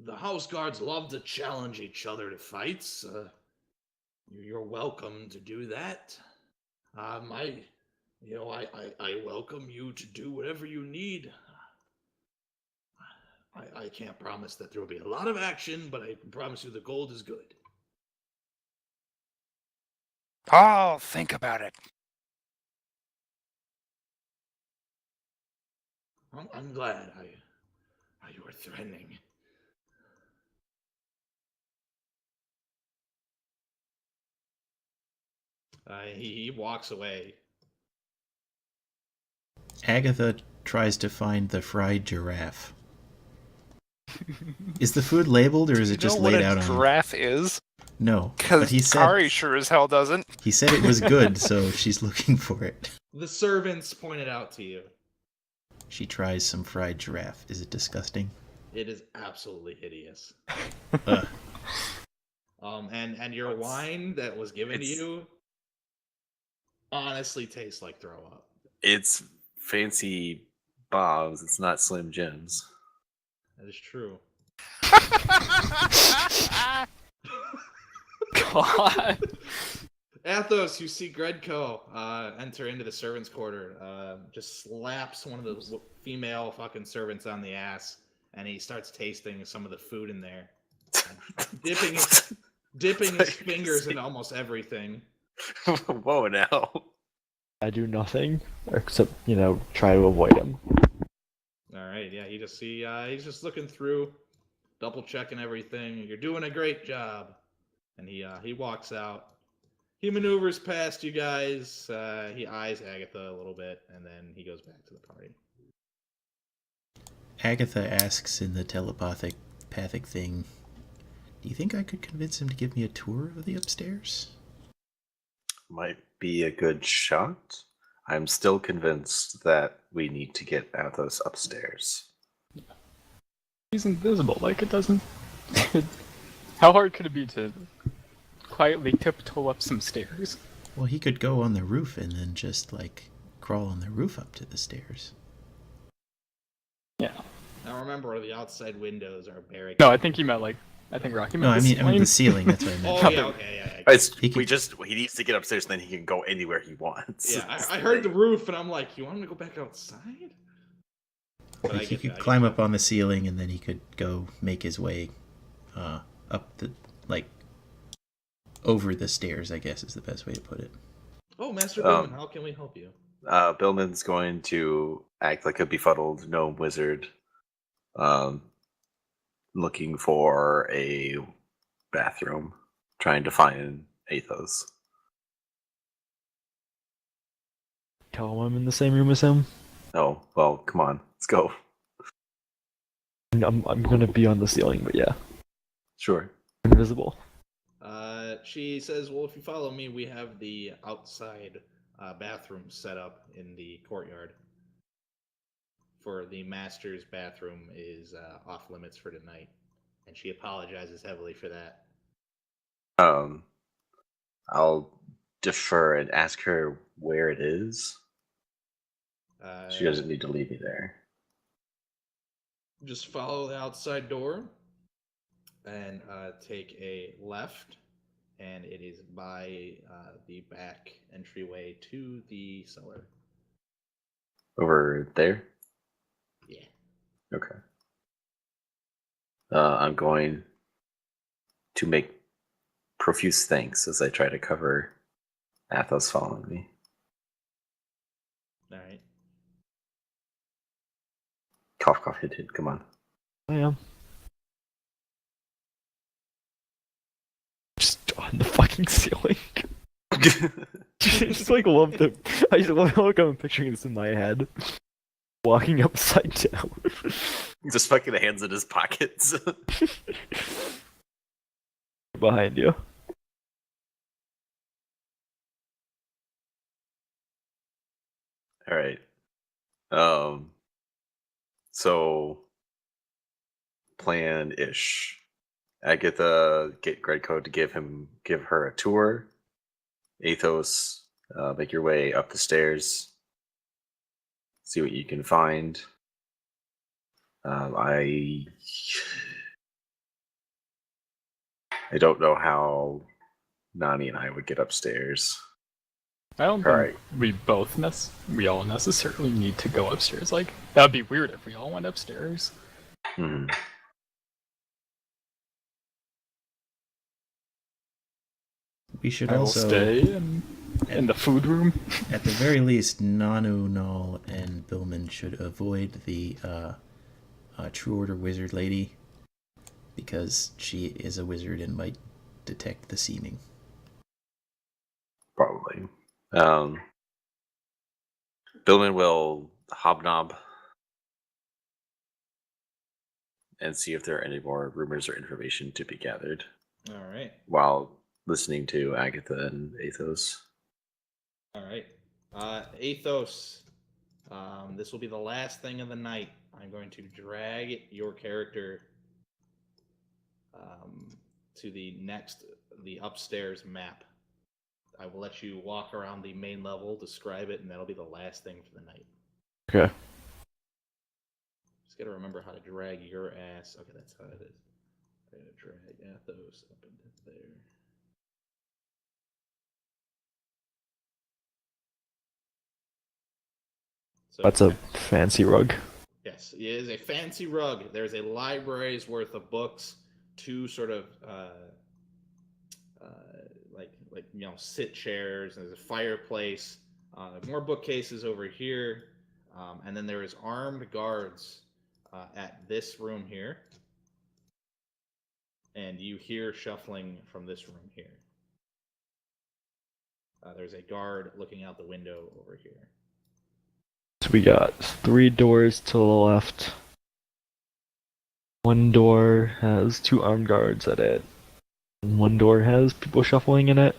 The house guards love to challenge each other to fights. You're welcome to do that. I welcome you to do whatever you need. I can't promise that there will be a lot of action, but I promise you the gold is good. I'll think about it. I'm glad you were threatening. He walks away. Agatha tries to find the fried giraffe. Is the food labeled or is it just laid out on? on? Giraffe is? No, but Because he said Kari sure as hell doesn't. he said it was good, so she's looking for it. The servants pointed out to you. She tries some fried giraffe. Is it disgusting? It is absolutely hideous. Ugh. And your wine that was given to you honestly tastes like throw up. It's fancy Bob's. It's not Slim Jims. That is true. God. Athos, you see Gredco enter into the servants' quarter, just slaps one of the female fucking servants on the ass, and he starts tasting some of the food in there, dipping his fingers in almost everything. Whoa, now. I do nothing except, try to avoid him. All right, yeah, he's just looking through, double checking everything. You're doing a great job, and he walks out. He maneuvers past you guys. He eyes Agatha a little bit, and then he goes back to the party. Agatha asks in the telepathic thing, do you think I could convince him to give me a tour of the upstairs? Might be a good shot. I'm still convinced that we need to get Athos upstairs. He's invisible, like it doesn't... How hard could it be to quietly tiptoe up some stairs? Well, he could go on the roof and then just, crawl on the roof up to the stairs. Yeah. Now remember, the outside windows are barricaded. No, I think he meant, I think Rocky meant I mean the ceiling, that's what I meant. Oh, yeah, okay, yeah. He needs to get upstairs, and then he can go anywhere he wants. Yeah, I heard the roof, and I'm like, you want him to go back outside? But He could climb up on the ceiling, and then he could go make his way up the, over the stairs, I guess is the best way to put it. Oh, Master Bowman, how can we help you? Billman's going to act like a befuddled gnome wizard, looking for a bathroom, trying to find Athos. Tell him I'm in the same room as him. Oh, well, come on, let's go. I'm gonna be on the ceiling, but yeah. Sure. Invisible. She says, well, if you follow me, we have the outside bathroom set up in the courtyard. For the master's bathroom is off limits for tonight, and she apologizes heavily for that. I'll defer and ask her where it is. She doesn't need to leave me there. Just follow the outside door and take a left, and it is by the back entryway to the cellar. Over there? Yeah. Okay. I'm going to make profuse thanks as I try to cover Athos following me. All right. Cough, cough, hint, hint. Come on. I am. Just on the fucking ceiling. Just love the. I just love how I'm picturing this in my head. Walking upside down. Just fucking hands in his pockets. Behind you. All right. So plan-ish. Get Gredco to give her a tour. Athos, make your way up the stairs. See what you can find. I don't know how Nani and I would get upstairs. I don't think we all necessarily need to go upstairs. That would be weird if we all went upstairs. Hmm. We should I will also, stay in the food room. at the very least, Nanu, Null, and Billman should avoid the True Order Wizard Lady, because she is a wizard and might detect the seeming. Probably. Billman will hobnob and see if there are any more rumors or information to be gathered All right. while listening to Agatha and Athos. All right. Athos, this will be the last thing of the night. I'm going to drag your character to the upstairs map. I will let you walk around the main level, describe it, and that'll be the last thing for the night. Okay. Just gotta remember how to drag your ass. Okay, that's how it is. I'm gonna drag Athos up into there. So, That's a fancy rug. yes, it is a fancy rug. There's a library's worth of books, two sort of like sit chairs. There's a fireplace, more bookcases over here, and then there is armed guards at this room here, and you hear shuffling from this room here. There's a guard looking out the window over here. So we got 3 doors to the left. One door has 2 armed guards at it. And one door has people shuffling in it.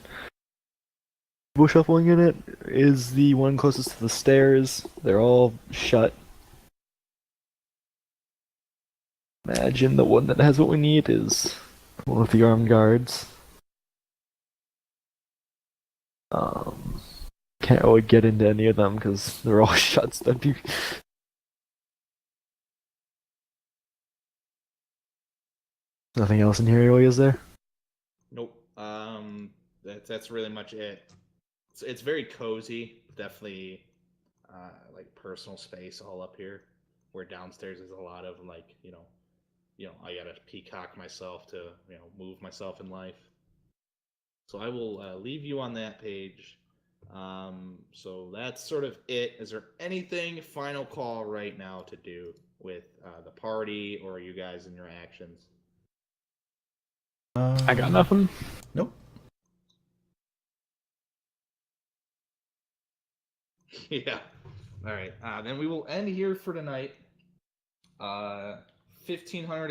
People shuffling in it is the one closest to the stairs. They're all shut. Imagine the one that has what we need is one of the armed guards. Can't really get into any of them because they're all shut. So that'd be... Nothing else in here really, is there? Nope. That's really much it. It's very cozy. Definitely, like personal space all up here. Where downstairs is a lot of like I gotta peacock myself to move myself in life. So I will leave you on that page. So that's sort of it. Is there anything final call right now to do with the party or you guys and your actions? I got nothing. Nope. Yeah. All right. Then we will end here for tonight. 1,500